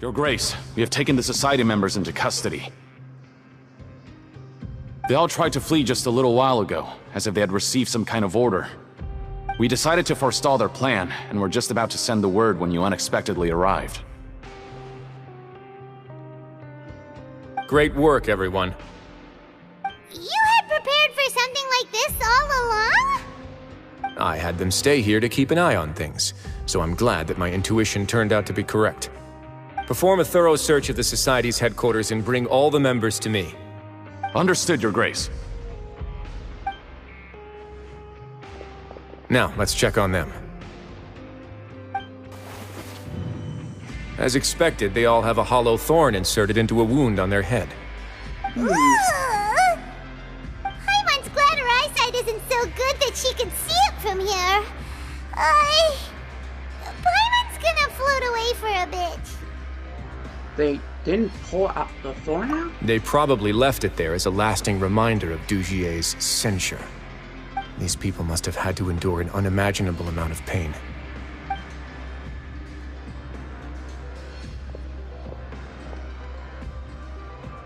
Your Grace, we have taken the Society members into custody. They all tried to flee just a little while ago, as if they had received some kind of order. We decided to forestall their plan, and were just about to send the word when you unexpectedly arrived. Great work, everyone. You had prepared for something like this all along? I had them stay here to keep an eye on things, so I'm glad that my intuition turned out to be correct. Perform a thorough search of the Society's headquarters and bring all the members to me. Understood, Your Grace. Now, let's check on them. As expected, they all have a hollow thorn inserted into a wound on their head. Paimon's glad her eyesight isn't so good that she can see it from here. Paimon's gonna float away for a bit. They didn't pull out the thorn out? They probably left it there as a lasting reminder of Dugier's censure. These people must have had to endure an unimaginable amount of pain.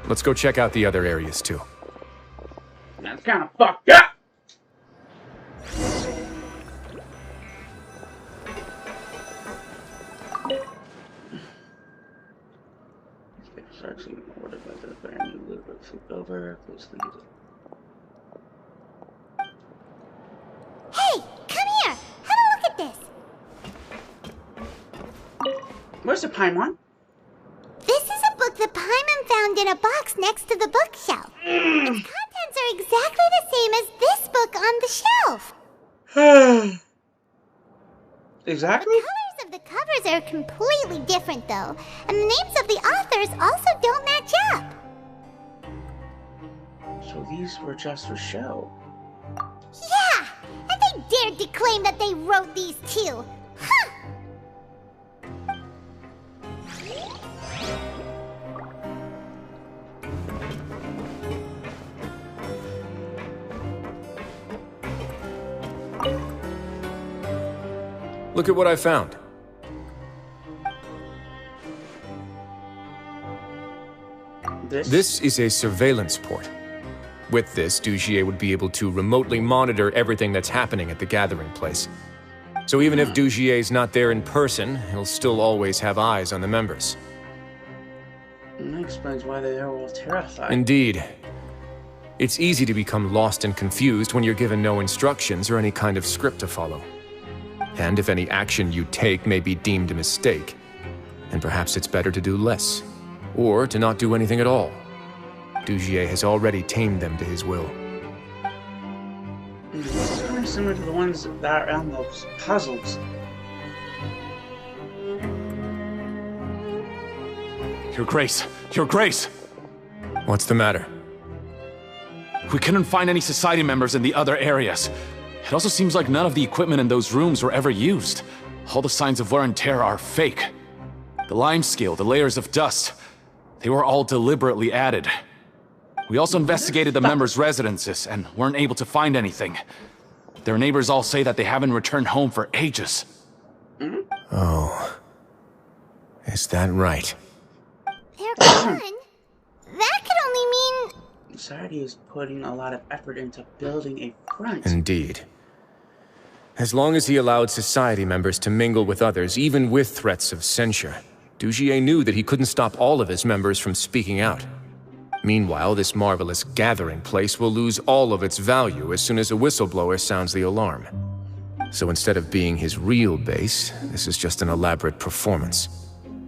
Let's go check out the other areas too. That's kind of fucked up! Actually ordered by the brand new liver flipped over closely. Hey, come here! Have a look at this! Where's the Paimon? This is a book that Paimon found in a box next to the bookshelf. Its contents are exactly the same as this book on the shelf. Exactly? The colors of the covers are completely different, though, and the names of the authors also don't match up. So these were just for show. Yeah! And they dared to claim that they wrote these too. Huh! Look at what I found. This is a surveillance port. With this, Dugier would be able to remotely monitor everything that's happening at the gathering place. So even if Dugier's not there in person, he'll still always have eyes on the members. And that explains why they are all terrified. Indeed. It's easy to become lost and confused when you're given no instructions or any kind of script to follow. And if any action you take may be deemed a mistake, then perhaps it's better to do less, or to not do anything at all. Dugier has already tamed them to his will. This is kind of similar to the ones that are on those puzzles. Your Grace! Your Grace! What's the matter? We couldn't find any Society members in the other areas. It also seems like none of the equipment in those rooms were ever used. All the signs of wear and tear are fake. The lime scale, the layers of dust, they were all deliberately added. We also investigated the members' residences and weren't able to find anything. Their neighbors all say that they haven't returned home for ages. Oh. Is that right? They're gone? That could only mean... Society is putting a lot of effort into building a front. Indeed. As long as he allowed society members to mingle with others, even with threats of censure, Dugier knew that he couldn't stop all of his members from speaking out. Meanwhile, this marvelous gathering place will lose all of its value as soon as a whistleblower sounds the alarm. So instead of being his real base, this is just an elaborate performance.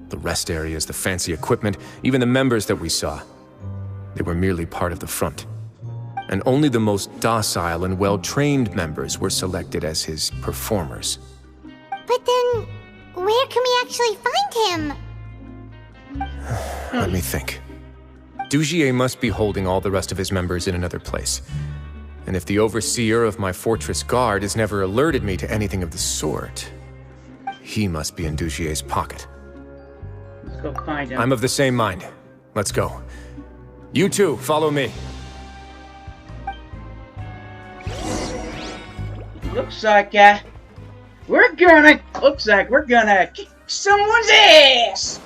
The rest areas, the fancy equipment, even the members that we saw, they were merely part of the front. And only the most docile and well-trained members were selected as his performers. But then, where can we actually find him? Let me think. Dugier must be holding all the rest of his members in another place. And if the overseer of my fortress guard has never alerted me to anything of the sort, he must be in Dugier's pocket. Let's go find him. I'm of the same mind. Let's go. You two, follow me. Looks like we're gonna kick someone's ass.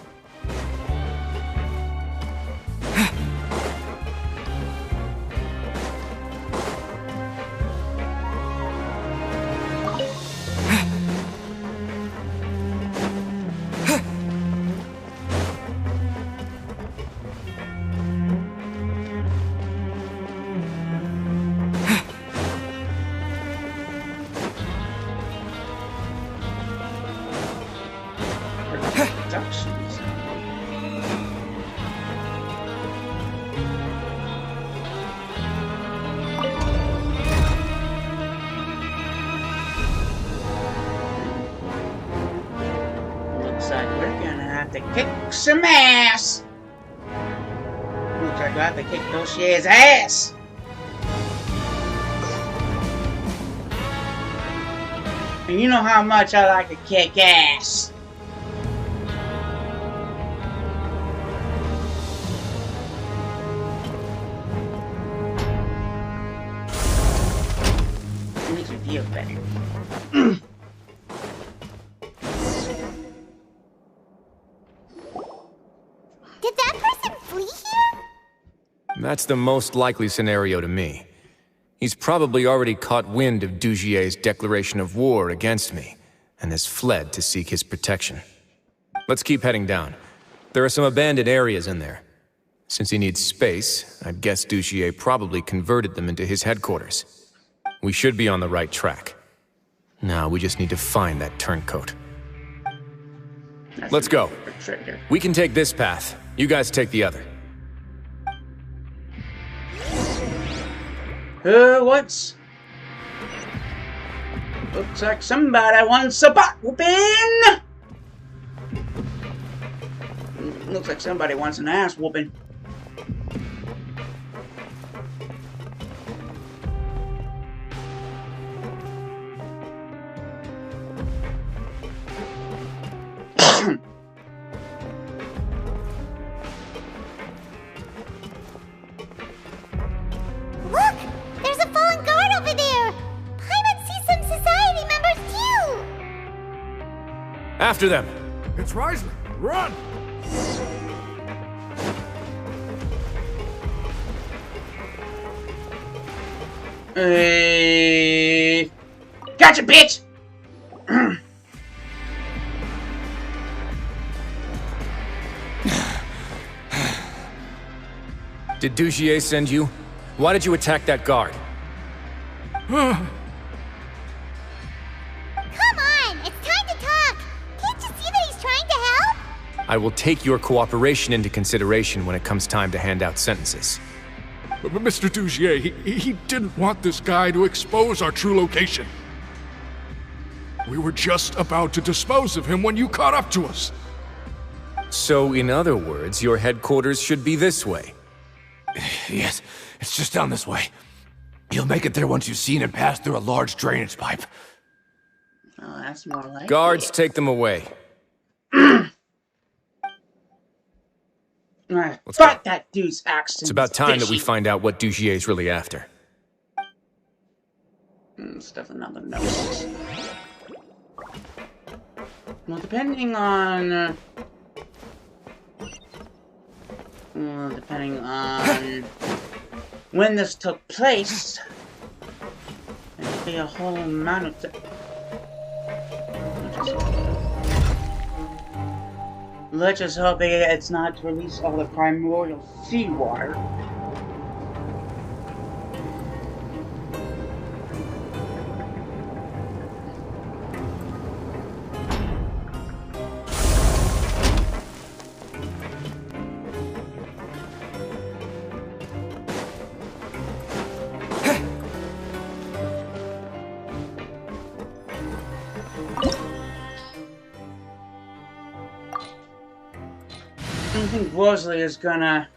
Some ass! Looks like I have to kick Dugier's ass! And you know how much I like to kick ass! It makes me feel better. Did that person flee here? That's the most likely scenario to me. He's probably already caught wind of Dugier's declaration of war against me, and has fled to seek his protection. Let's keep heading down. There are some abandoned areas in there. Since he needs space, I'd guess Dugier probably converted them into his headquarters. We should be on the right track. Now we just need to find that turncoat. Let's go. We can take this path. You guys take the other. What's... Looks like somebody wants a butt whooping! Looks like somebody wants an ass whooping. Look! There's a fallen guard over there! Paimon sees some society members too! After them! It's Wriothesley! Run! Gotcha, bitch! Did Dugier send you? Why did you attack that guard? Come on! It's time to talk! Can't you see that he's trying to help? I will take your cooperation into consideration when it comes time to hand out sentences. But Mr. Dugier, he didn't want this guy to expose our true location. We were just about to dispose of him when you caught up to us. So, in other words, your headquarters should be this way. Yes, it's just down this way. You'll make it there once you've seen him pass through a large drainage pipe. Oh, that's more like Guards, take them away. Fuck that dude's accent. It's about time that we find out what Dugier's really after. Stuff another note. Well, depending on when this took place, there'd be a whole amount of. Let's just hope it's not to release all the primordial seawater. I think Wriothesley is gonna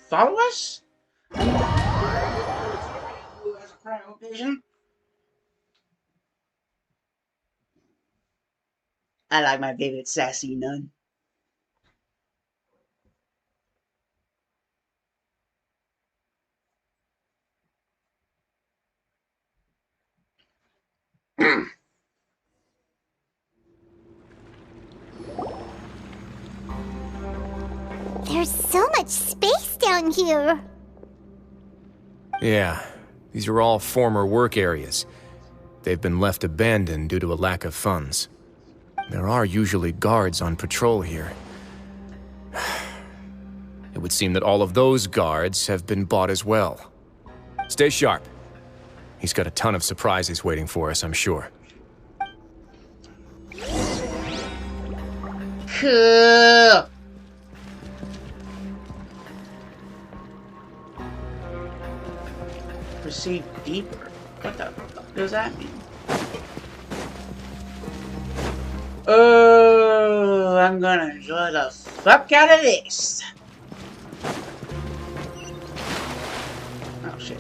follow us? As a cryo vision? I like my favorite sassy nun. There's so much space down here. Yeah, these are all former work areas. They've been left abandoned due to a lack of funds. There are usually guards on patrol here. It would seem that all of those guards have been bought as well. Stay sharp. He's got a ton of surprises waiting for us, I'm sure. Cool. Proceed deeper. What the fuck does that mean? Oh, I'm gonna enjoy the fuck out of this. Oh shit.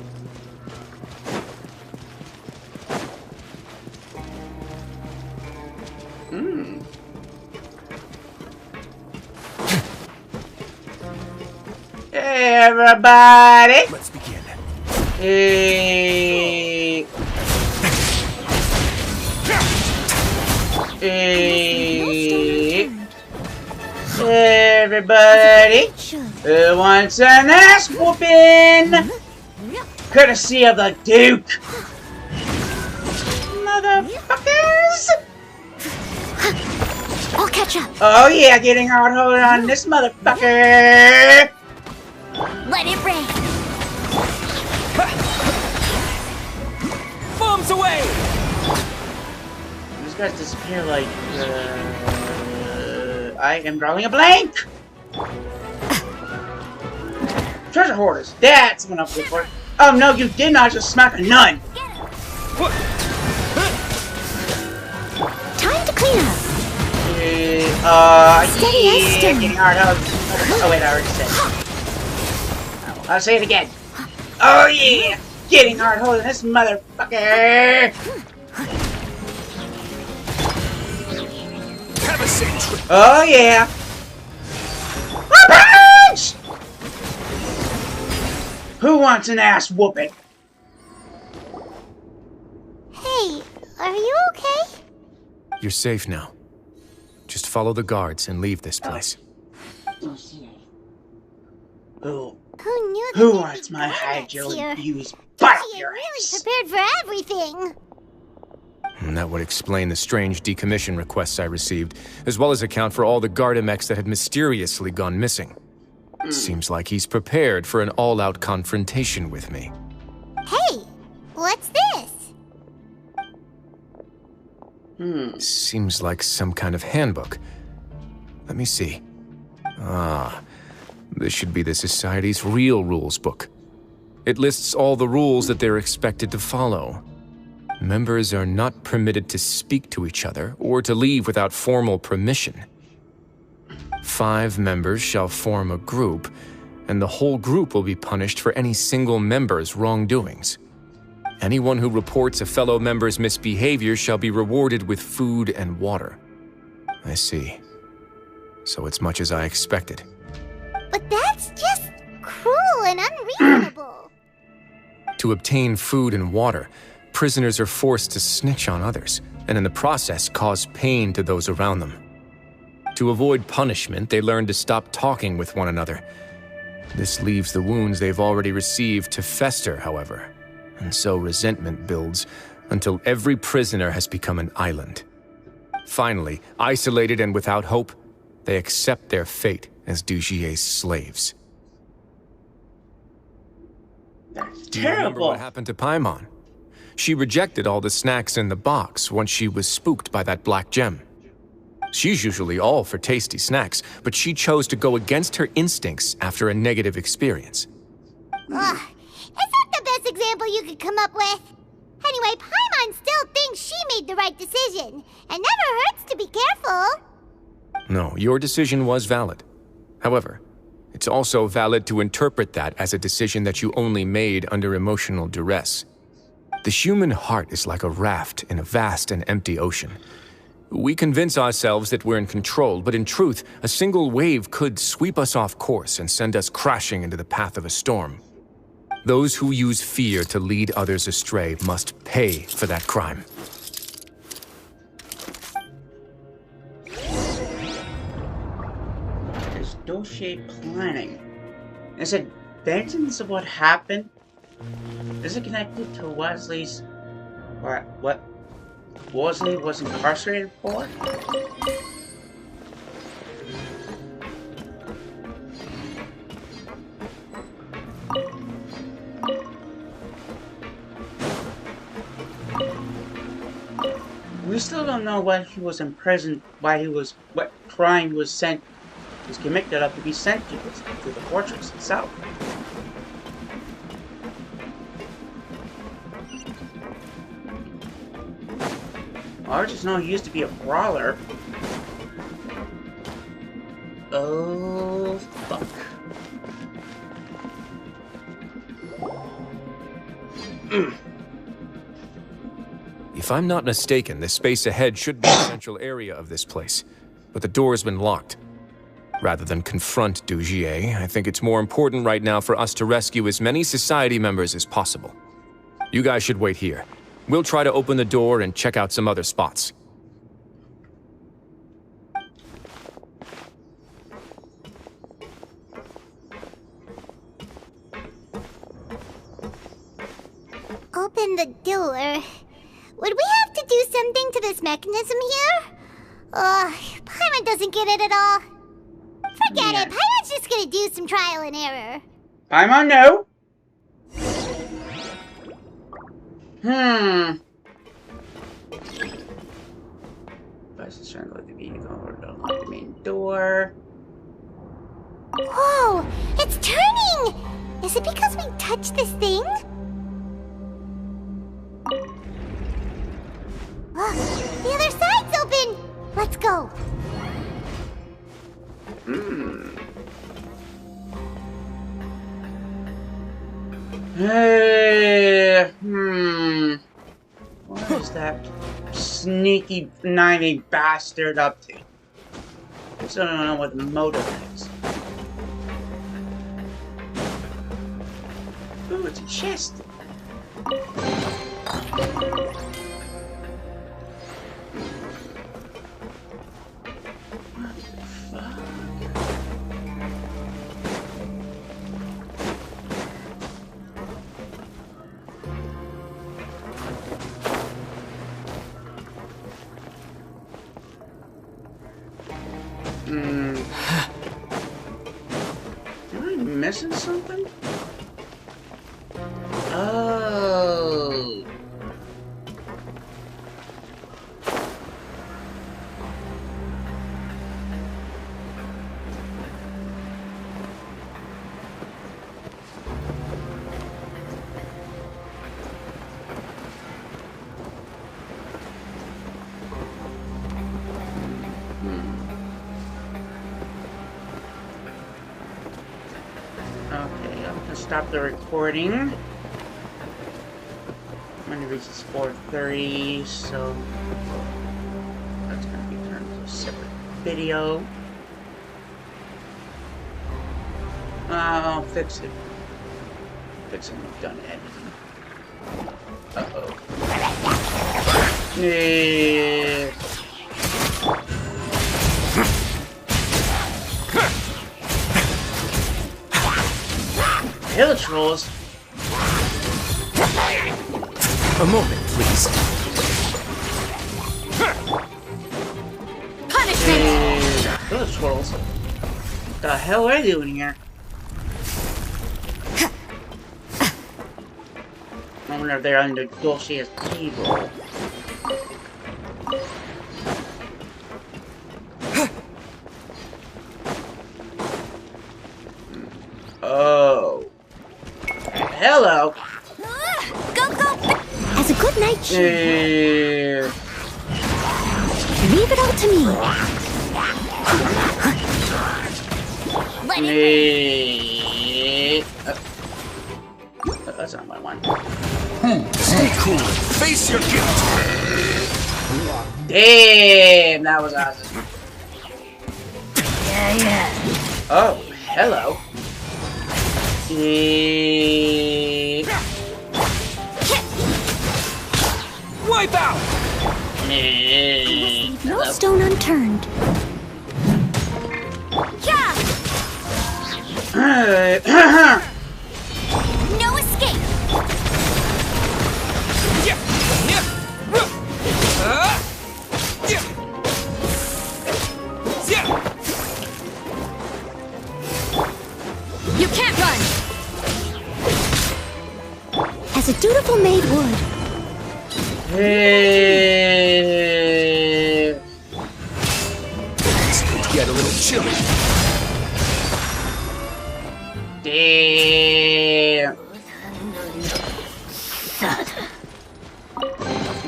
Hey everybody! Let's begin. Hey. Hey. Everybody who wants an ass whooping, courtesy of the Duke. Motherfuckers! I'll catch up. Oh yeah, getting hard hold on this motherfucker. Let it rain. Bombs away! These guys disappear like. I am drawing a blank! Treasure hoarders! That's what I'm looking for. Oh no, you did not just smack a nun! Time to clean up. Yeah, getting hard out. Oh wait, I already said it. I'll say it again. Oh yeah! Getting hard hold of this motherfucker! Have a cinch. Oh yeah! Punch! Who wants an ass whooping? Hey, are you okay? You're safe now. Just follow the guards and leave this place. Who wants my hydro-infused butt up your ass? Prepared for everything. And that would explain the strange decommission requests I received, as well as account for all the Gardamex that had mysteriously gone missing. Seems like he's prepared for an all-out confrontation with me. Hey, what's this? Seems like some kind of handbook. Let me see. Ah, this should be the Society's real rules book. It lists all the rules that they're expected to follow. Members are not permitted to speak to each other or to leave without formal permission. 5 members shall form a group, and the whole group will be punished for any single member's wrongdoings. Anyone who reports a fellow member's misbehavior shall be rewarded with food and water. I see. So it's much as I expected. But that's just cruel and unreasonable. To obtain food and water, prisoners are forced to snitch on others, and in the process cause pain to those around them. To avoid punishment, they learn to stop talking with one another. This leaves the wounds they've already received to fester, however, and so resentment builds until every prisoner has become an island. Finally, isolated and without hope, they accept their fate as Dugier's slaves. Do you remember what happened to Paimon? She rejected all the snacks in the box once she was spooked by that black gem. She's usually all for tasty snacks, but she chose to go against her instincts after a negative experience. Is that the best example you could come up with? Anyway, Paimon still thinks she made the right decision. It never hurts to be careful. No, your decision was valid. However, it's also valid to interpret that as a decision that you only made under emotional duress. The human heart is like a raft in a vast and empty ocean. We convince ourselves that we're in control, but in truth, a single wave could sweep us off course and send us crashing into the path of a storm. Those who use fear to lead others astray must pay for that crime. There's Dossier planning. Is it vengeance of what happened? Is it connected to Wesley's... or what Wesley was incarcerated for? We still don't know why he was imprisoned, what crime he was convicted of to be sent to the fortress itself. I just know he used to be a brawler. Oh, fuck. If I'm not mistaken, the space ahead should be the central area of this place, but the door has been locked. Rather than confront Dugier, I think it's more important right now for us to rescue as many society members as possible. You guys should wait here. We'll try to open the door and check out some other spots. Open the door. Would we have to do something to this mechanism here? Paimon doesn't get it at all. Forget it. Paimon's just gonna do some trial and error. Paimon, no. Press the circle of the vehicle or to unlock the main door. Whoa! It's turning! Is it because we touched this thing? The other side's open! Let's go. Hey, what is that sneaky, kniving bastard up to? I still don't know what the motive is. Ooh, it's a chest. Am I missing something? Oh. Okay, I'm gonna stop the recording. When it reaches 4:30, so that's gonna be turned to a separate video. I'll fix it. Fix it. I've done anything. Uh-oh. Yeah. Hill trolls. A moment, please. Punishment! Hill trolls. What the hell are they doing here? I wonder if they're under Dulce's table. Oh. Hello. Go, go! As a good night shield. Leave it all to me. Let me. That's not my one. Stay cool. Face your guilt. Damn, that was awesome. Yeah. Oh, hello. Wipe out. no stone unturned. Yeah! No escape! You can't run! As a dutiful maid would. It's going to get a little chilly. Damn.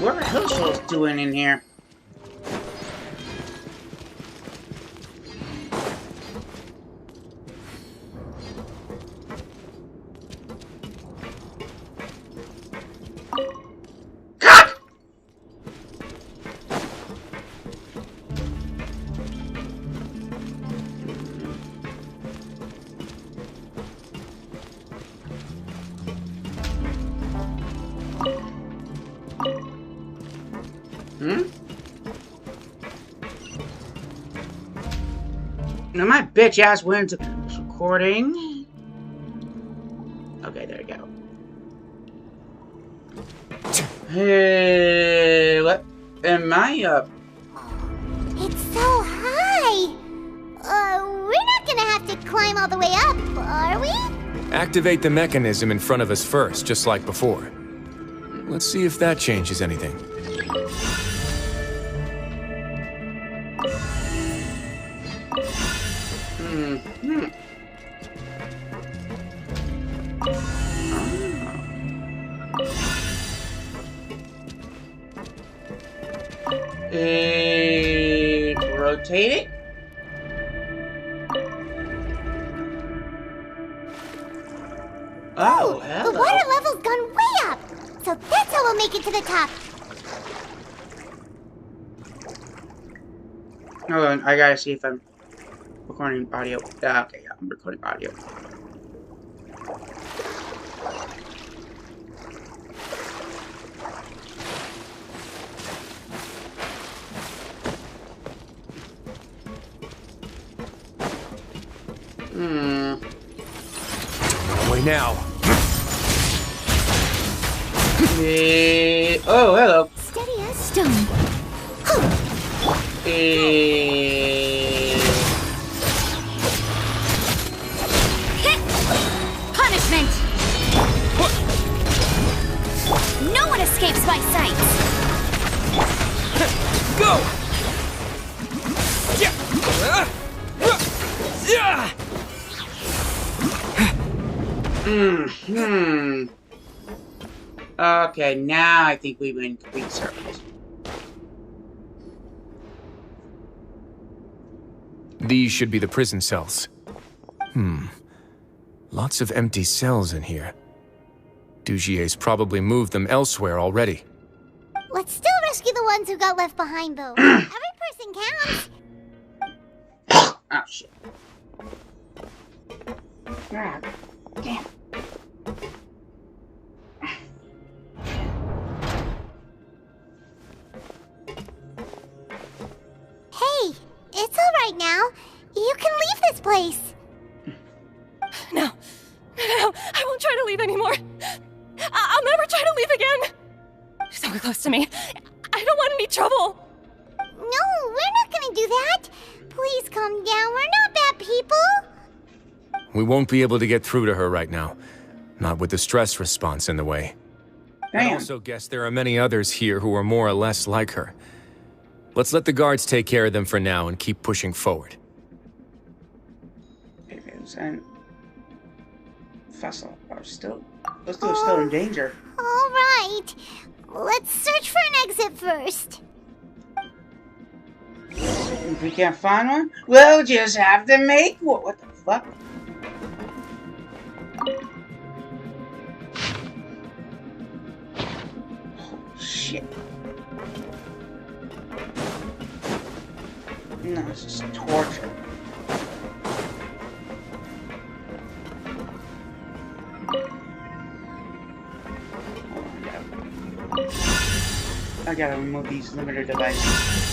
What are Hillshows doing in here? Now my bitch ass went into this recording. Okay, there we go. Hey, what am I up? It's so high. We're not gonna have to climb all the way up, are we? Activate the mechanism in front of us first, just like before. Let's see if that changes anything. Rotate it. Oh, hello. The water level's gone way up, so that's how we'll make it to the top. Hold on, I gotta see if I'm recording audio. Okay, yeah, I'm recording audio. Way now. Oh, hello. Steady as stone. Punishment! No one escapes my sight! Go! Okay, now I think we win complete circles. These should be the prison cells. Lots of empty cells in here. Dugier's probably moved them elsewhere already. Let's still rescue the ones who got left behind, though. Every person counts. Oh, shit. crap. Damn. Hey, it's alright now. You can leave this place. No, I won't try to leave anymore. I'll never try to leave again. So close to me. I don't want any trouble. No, we're not gonna do that. Please calm down. We're not bad people. We won't be able to get through to her right now. Not with the stress response in the way. I also guess there are many others here who are more or less like her. Let's let the guards take care of them for now and keep pushing forward. And Fossil are still... Those two are still in danger. Alright. Let's search for an exit first. If we can't find one, we'll just have to make one. What the fuck? Oh, shit. No, this is torture. I gotta remove these limiter devices.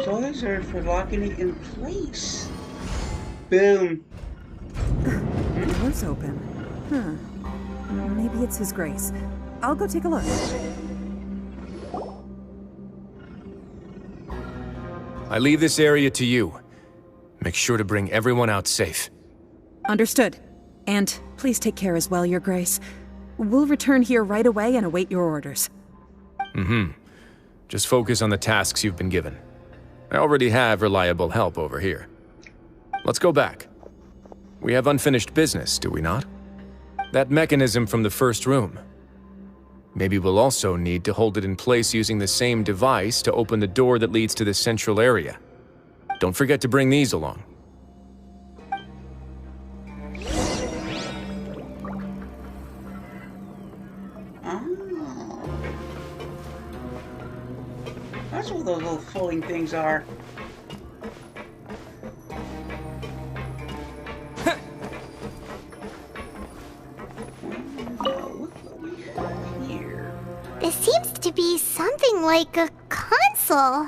So these are for locking it in place. Boom. The door's open. Maybe it's His Grace. I'll go take a look. I leave this area to you. Make sure to bring everyone out safe. Understood. And please take care as well, Your Grace. We'll return here right away and await your orders. Just focus on the tasks you've been given. I already have reliable help over here. Let's go back. We have unfinished business, do we not? That mechanism from the first room. Maybe we'll also need to hold it in place using the same device to open the door that leads to the central area. Don't forget to bring these along. That's what those little folding things are. This seems to be something like a console.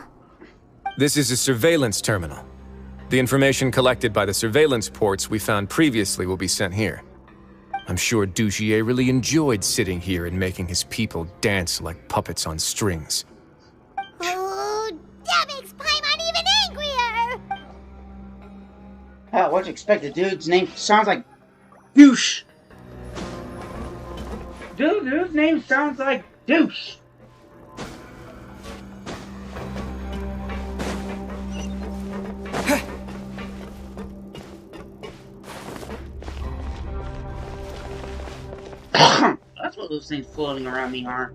This is a surveillance terminal. The information collected by the surveillance ports we found previously will be sent here. I'm sure Dugier really enjoyed sitting here and making his people dance like puppets on strings. Oh, that makes Paimon even angrier! Hell, what you expect? The dude's name sounds like douche. Dude's name sounds like douche. That's what those things floating around me are.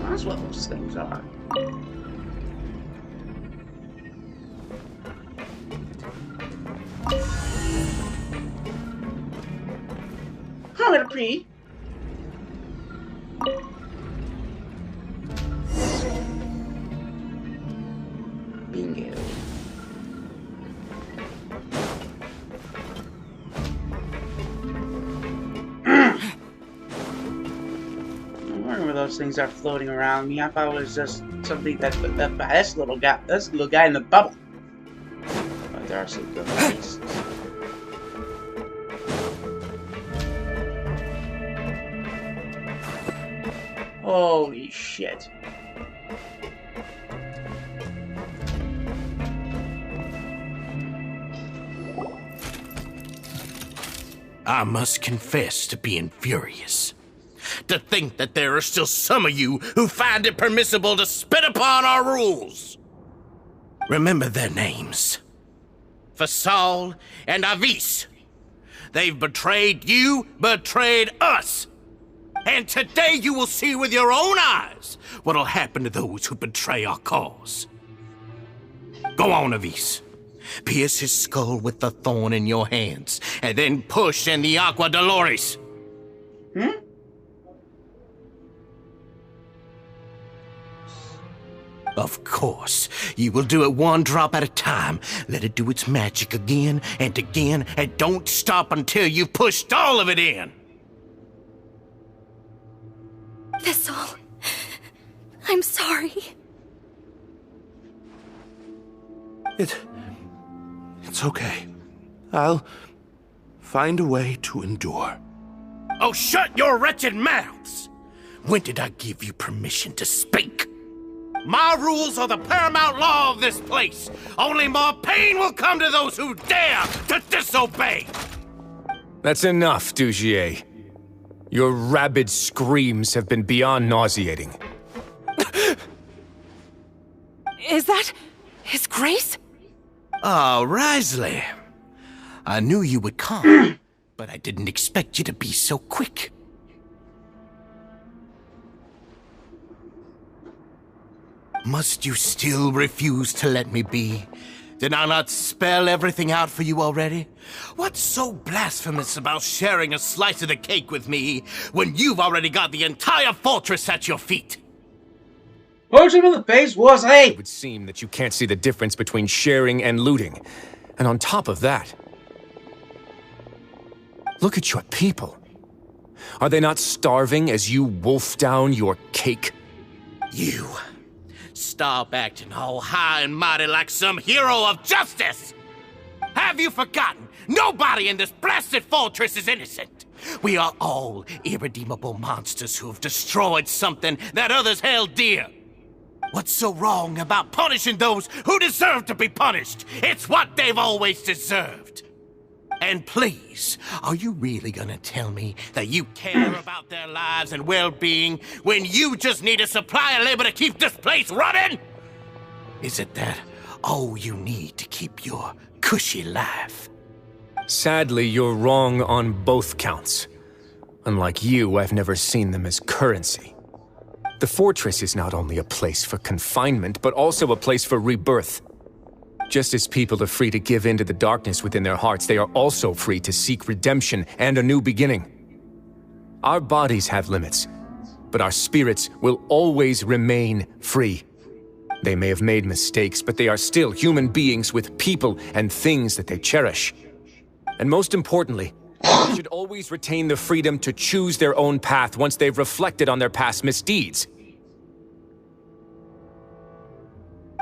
That's what those things are. I'm gonna pee. Bingo. those things are floating around me. I thought it was just something that this little guy in the bubble. But there are some good beasts. Holy shit. I must confess to being furious. To think that there are still some of you who find it permissible to spit upon our rules. Remember their names. Fasal and Avis. They've betrayed you, betrayed us. And today you will see with your own eyes what'll happen to those who betray our cause. Go on, Avis. Pierce his skull with the thorn in your hands, and then push in the Aqua Dolores. Of course, you will do it one drop at a time. Let it do its magic again, and don't stop until you've pushed all of it in. Thistle, I'm sorry. It's okay. I'll find a way to endure. Oh, shut your wretched mouths! When did I give you permission to speak? My rules are the paramount law of this place. Only more pain will come to those who dare to disobey. That's enough, Dugier. Your rabid screams have been beyond nauseating. Is that His Grace? Oh, Wriothesley. I knew you would come, but I didn't expect you to be so quick. Must you still refuse to let me be? Did I not spell everything out for you already? What's so blasphemous about sharing a slice of the cake with me when you've already got the entire fortress at your feet? Punch him in the face, Wriothesley! It would seem that you can't see the difference between sharing and looting. And on top of that, look at your people. Are they not starving as you wolf down your cake? You. Stop acting all high and mighty like some hero of justice! Have you forgotten? Nobody in this blasted fortress is innocent. We are all irredeemable monsters who have destroyed something that others held dear. What's so wrong about punishing those who deserve to be punished? It's what they've always deserved. And please, are you really gonna tell me that you care about their lives and well-being when you just need a supply of labor to keep this place running? Is it that all you need to keep your cushy life? Sadly, you're wrong on both counts. Unlike you, I've never seen them as currency. The fortress is not only a place for confinement, but also a place for rebirth. Just as people are free to give in to the darkness within their hearts, they are also free to seek redemption and a new beginning. Our bodies have limits, but our spirits will always remain free. They may have made mistakes, but they are still human beings with people and things that they cherish. And most importantly, they should always retain the freedom to choose their own path once they've reflected on their past misdeeds.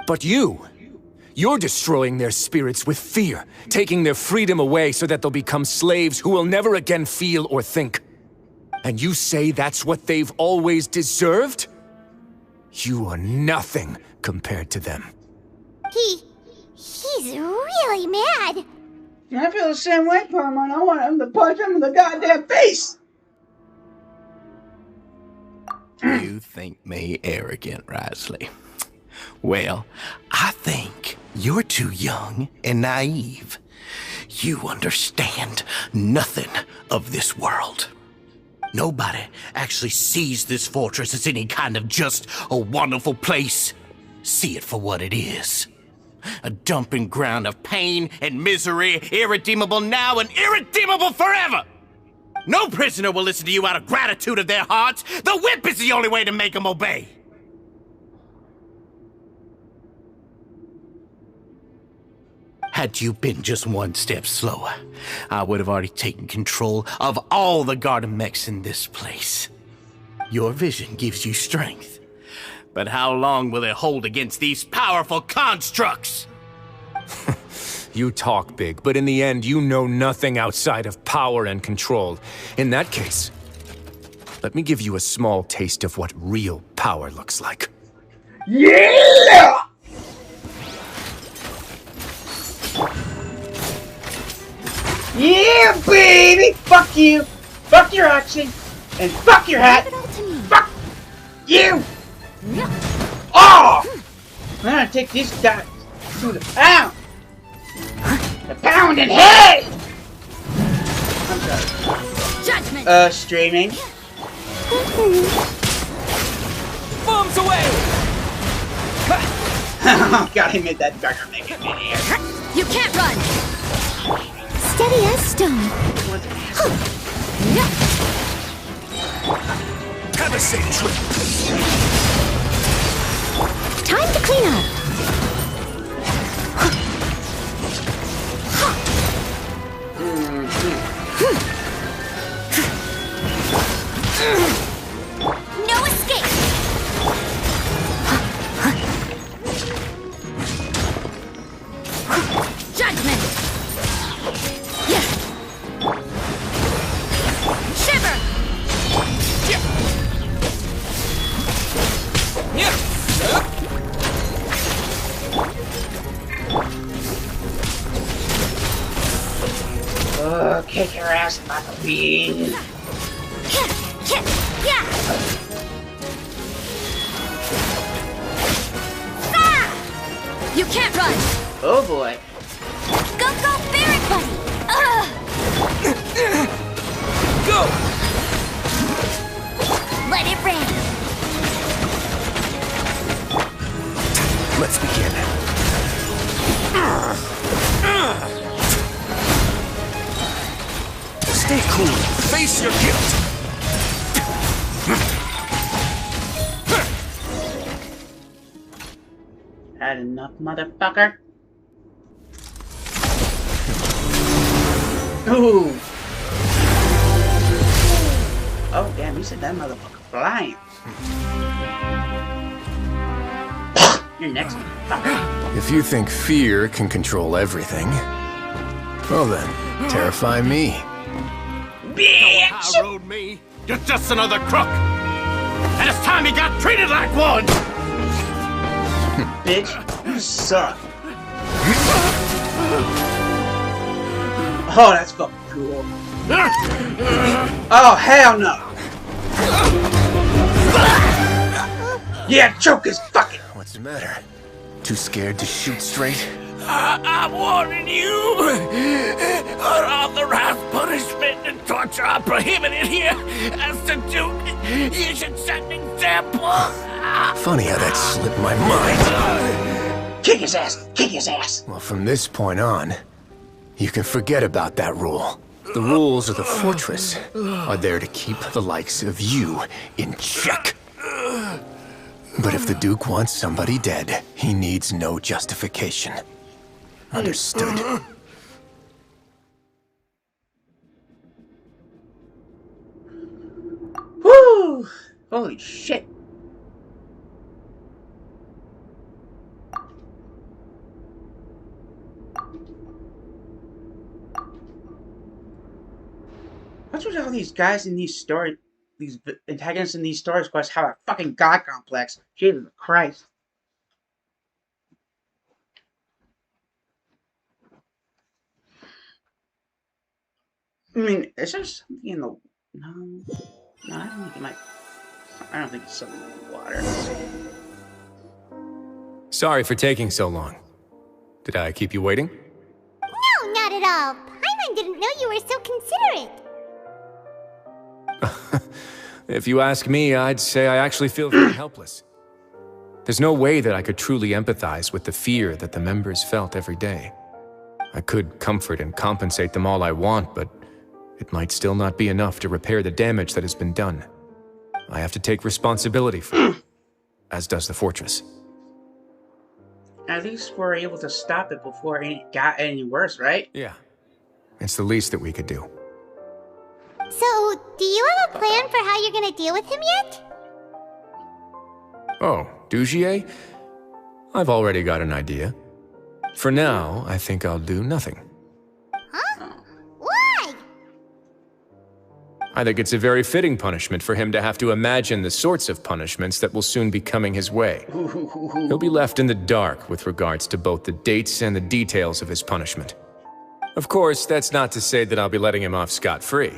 But you're destroying their spirits with fear, taking their freedom away so that they'll become slaves who will never again feel or think. And you say that's what they've always deserved? You are nothing compared to them. He's really mad. I feel the same way, Paramount. I want him to punch him in the goddamn face! You think me arrogant, Wriothesley? Well, I think you're too young and naive. You understand nothing of this world. Nobody actually sees this fortress as any kind of just a wonderful place. See it for what it is. A dumping ground of pain and misery, irredeemable now and irredeemable forever! No prisoner will listen to you out of gratitude of their hearts. The whip is the only way to make them obey. Had you been just one step slower, I would have already taken control of all the garden mechs in this place. Your vision gives you strength. But how long will it hold against these powerful constructs? You talk big, but in the end, you know nothing outside of power and control. In that case, let me give you a small taste of what real power looks like. Yeah! Yeah, baby! Fuck you! Fuck your action! And fuck your hat! Fuck you! Oh! I'm gonna take these guys to the pound! The pound in head! I'm sorry. Judgment! Streaming. Bombs away! Oh god, I made that burger make it in here. You can't run! Steady as stone. Have a safe trip. Time to clean up. No escape! Judgment! Shiver! Kick your ass, Papa Bean. You can't run! Oh boy. Go, Barrack Buddy! Go! Let it rain! Let's begin. Stay cool. Face your guilt. Had enough, motherfucker. Ooh. Oh, damn, you said that motherfucker flying. You're next, motherfucker. If you think fear can control everything, well then, terrify me. Bitch! Rode me. You're just another crook. And it's time you got treated like one. Bitch, you suck. Oh, that's fucking cool. Oh, hell no. Yeah, choke his fucking. What's the matter? Too scared to shoot straight? I'm warning you. Unauthorized punishment and torture are prohibited here. As the Duke, you should set an example. Funny how that slipped my mind. Kick his ass! Kick his ass! Well, from this point on, you can forget about that rule. The rules of the fortress are there to keep the likes of you in check. But if the Duke wants somebody dead, he needs no justification. Understood. Woo! Holy shit. What's with all these guys in these stories, these antagonists in these stories quests have a fucking god complex? Jesus Christ. I mean, is there something in the... No, I don't think it might... I don't think it's something in the water. Sorry for taking so long. Did I keep you waiting? No, not at all. Paimon didn't know you were so considerate. If you ask me, I'd say I actually feel very helpless. There's no way that I could truly empathize with the fear that the members felt every day. I could comfort and compensate them all I want, but it might still not be enough to repair the damage that has been done. I have to take responsibility for it, as does the fortress. At least we're able to stop it before it got any worse, right? Yeah. It's the least that we could do. So, do you have a plan for how you're gonna deal with him yet? Oh, Dugier? I've already got an idea. For now, I think I'll do nothing. Huh? Why? I think it's a very fitting punishment for him to have to imagine the sorts of punishments that will soon be coming his way. He'll be left in the dark with regards to both the dates and the details of his punishment. Of course, that's not to say that I'll be letting him off scot-free.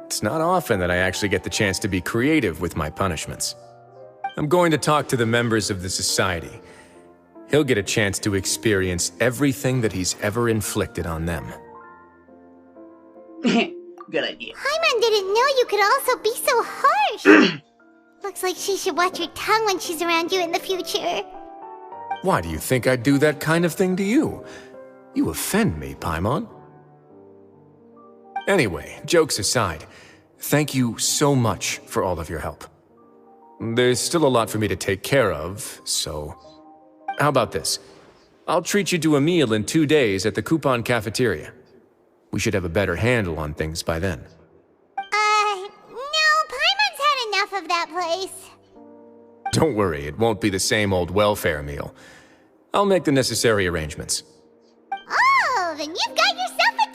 It's not often that I actually get the chance to be creative with my punishments. I'm going to talk to the members of the society. He'll get a chance to experience everything that he's ever inflicted on them. Good idea. Paimon didn't know you could also be so harsh. Looks like she should watch her tongue when she's around you in the future. Why do you think I'd do that kind of thing to you? You offend me, Paimon. Anyway, jokes aside, thank you so much for all of your help. There's still a lot for me to take care of, so... How about this? I'll treat you to a meal in 2 days at the Coupon Cafeteria. We should have a better handle on things by then. No, Paimon's had enough of that place. Don't worry, it won't be the same old welfare meal. I'll make the necessary arrangements. Oh, then you've got yourself a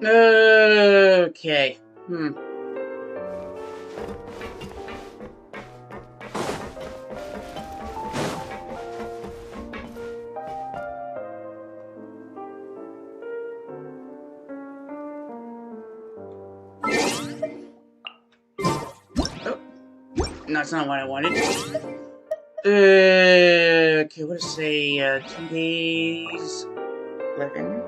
deal. Okay. That's not what I wanted. Okay, what to say? 2 days. 11.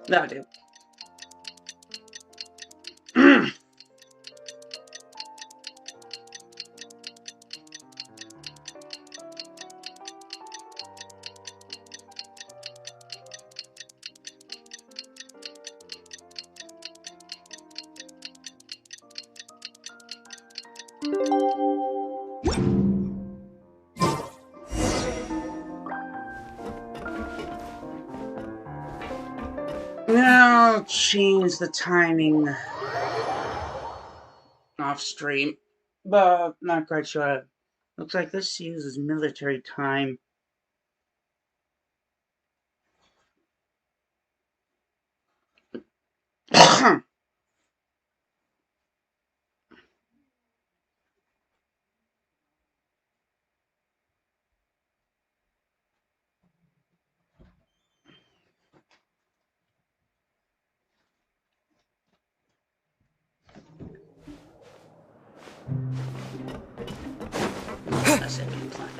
That'll do. I'll change the timing off stream, but not quite sure. Looks like this uses military time.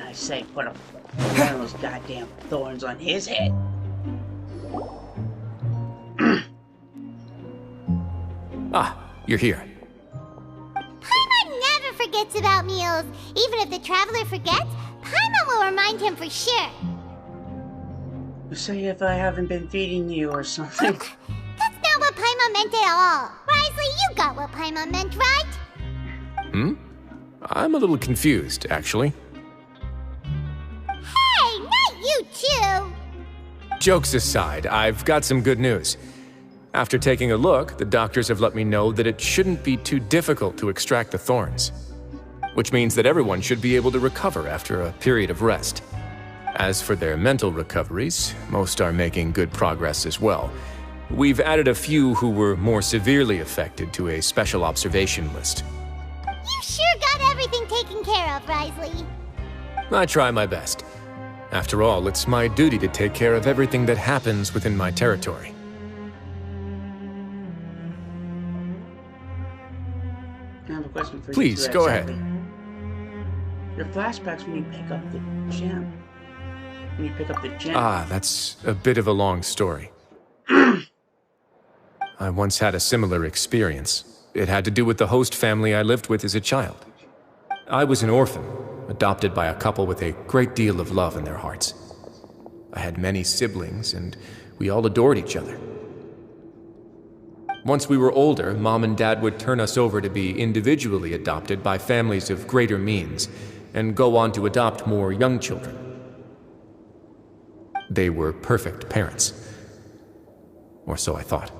I say, put one of those goddamn thorns on his head. You're here. Paimon never forgets about meals. Even if the traveler forgets, Paimon will remind him for sure. Say if I haven't been feeding you or something. That's not what Paimon meant at all. Wriothesley, you got what Paimon meant, right? I'm a little confused, actually. Hey, not you too! Jokes aside, I've got some good news. After taking a look, the doctors have let me know that it shouldn't be too difficult to extract the thorns. Which means that everyone should be able to recover after a period of rest. As for their mental recoveries, most are making good progress as well. We've added a few who were more severely affected to a special observation list. You sure got everything taken care of, Wriothesley. I try my best. After all, it's my duty to take care of everything that happens within my territory. I have a question for you. Please, go ahead. Your flashbacks when you pick up the gem. When you pick up the gem. That's a bit of a long story. I once had a similar experience. It had to do with the host family I lived with as a child. I was an orphan, adopted by a couple with a great deal of love in their hearts. I had many siblings, and we all adored each other. Once we were older, Mom and Dad would turn us over to be individually adopted by families of greater means, and go on to adopt more young children. They were perfect parents. Or so I thought.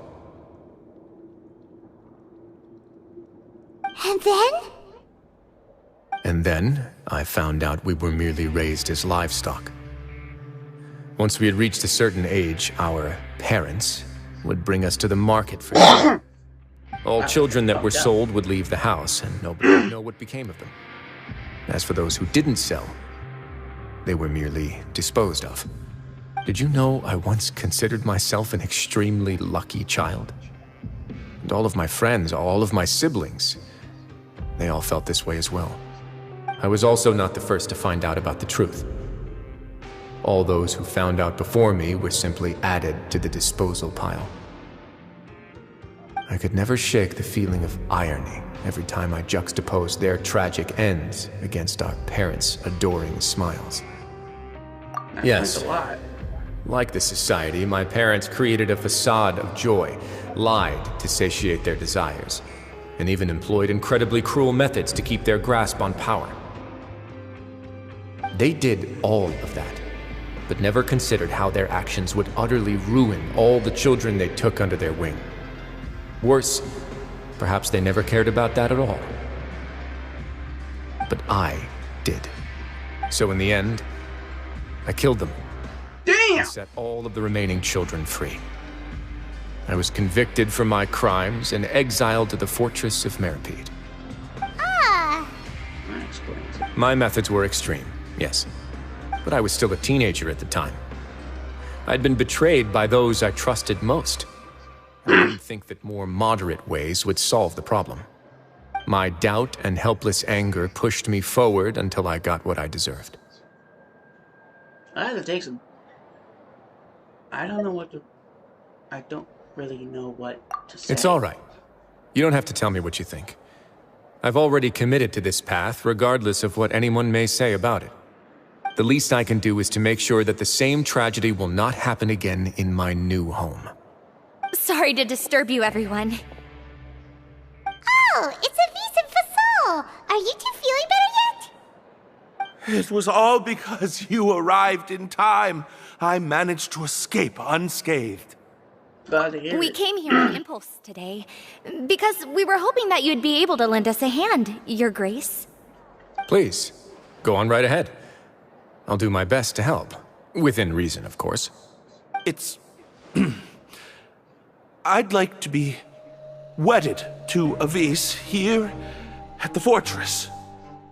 And then? And then, I found out we were merely raised as livestock. Once we had reached a certain age, our parents would bring us to the market for sale. All children that were sold would leave the house, and nobody would know what became of them. As for those who didn't sell, they were merely disposed of. Did you know I once considered myself an extremely lucky child? And all of my friends, all of my siblings, they all felt this way as well. I was also not the first to find out about the truth. All those who found out before me were simply added to the disposal pile. I could never shake the feeling of irony every time I juxtaposed their tragic ends against our parents' adoring smiles. Yes, like the society, my parents created a facade of joy, lied to satiate their desires, and even employed incredibly cruel methods to keep their grasp on power. They did all of that, but never considered how their actions would utterly ruin all the children they took under their wing. Worse, perhaps they never cared about that at all. But I did. So in the end, I killed them. Damn! And set all of the remaining children free. I was convicted for my crimes and exiled to the fortress of Meripede. Ah! My methods were extreme, yes. But I was still a teenager at the time. I'd been betrayed by those I trusted most. I didn't think that more moderate ways would solve the problem. My doubt and helpless anger pushed me forward until I got what I deserved. I had to take some... I don't know what to... I don't really know what to say. It's all right. You don't have to tell me what you think. I've already committed to this path, regardless of what anyone may say about it. The least I can do is to make sure that the same tragedy will not happen again in my new home. Sorry to disturb you, everyone. Oh, it's a vis and fasol. Are you two feeling better yet? It was all because you arrived in time. I managed to escape unscathed. We came here on impulse today, because we were hoping that you'd be able to lend us a hand, Your Grace. Please, go on right ahead. I'll do my best to help. Within reason, of course. It's... I'd like to be wedded to Avis here at the fortress.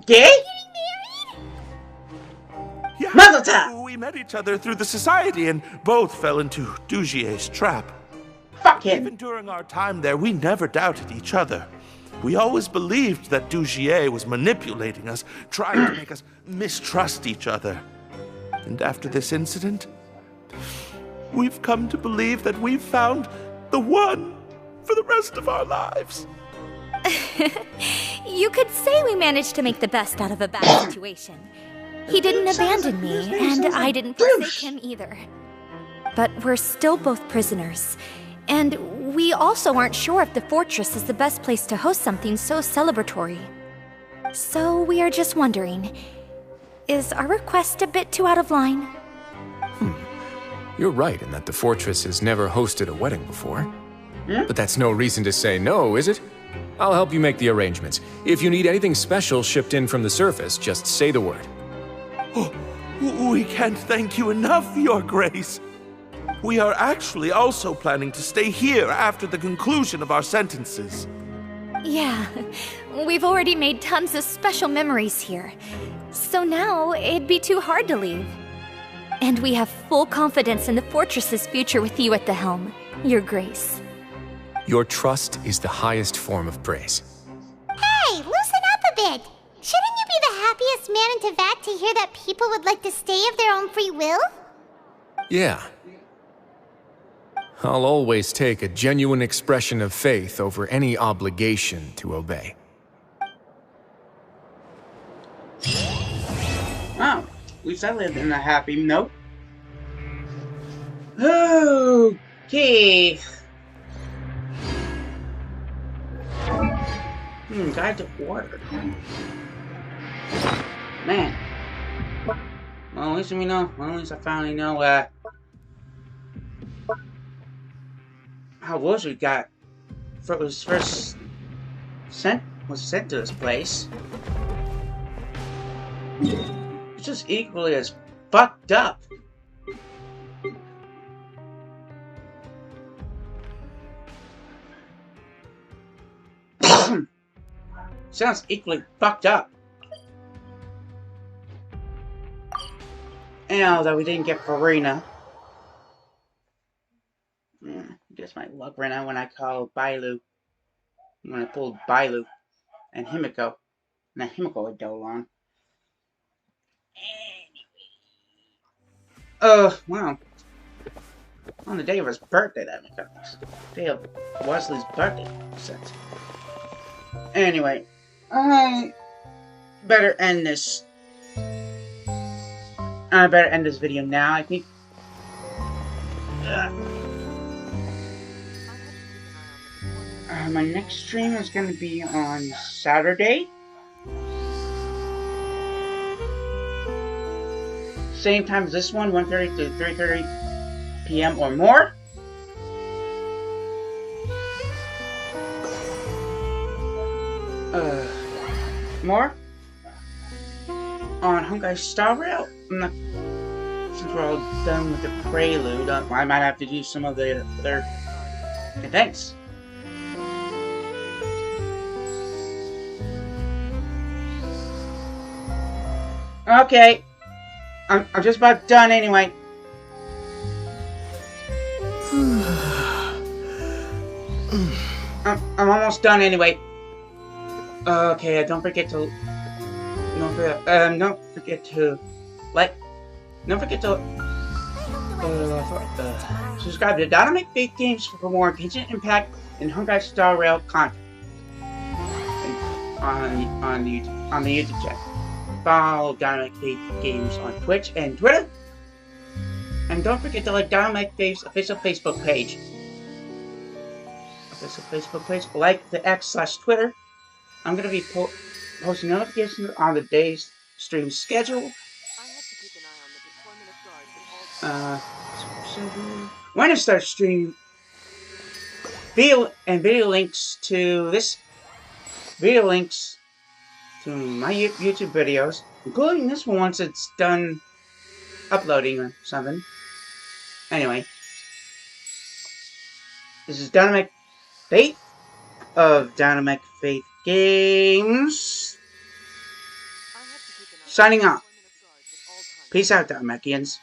Gay? Yeah, Mazel we met each other through the society and both fell into Dugier's trap. Fuck him. Even during our time there, we never doubted each other. We always believed that Dugier was manipulating us, trying to make us mistrust each other. And after this incident, we've come to believe that we've found the one for the rest of our lives. You could say we managed to make the best out of a bad situation. He didn't abandon me, and I didn't forsake him either. But we're still both prisoners, and we also aren't sure if the fortress is the best place to host something so celebratory. So we are just wondering, is our request a bit too out of line? You're right in that the fortress has never hosted a wedding before. But that's no reason to say no, is it? I'll help you make the arrangements. If you need anything special shipped in from the surface, just say the word. Oh, we can't thank you enough, Your Grace. We are actually also planning to stay here after the conclusion of our sentences. Yeah, we've already made tons of special memories here. So now it'd be too hard to leave. And we have full confidence in the fortress's future with you at the helm, Your Grace. Your trust is the highest form of praise. Hey, loosen up a bit. Shouldn't you be the happiest man in Teyvat to hear that people would like to stay of their own free will? Yeah. I'll always take a genuine expression of faith over any obligation to obey. least I lived in a happy note. Okay. Guide to order. Man. Well, at least we know. Well, at least I finally know how Wriothesley was first sent to this place. It's just equally as fucked up. Sounds equally fucked up. And although we didn't get Farina. Just my luck right now when I call Bailu. When I pulled Bailu and Himiko. And Himiko would go along. Wow. On the day of his birthday, that makes sense. Day of Wesley's birthday makes sense. Anyway, I better end this. I better end this video now, I think. My next stream is going to be on Saturday. Same time as this one, 1:30 to 3:30 p.m. or more. More on Honkai Star Rail. Since we're all done with the prelude, I might have to do some of the other events. Okay, I'm just about done anyway. I'm almost done anyway. Okay, don't forget to subscribe to Dynamic Faith Games for more Genshin Impact and Honkai Star Rail content on the YouTube channel. Follow Dynamic Faith Games on Twitch and Twitter. And don't forget to like Dynamic Faith's official Facebook page. Like the X/Twitter. I'm going to be posting notifications on the day's stream schedule. When I start streaming, video links to my YouTube videos, including this one once it's done uploading or something. Anyway, this is Dynamic Faith of Dynamic Faith Games. Signing off. Peace out, Dynamicians.